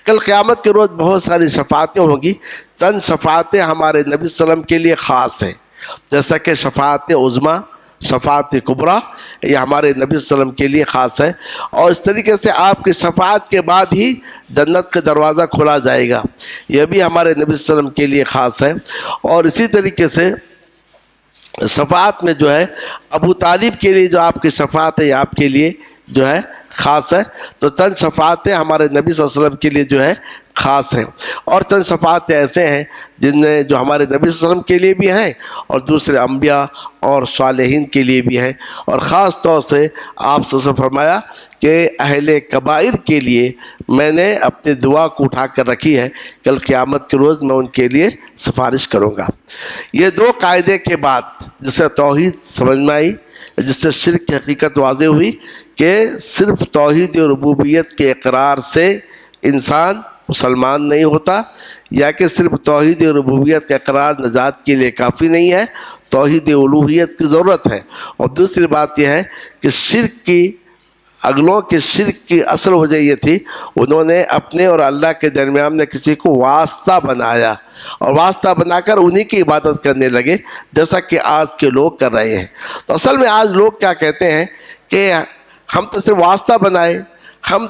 کل قیامت کے روز بہت ساری شفاعتیں ہوں گی، چند شفاعتیں ہمارے نبی صلی اللہ علیہ وسلم کے لیے خاص ہیں، جیسا کہ شفاعت عظمیٰ، شفاعت کبریٰ، یہ ہمارے نبی صلی اللہ علیہ وسلم کے لیے خاص ہے، اور اس طریقے سے آپ کی شفاعت کے بعد ہی جنت کا دروازہ کھولا جائے گا، یہ بھی ہمارے نبی صلی اللہ علیہ وسلم کے لیے خاص ہے۔ اور اسی طریقے سے شفاعت میں جو ہے ابو طالب کے لیے جو آپ کی شفاعت ہے یہ آپ کے لیے جو ہے خاص ہے۔ تو چند شفاعتیں ہمارے نبی صلی اللہ علیہ وسلم کے لیے جو ہے خاص ہیں، اور چند شفاعتیں ایسے ہیں جن میں جو ہمارے نبی صلی اللہ علیہ وسلم کے لیے بھی ہیں اور دوسرے انبیاء اور صالحین کے لیے بھی ہیں۔ اور خاص طور سے آپ سے فرمایا کہ اہل کبائر کے لیے میں نے اپنی دعا کو اٹھا کر رکھی ہے، کل قیامت کے روز میں ان کے لیے سفارش کروں گا۔ یہ دو قاعدے کے بعد جس سے توحید سمجھ میں آئی، جس سے شرک کی حقیقت واضح ہوئی کہ صرف توحید ربوبیت کے اقرار سے انسان مسلمان نہیں ہوتا، یا کہ صرف توحید ربوبیت کا اقرار نجات کے لیے کافی نہیں ہے، توحید الوہیت کی ضرورت ہے۔ اور دوسری بات یہ ہے کہ شرک کی اگلوں کے شرک کی اصل وجہ یہ تھی انہوں نے اپنے اور اللہ کے درمیان میں کسی کو واسطہ بنایا، اور واسطہ بنا کر انہی کی عبادت کرنے لگے جیسا کہ آج کے لوگ کر رہے ہیں۔ تو اصل میں آج لوگ کیا کہتے ہیں کہ ہم تو صرف واسطہ بنائے، ہم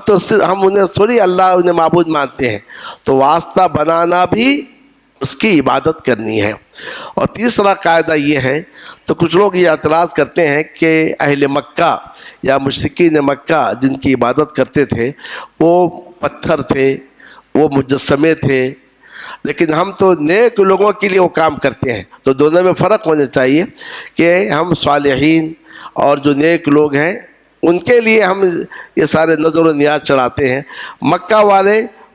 انہیں سوری اللہ انہیں معبود مانتے ہیں، تو واسطہ بنانا بھی اس کی عبادت کرنی ہے۔ اور تیسرا قاعدہ یہ ہے، تو کچھ لوگ یہ اعتراض کرتے ہیں کہ اہل مکہ یا مشرکین مکہ جن کی عبادت کرتے تھے وہ پتھر تھے، وہ مجسمے تھے، لیکن ہم تو نیک لوگوں کے لیے وہ کام کرتے ہیں۔ تو دونوں میں فرق ہونا چاہیے کہ ہم صالحین اور جو نیک لوگ ہیں ان کے لیے ہم یہ سارے نظر و نیاز چڑھاتے ہیں۔ مکہ والے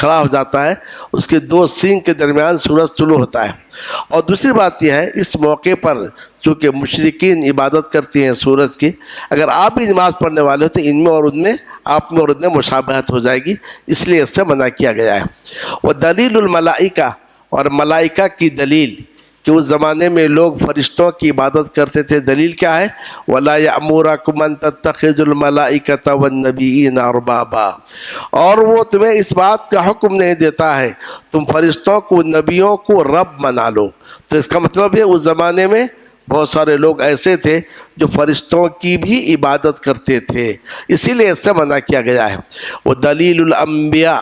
کھڑا ہو جاتا ہے، اس کے دو سینگ کے درمیان سورج طلوع ہوتا ہے۔ اور دوسری بات یہ ہے، اس موقع پر چونکہ مشرکین عبادت کرتی ہیں سورج کی، اگر آپ بھی نماز پڑھنے والے ہو تو ان میں اور ان میں، آپ میں اور ان میں مشابہت ہو جائے گی، اس لیے اس سے منع کیا گیا ہے۔ وہ دلیل الملائکہ، اور ملائکہ کی دلیل کہ اس زمانے میں لوگ فرشتوں کی عبادت کرتے تھے، دلیل کیا ہے؟ وَلَا يَأْمُرَكُمْ أَن تَتَّخِذُوا الْمَلَائِكَةَ وَالنَّبِيِّينَ أَرْبَابًا، اور وہ تمہیں اس بات کا حکم نہیں دیتا ہے تم فرشتوں کو، نبیوں کو رب بنا لو۔ تو اس کا مطلب ہے اس زمانے میں بہت سارے لوگ ایسے تھے جو فرشتوں کی بھی عبادت کرتے تھے، اسی لیے اس سے منع کیا گیا ہے۔ وہ دلیل الانبیاء،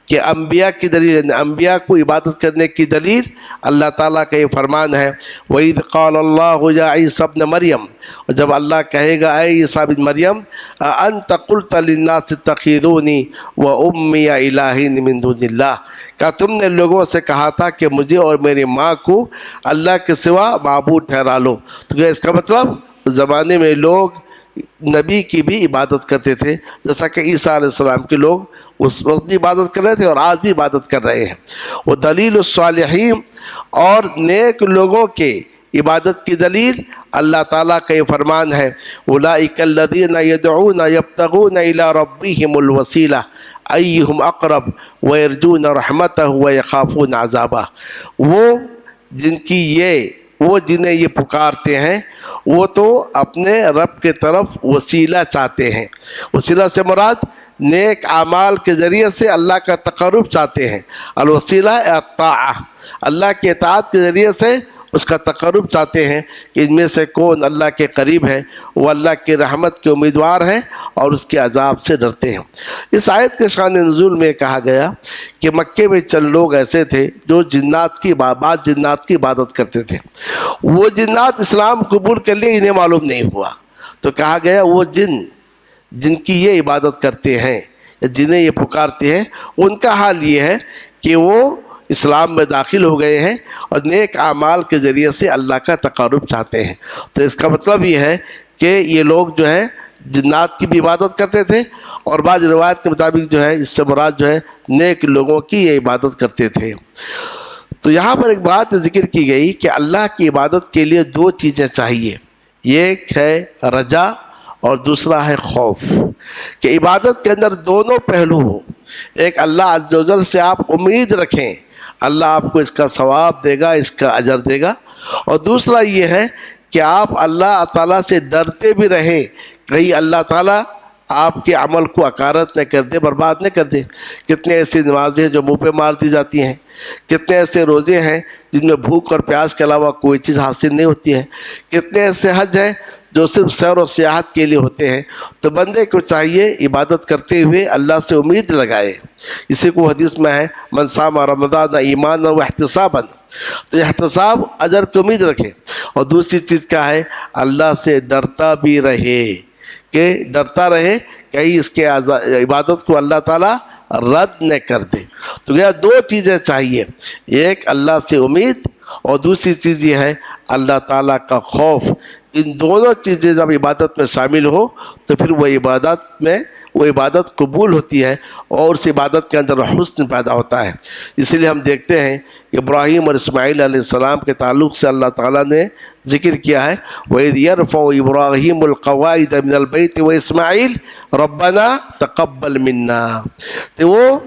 کہ انبیاء کی دلیل، یعنی انبیاء کو عبادت کرنے کی دلیل اللہ تعالیٰ کا یہ فرمان ہے، وَإِذْ قَالَ اللَّهُ يَا عِيسَى ابْنَ مَرْيَمَ، اور جب اللہ کہے گا اے عیسیٰ بن مریم، أَأَنْتَ قُلْتَ لِلنَّاسِ اتَّخِذُونِي وَأُمِّيَ إِلَٰهَيْنِ مِن دُونِ اللَّهِ، کیا تم نے لوگوں سے کہا تھا کہ مجھے اور میری ماں کو اللہ کے سوا معبود ٹھہرا لو؟ تو کیا اس کا مطلب اس زمانے میں لوگ نبی کی بھی عبادت کرتے تھے، جیسا کہ عیسیٰ علیہ السلام کے لوگ اس وقت بھی عبادت کر رہے تھے اور آج بھی عبادت کر رہے ہیں۔ وہ دلیل الصالحین، اور نیک لوگوں کے عبادت کی دلیل اللہ تعالیٰ کا یہ فرمان ہے، اولئک الذین یدعون یبتغون الی ربہم الوسیلہ ایہم اقرب ویرجون رحمتہ ویخافون عذابہ، وہ جنہیں یہ پکارتے ہیں وہ تو اپنے رب کے طرف وسیلہ چاہتے ہیں۔ وسیلہ سے مراد نیک اعمال کے ذریعے سے اللہ کا تقرب چاہتے ہیں، الوسیلہ الطاعہ، اللہ کے اطاعت کے ذریعے سے اس کا تقرب چاہتے ہیں کہ ان میں سے کون اللہ کے قریب ہے، وہ اللہ کی رحمت کے امیدوار ہیں اور اس کے عذاب سے ڈرتے ہیں۔ اس آیت کے شان نزول میں کہا گیا کہ مکے میں چند لوگ ایسے تھے جو بعض جنات کی عبادت کرتے تھے، وہ جنات اسلام قبول کر لیے، انہیں معلوم نہیں ہوا، تو کہا گیا وہ جن کی یہ عبادت کرتے ہیں یا جنہیں یہ پکارتے ہیں، ان کا حال یہ ہے کہ وہ اسلام میں داخل ہو گئے ہیں اور نیک اعمال کے ذریعے سے اللہ کا تقرب چاہتے ہیں۔ تو اس کا مطلب یہ ہے کہ یہ لوگ جو ہے جنات کی بھی عبادت کرتے تھے، اور بعض روایت کے مطابق جو ہے اس سے مراد جو ہے نیک لوگوں کی یہ عبادت کرتے تھے۔ تو یہاں پر ایک بات ذکر کی گئی کہ اللہ کی عبادت کے لیے دو چیزیں چاہیے، ایک ہے رجا اور دوسرا ہے خوف، کہ عبادت کے اندر دونوں پہلو ہو۔ ایک اللہ عز و جل سے آپ امید رکھیں اللہ آپ کو اس کا ثواب دے گا، اس کا اجر دے گا، اور دوسرا یہ ہے کہ آپ اللہ تعالیٰ سے ڈرتے بھی رہیں کہیں اللہ تعالیٰ آپ کے عمل کو اکارت نہ کر دے، برباد نہ کر دے۔ کتنے ایسی نمازیں ہیں جو منہ پہ مار دی جاتی ہیں، کتنے ایسے روزے ہیں جن میں بھوک اور پیاس کے علاوہ کوئی چیز حاصل نہیں ہوتی ہے، کتنے ایسے حج ہیں جو صرف سیر و سیاحت کے لیے ہوتے ہیں۔ تو بندے کو چاہیے عبادت کرتے ہوئے اللہ سے امید لگائے، اسی کو حدیث میں ہے من صام رمضان ایمانا و احتسابا، تو احتساب اجر کی امید رکھے، اور دوسری چیز کیا ہے اللہ سے ڈرتا بھی رہے، کہ ڈرتا رہے کہیں اس کے عبادت کو اللہ تعالیٰ رد نہ کر دے۔ تو یہ دو چیزیں چاہیے، ایک اللہ سے امید اور دوسری چیز یہ ہے اللہ تعالیٰ کا خوف۔ ان دونوں چیزیں جب عبادت میں شامل ہو تو پھر وہ عبادت قبول ہوتی ہے اور اس عبادت کے اندر حسن پیدا ہوتا ہے۔ اسی لیے ہم دیکھتے ہیں ابراہیم اور اسماعیل علیہ السلام کے تعلق سے اللہ تعالیٰ نے ذکر کیا ہے وَإِذْ يَرْفَعُ إِبْرَاهِيمُ الْقَوَاعِدَ مِنَ الْبَيْتِ وَإِسْمَاعِيلُ رَبَّنَا تَقَبَّلْ مِنَّا، تو وہ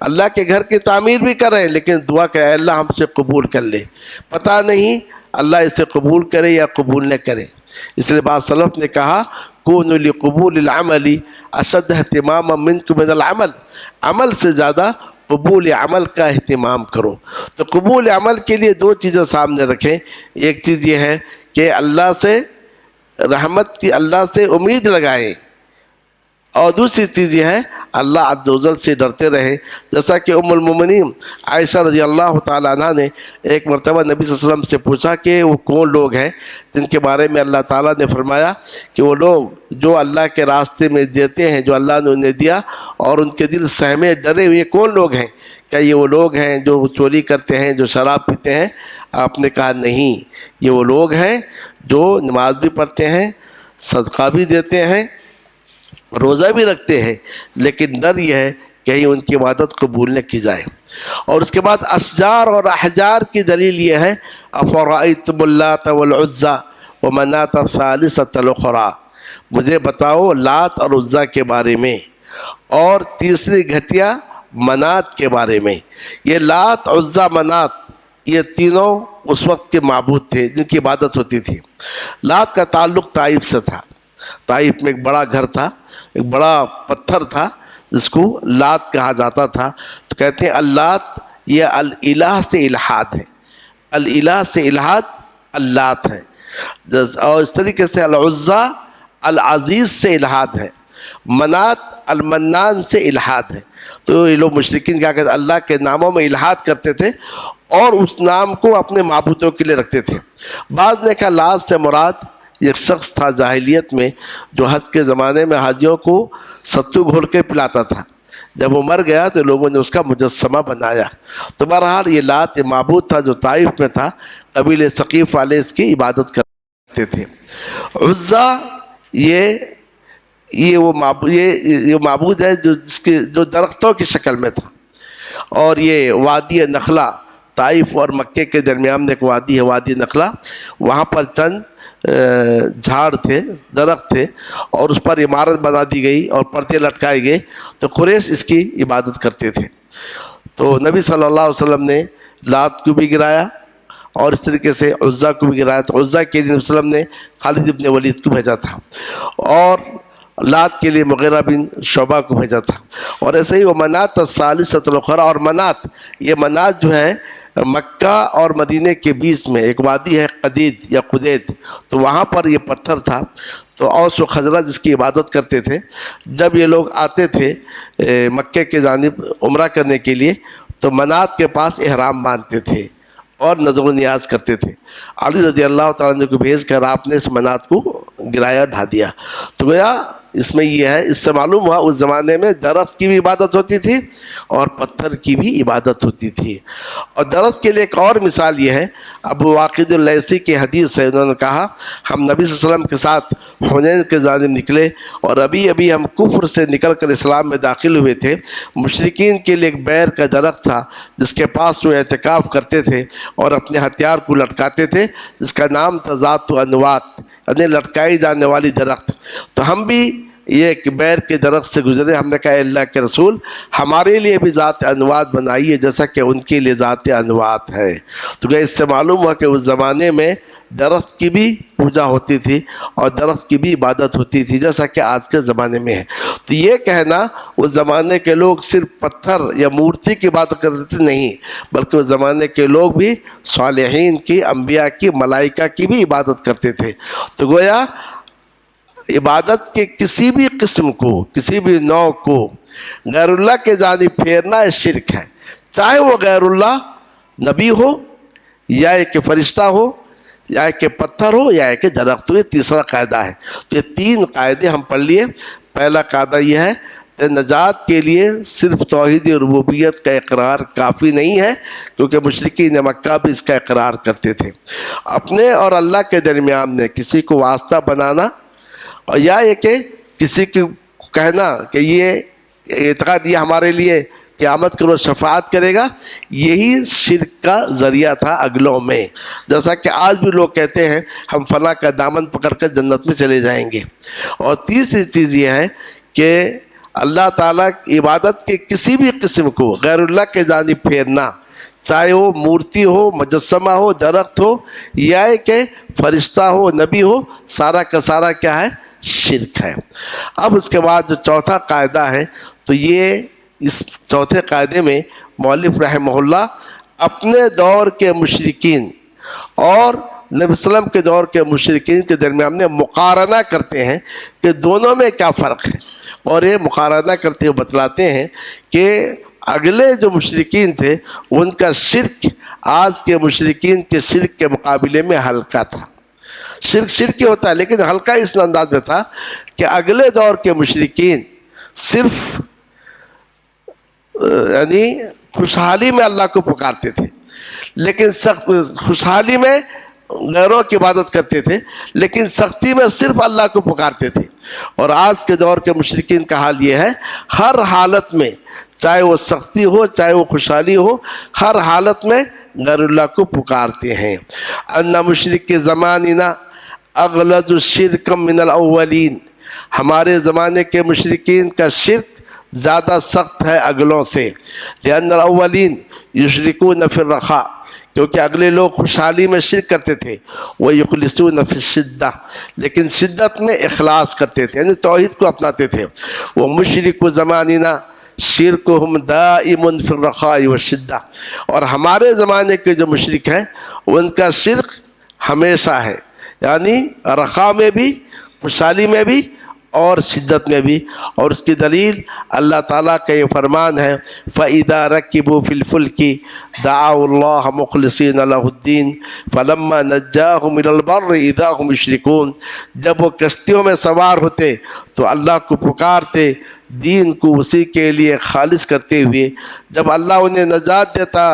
اللہ کے گھر کی تعمیر بھی کر رہے ہیں لیکن دعا کہ اے اللہ ہم سے قبول کر لے، پتہ نہیں اللہ اسے قبول کرے یا قبول نہ کرے۔ اس لیے بعض سلف نے کہا کونوا لقبول العمل اشد اہتماما منکم من العمل، عمل سے زیادہ قبول عمل کا اہتمام کرو۔ تو قبول عمل کے لیے دو چیزیں سامنے رکھیں، ایک چیز یہ ہے کہ اللہ سے رحمت کی، اللہ سے امید لگائیں، اور دوسری چیز یہ ہے اللہ عز و جل سے ڈرتے رہیں۔ جیسا کہ ام المومنین عائشہ رضی اللہ تعالیٰ عنہ نے ایک مرتبہ نبی صلی اللہ علیہ وسلم سے پوچھا کہ وہ کون لوگ ہیں جن کے بارے میں اللہ تعالیٰ نے فرمایا کہ وہ لوگ جو اللہ کے راستے میں دیتے ہیں جو اللہ نے انہیں دیا اور ان کے دل سہمے ڈرے ہوئے، کون لوگ ہیں؟ کیا یہ وہ لوگ ہیں جو چوری کرتے ہیں، جو شراب پیتے ہیں؟ آپ نے کہا نہیں، یہ وہ لوگ ہیں جو نماز بھی پڑھتے ہیں، صدقہ بھی دیتے ہیں، روزہ بھی رکھتے ہیں، لیکن ڈر یہ ہے کہیں ان کی عبادت قبول نہ کی جائے۔ اور اس کے بعد اشجار اور احجار کی دلیل یہ ہے افرأیتم اللات والعزی ومناۃ الثالثۃ الاخری، مجھے بتاؤ لات اور عزیٰ کے بارے میں اور تیسری گھٹیا منات کے بارے میں۔ یہ لات، عزیٰ، منات یہ تینوں اس وقت کے معبود تھے جن کی عبادت ہوتی تھی۔ لات کا تعلق طائف سے تھا، طائف میں ایک بڑا گھر تھا، ایک بڑا پتھر تھا جس کو لات کہا جاتا تھا۔ تو کہتے ہیں اللات یہ الالہ سے الحاد ہے، الالہ سے الحاد اللات ہے، اور اس طریقے سے العزیٰ العزیز سے الحاد ہے، منات المنان سے الحاد ہے۔ تو یہ لوگ مشرکین کیا کہتے ہیں، اللہ کے ناموں میں الحاد کرتے تھے اور اس نام کو اپنے معبودوں کے لیے رکھتے تھے۔ بعض نے کہا لات سے مراد ایک شخص تھا جاہلیت میں جو حج کے زمانے میں حاجیوں کو ستو گھول کے پلاتا تھا، جب وہ مر گیا تو لوگوں نے اس کا مجسمہ بنایا۔ تو بہرحال یہ لات یہ معبود تھا جو طائف میں تھا، قبیلہ ثقیف والے اس کی عبادت کرتے تھے۔ عزیٰ یہ وہ معبود ہے جو درختوں کی شکل میں تھا، اور یہ وادی نخلا طائف اور مکے کے درمیان میں ایک وادی ہے، وادی نخلا، وہاں پر چند جھاڑ تھے، درخت تھے، اور اس پر عمارت بنا دی گئی اور پردے لٹکائے گئے، تو قریش اس کی عبادت کرتے تھے۔ تو نبی صلی اللہ علیہ وسلم نے لات کو بھی گرایا اور اس طریقے سے عزیٰ کو بھی گرایا۔ تو عزیٰ کے لیے نبی صلی اللہ علیہ وسلم نے خالد ابن ولید کو بھیجا تھا، اور لات کے لیے مغیرہ بن شعبہ کو بھیجا تھا، اور ایسے ہی وہ منات الثالثۃ الاخری، اور منات یہ منات جو ہے مکہ اور مدینے کے بیچ میں ایک وادی ہے قدید یا قدید، تو وہاں پر یہ پتھر تھا۔ تو اوس و خزرج جس کی عبادت کرتے تھے، جب یہ لوگ آتے تھے مکے کے جانب عمرہ کرنے کے لیے تو منات کے پاس احرام باندھتے تھے اور نظر و نیاز کرتے تھے۔ علی رضی اللہ تعالیٰ عنہ کو بھیج کر آپ نے اس منات کو گرایا، ڈھا دیا۔ تو گویا اس میں یہ ہے، اس سے معلوم ہوا اس زمانے میں درخت کی بھی عبادت ہوتی تھی اور پتھر کی بھی عبادت ہوتی تھی۔ اور درخت کے لیے ایک اور مثال یہ ہے، ابو واقد اللیثی کی حدیث ہے، انہوں نے کہا ہم نبی صلی اللہ علیہ وسلم کے ساتھ حنین کے جانب نکلے، اور ابھی ہم کفر سے نکل کر اسلام میں داخل ہوئے تھے۔ مشرکین کے لیے ایک بیر کا درخت تھا جس کے پاس وہ اعتکاف کرتے تھے اور اپنے ہتھیار کو لٹکاتے تھے، جس کا نام تھا ذات انوات، یعنی لٹکائی جانے والی درخت۔ تو ہم بھی یہ ایک بیر کے درخت سے گزرے، ہم نے کہا اللہ کے رسول ہمارے لیے بھی ذات انوات بنائیے جیسا کہ ان کے لیے ذات انوات ہے۔ تو اس سے معلوم ہوا کہ اس زمانے میں درخت کی بھی پوجا ہوتی تھی اور درخت کی بھی عبادت ہوتی تھی جیسا کہ آج کے زمانے میں ہے۔ تو یہ کہنا اس زمانے کے لوگ صرف پتھر یا مورتی کی عبادت کرتے تھے نہیں، بلکہ اس زمانے کے لوگ بھی صالحین کی، انبیاء کی، ملائکہ کی بھی عبادت کرتے تھے۔ تو گویا عبادت کے کسی بھی قسم کو، کسی بھی نوع کو غیر اللہ کے جانب پھیرنا شرک ہے، چاہے وہ غیر اللہ نبی ہو یا ایک فرشتہ ہو یا ایک پتھر ہو یا ایک درخت ہو۔ یہ تیسرا قاعدہ ہے۔ تو یہ تین قاعدے ہم پڑھ لیے۔ پہلا قاعدہ یہ ہے کہ نجات کے لیے صرف توحید ربوبیت کا اقرار کافی نہیں ہے، کیونکہ مشرکین مکہ بھی اس کا اقرار کرتے تھے۔ اپنے اور اللہ کے درمیان میں کسی کو واسطہ بنانا، اور یا یہ کہ کسی کو کہنا کہ یہ اعتقاد یہ ہمارے لیے قیامت کے روز شفاعت کرے گا، یہی شرک کا ذریعہ تھا اگلوں میں۔ جیسا کہ آج بھی لوگ کہتے ہیں ہم فلاں کا دامن پکڑ کر جنت میں چلے جائیں گے۔ اور تیسری چیز یہ ہے کہ اللہ تعالیٰ کی عبادت کے کسی بھی قسم کو غیر اللہ کے جانب پھیرنا، چاہے وہ مورتی ہو، مجسمہ ہو، درخت ہو یا کہ فرشتہ ہو، نبی ہو، سارا کا سارا کیا ہے؟ شرک ہے۔ اب اس کے بعد جو چوتھا قاعدہ ہے، تو یہ اس چوتھے قاعدے میں مؤلف رحمہ اللہ اپنے دور کے مشرکین اور نبی صلی اللہ علیہ وسلم کے دور کے مشرکین کے درمیان میں مقارنہ کرتے ہیں کہ دونوں میں کیا فرق ہے، اور یہ مقارنہ کرتے ہوئے بتلاتے ہیں کہ اگلے جو مشرکین تھے ان کا شرک آج کے مشرکین کے شرک کے مقابلے میں ہلکا تھا۔ شرک ہی ہوتا ہے لیکن ہلکا اس انداز میں تھا کہ اگلے دور کے مشرکین صرف خوشحالی میں اللہ کو پکارتے تھے، لیکن سخت خوشحالی میں غیروں کی عبادت کرتے تھے لیکن سختی میں صرف اللہ کو پکارتے تھے. اور آج کے دور کے مشرکین کا حال یہ ہے، ہر حالت میں چاہے وہ سختی ہو چاہے وہ خوشحالی ہو، ہر حالت میں غیر اللہ کو پکارتے ہیں. ان مشرک کے زماننا اغلظ الشرک من الاولین، ہمارے زمانے کے مشرکین کا شرک زیادہ سخت ہے اگلوں سے. لأن الاولین یشرکون فی الرخاء، کیونکہ اگلے لوگ خوشحالی میں شرک کرتے تھے. وَيُخْلِصُونَ فِي الشِّدَّةِ، لیکن شدت میں اخلاص کرتے تھے، یعنی توحید کو اپناتے تھے. وَمُشْرِكُ زَمَانِنَا شِرْكُهُمْ دَائِمٌ فِي الرَّخَاءِ وَالشِّدَّةِ، اور ہمارے زمانے کے جو مشرک ہیں ان کا شرک ہمیشہ ہے، یعنی رخاء میں بھی، خوشحالی میں بھی اور شدت میں بھی. اور اس کی دلیل اللہ تعالیٰ کا یہ فرمان ہے، فَإِذَا رَكِّبُوا فِي الْفُلْكِ دَعَوُا اللَّهَ مُخْلِصِينَ لَهُ الدِّينَ فَلَمَّا نَجَّاهُمْ إِلَى الْبَرِّ إِذَا هُمْ يُشْرِكُونَ، جب وہ کشتیوں میں سوار ہوتے تو اللہ کو پکارتے دین کو اسی کے لیے خالص کرتے ہوئے. جب اللہ انہیں نجات دیتا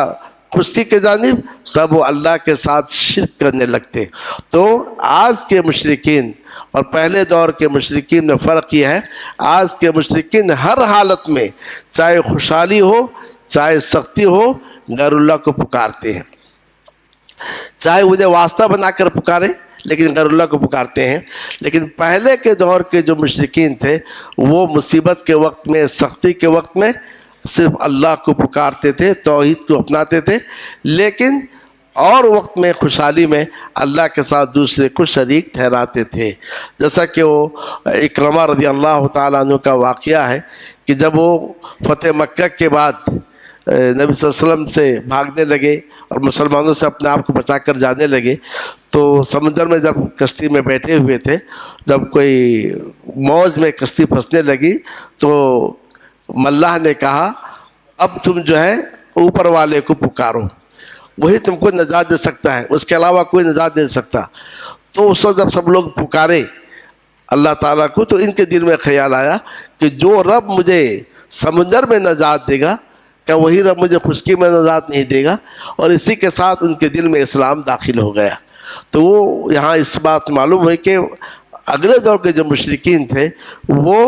کشتی کے جانب تب وہ اللہ کے ساتھ شرک کرنے لگتے. تو آج کے مشرکین اور پہلے دور کے مشرکین میں فرق یہ ہے، آج کے مشرکین ہر حالت میں چاہے خوشحالی ہو چاہے سختی ہو غیر اللہ کو پکارتے ہیں، چاہے انہیں واسطہ بنا کر پکارے لیکن غیر اللہ کو پکارتے ہیں. لیکن پہلے کے دور کے جو مشرکین تھے وہ مصیبت کے وقت میں، سختی کے وقت میں صرف اللہ کو پکارتے تھے، توحید کو اپناتے تھے، لیکن اور وقت میں خوشحالی میں اللہ کے ساتھ دوسرے کو شریک ٹھہراتے تھے. جیسا کہ وہ اکرمہ رضی اللہ تعالیٰ عنہ کا واقعہ ہے کہ جب وہ فتح مکہ کے بعد نبی صلی اللہ علیہ وسلم سے بھاگنے لگے اور مسلمانوں سے اپنے آپ کو بچا کر جانے لگے تو سمندر میں جب کشتی میں بیٹھے ہوئے تھے، جب کوئی موج میں کشتی پھنسنے لگی تو ملاح نے کہا اب تم جو ہے اوپر والے کو پکارو، وہی تم کو نجات دے سکتا ہے، اس کے علاوہ کوئی نجات دے سکتا. تو اس وقت جب سب لوگ پکارے اللہ تعالیٰ کو تو ان کے دل میں خیال آیا کہ جو رب مجھے سمندر میں نجات دے گا کیا وہی رب مجھے خشکی میں نجات نہیں دے گا؟ اور اسی کے ساتھ ان کے دل میں اسلام داخل ہو گیا. تو وہ یہاں اس بات معلوم ہوئی کہ اگلے دور کے جو مشرکین تھے وہ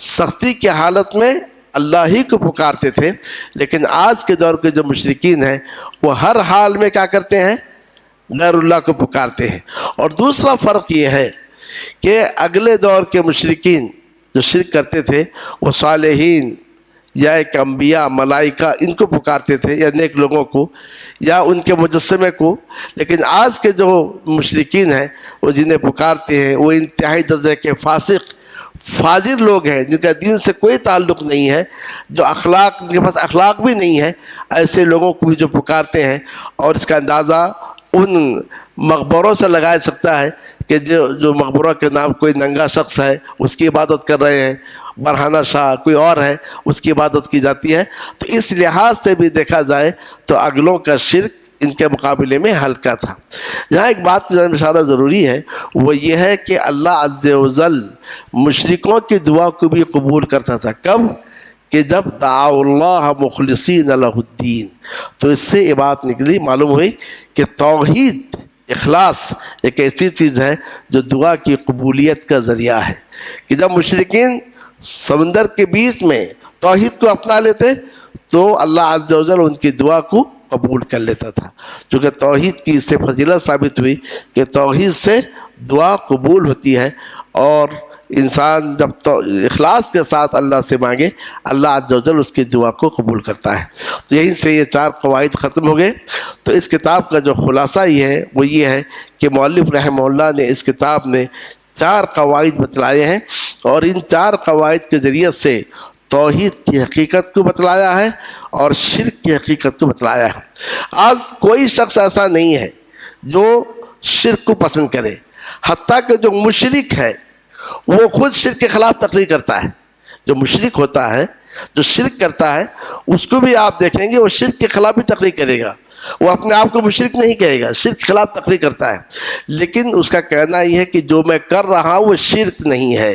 سختی کی حالت میں اللہ ہی کو پکارتے تھے، لیکن آج کے دور کے جو مشرکین ہیں وہ ہر حال میں کیا کرتے ہیں؟ غیر اللہ کو پکارتے ہیں. اور دوسرا فرق یہ ہے کہ اگلے دور کے مشرکین جو شرک کرتے تھے وہ صالحین یا ایک انبیاء ملائکہ ان کو پکارتے تھے یا نیک لوگوں کو یا ان کے مجسمے کو، لیکن آج کے جو مشرکین ہیں وہ جنہیں پکارتے ہیں وہ انتہائی درجے کے فاسق فاجر لوگ ہیں جن کا دین سے کوئی تعلق نہیں ہے، جو جن کے پاس اخلاق بھی نہیں ہے، ایسے لوگوں کو بھی جو پکارتے ہیں. اور اس کا اندازہ ان مقبروں سے لگایا سکتا ہے کہ جو مقبرہ کے نام کوئی ننگا شخص ہے اس کی عبادت کر رہے ہیں، برہانہ شاہ کوئی اور ہے اس کی عبادت کی جاتی ہے. تو اس لحاظ سے بھی دیکھا جائے تو اگلوں کا شرک ان کے مقابلے میں ہلکا تھا. یہاں ایک بات کی جانب اشارہ ضروری ہے، وہ یہ ہے کہ اللہ عز و جل مشرکوں کی دعا کو بھی قبول کرتا تھا. کب؟ کہ جب دعوا اللہ مخلصین لہ الدین. تو اس سے یہ بات نکلی، معلوم ہوئی کہ توحید اخلاص ایک ایسی چیز ہے جو دعا کی قبولیت کا ذریعہ ہے. کہ جب مشرکین سمندر کے بیچ میں توحید کو اپنا لیتے تو اللہ عز و جل ان کی دعا کو قبول کر لیتا تھا. چونکہ توحید کی اس سے فضیلت ثابت ہوئی کہ توحید سے دعا قبول ہوتی ہے، اور انسان جب اخلاص کے ساتھ اللہ سے مانگے اللہ عز و جل اس کی دعا کو قبول کرتا ہے. تو یہیں سے یہ 4 قواعد ختم ہو گئے. تو اس کتاب کا جو خلاصہ یہ ہے وہ یہ ہے کہ مؤلف رحمہ اللہ نے اس کتاب میں 4 قواعد بتلائے ہیں، اور ان 4 قواعد کے ذریعے سے توحید کی حقیقت کو بتلایا ہے اور شرک کی حقیقت کو بتلایا ہے. آج کوئی شخص ایسا نہیں ہے جو شرک کو پسند کرے، حتیٰ کہ جو مشرک ہے وہ خود شرک کے خلاف تقریر کرتا ہے. جو مشرک ہوتا ہے، جو شرک کرتا ہے، اس کو بھی آپ دیکھیں گے وہ شرک کے خلاف بھی تقریر کرے گا. وہ اپنے آپ کو مشرک نہیں کہے گا، شرک کے خلاف تقریر کرتا ہے، لیکن اس کا کہنا یہ ہے کہ جو میں کر رہا ہوں وہ شرک نہیں ہے،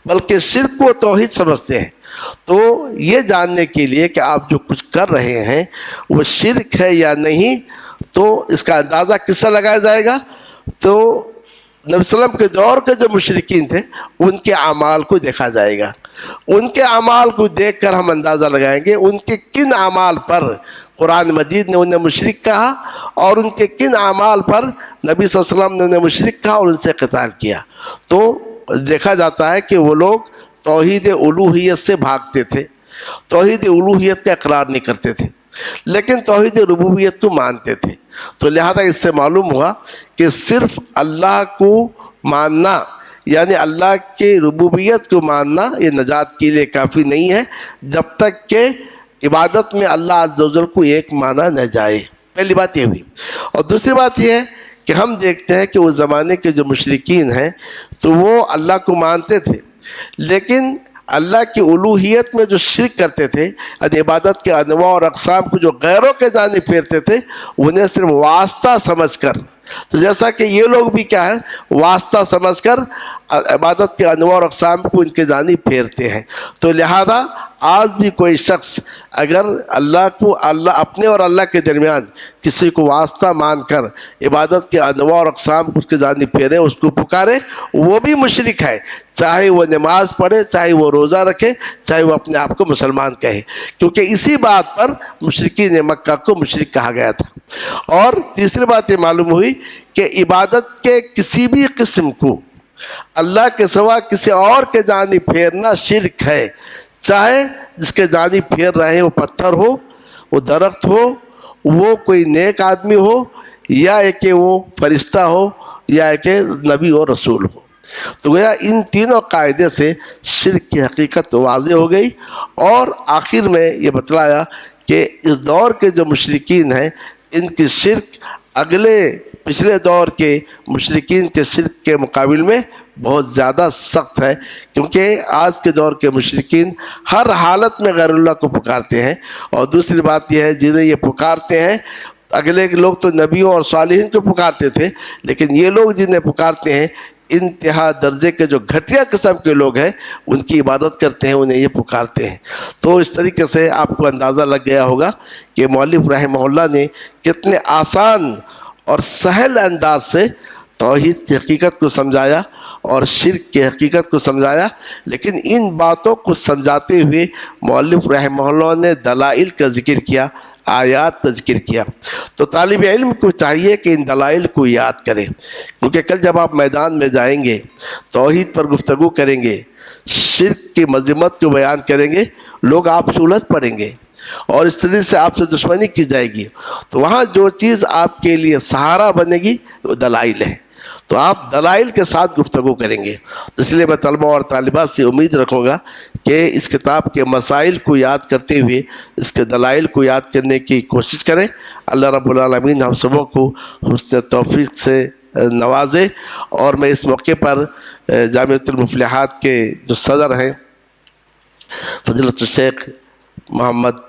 بلکہ شرک کو توحید سمجھتے ہیں. تو یہ جاننے کے لیے کہ آپ جو کچھ کر رہے ہیں وہ شرک ہے یا نہیں، تو اس کا اندازہ کس سے لگایا جائے گا؟ تو نبی صلی اللہ علیہ وسلم کے دور کے جو مشرکین تھے ان کے اعمال کو دیکھا جائے گا. ان کے اعمال کو دیکھ کر ہم اندازہ لگائیں گے ان کے کن اعمال پر قرآن مجید نے انہیں مشرک کہا اور ان کے کن اعمال پر نبی صلی اللہ علیہ وسلم نے انہیں مشرک کہا اور ان سے قتال کیا. تو دیکھا جاتا ہے کہ وہ لوگ توحید الوہیت سے بھاگتے تھے، توحید الوہیت کا اقرار نہیں کرتے تھے، لیکن توحید ربوبیت کو مانتے تھے. تو لہذا اس سے معلوم ہوا کہ صرف اللہ کو ماننا یعنی اللہ کے ربوبیت کو ماننا یہ نجات کے لیے کافی نہیں ہے جب تک کہ عبادت میں اللہ عز و جل کو ایک مانا نہ جائے. پہلی بات یہ ہوئی. اور دوسری بات یہ ہے کہ ہم دیکھتے ہیں کہ اس زمانے کے جو مشرکین ہیں تو وہ اللہ کو مانتے تھے، لیکن اللہ کی الوہیت میں جو شرک کرتے تھے، یعنی عبادت کے انواع اور اقسام کو جو غیروں کے جانب پھیرتے تھے، انہیں صرف واسطہ سمجھ کر، تو جیسا کہ یہ لوگ بھی کیا ہے واسطہ سمجھ کر عبادت کے انواع اور اقسام کو ان کے جانب پھیرتے ہیں. تو لہذا آج بھی کوئی شخص اگر اللہ کو اپنے اور اللہ کے درمیان کسی کو واسطہ مان کر عبادت کے انواع اور اقسام کو اس کے جانب پھیرے، اس کو پکارے، وہ بھی مشرک ہے، چاہے وہ نماز پڑھے، چاہے وہ روزہ رکھے، چاہے وہ اپنے آپ کو مسلمان کہے، کیونکہ اسی بات پر مشرکین مکہ کو مشرک کہا گیا تھا. اور تیسری بات یہ معلوم ہوئی کہ عبادت کے کسی بھی قسم کو اللہ کے سوا کسی اور کے جانب پھیرنا شرک ہے، چاہے جس کے جانب پھیر رہے ہیں وہ پتھر ہو، وہ درخت ہو، وہ کوئی نیک آدمی ہو، یا کہ وہ فرشتہ ہو، یا کہ نبی اور رسول ہو. تو گویا ان تینوں قاعدے سے شرک کی حقیقت واضح ہو گئی. اور آخر میں یہ بتلایا کہ اس دور کے جو مشرکین ہیں ان کی شرک پچھلے دور کے مشرکین کے شرک کے مقابل میں بہت زیادہ سخت ہے، کیونکہ آج کے دور کے مشرکین ہر حالت میں غیر اللہ کو پکارتے ہیں. اور دوسری بات یہ ہے جنہیں یہ پکارتے ہیں، اگلے لوگ تو نبیوں اور صالحین کو پکارتے تھے، لیکن یہ لوگ جنہیں پکارتے ہیں انتہا درجے کے جو گھٹیا قسم کے لوگ ہیں ان کی عبادت کرتے ہیں، انہیں یہ پکارتے ہیں. تو اس طریقے سے آپ کو اندازہ لگ گیا ہوگا کہ مؤلف رحمہ اللہ نے کتنے آسان اور سہل انداز سے توحید کی حقیقت کو سمجھایا اور شرک کی حقیقت کو سمجھایا. لیکن ان باتوں کو سمجھاتے ہوئے مؤلف رحمہ اللہ نے دلائل کا ذکر کیا، آیات کا ذکر کیا. تو طالب علم کو چاہیے کہ ان دلائل کو یاد کریں، کیونکہ کل جب آپ میدان میں جائیں گے، توحید پر گفتگو کریں گے، شرک کی مذمت کو بیان کریں گے، لوگ آپ سے الجھ پڑیں گے اور اس طرح سے آپ سے دشمنی کی جائے گی. تو وہاں جو چیز آپ کے لیے سہارا بنے گی وہ دلائل ہے. تو آپ دلائل کے ساتھ گفتگو کریں گے. تو اس لیے میں طلبہ اور طالبات سے امید رکھوں گا کہ اس کتاب کے مسائل کو یاد کرتے ہوئے اس کے دلائل کو یاد کرنے کی کوشش کریں. اللہ رب العالمین ہم سبوں کو حسن توفیق سے نوازے. اور میں اس موقع پر جامعۃ المفلحات کے جو صدر ہیں فضیلت الشیخ محمد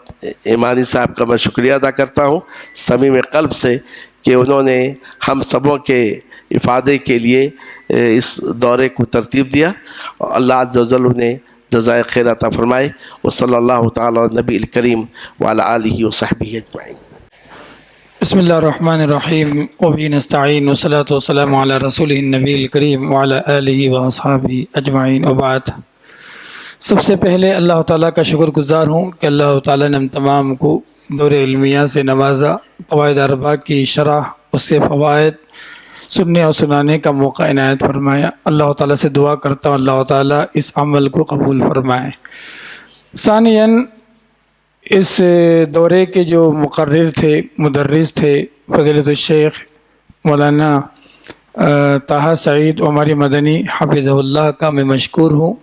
ایمانی صاحب کا میں شکریہ ادا کرتا ہوں صمیم قلب سے کہ انہوں نے ہم سبوں کے افادے کے لیے اس دورے کو ترتیب دیا. اللہ عز و جل انہیں جزائے خیر عطا فرمائے. وصلی اللہ تعالی علی نبی الکریم وعلی آلہ وصحبہ اجمعین. بسم اللہ الرحمن الرحیم وبہ نستعین والصلاۃ والسلام علی رسولہ النبی الکریم وعلی آلہ واصحابہ اجمعین. وبعد، سب سے پہلے اللہ تعالیٰ کا شکر گزار ہوں کہ اللہ تعالیٰ نے ہم تمام کو دور علمیہ سے نوازا، قواعد اربعہ کی شرح، اس سے فوائد سننے اور سنانے کا موقع عنایت فرمایا. اللہ تعالیٰ سے دعا کرتا ہوں اللہ تعالیٰ اس عمل کو قبول فرمائے. ثانیاً، اس دورے کے جو مقرر تھے، مدرس تھے، فضیلت الشیخ مولانا طاہر سعید عمری مدنی حفظہ اللہ کا میں مشکور ہوں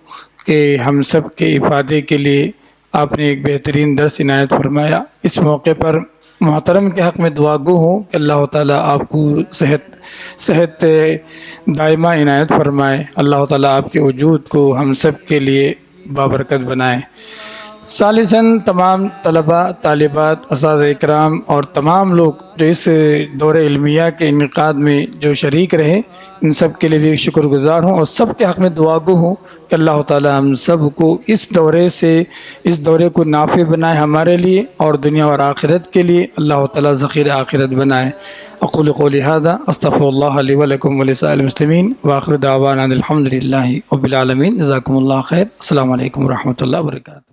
کہ ہم سب کے افادے کے لیے آپ نے ایک بہترین درس عنایت فرمایا. اس موقع پر محترم کے حق میں دعا گو ہوں کہ اللہ تعالیٰ آپ کو صحت دائمہ عنایت فرمائے. اللہ تعالیٰ آپ کے وجود کو ہم سب کے لیے بابرکت بنائے. ثالثاً تمام طلباء، طالبات، اساتذہ اکرام اور تمام لوگ جو اس دور علمیہ کے انعقاد میں جو شریک رہے، ان سب کے لیے بھی شکر گزار ہوں، اور سب کے حق میں دعا گو ہوں کہ اللہ تعالی ہم سب کو اس دورے کو نافع بنائے ہمارے لیے، اور دنیا اور آخرت کے لیے اللہ تعالی ذخیر آخرت بنائے۔ اقول قولی ھذا استغفر اللہ لی ولکم ولسائر المسلمین، وآخر دعوانا الحمد للہ رب العالمین۔ جزاکم اللہ خیر۔ السلام علیکم ورحمۃ اللہ وبرکاتہ۔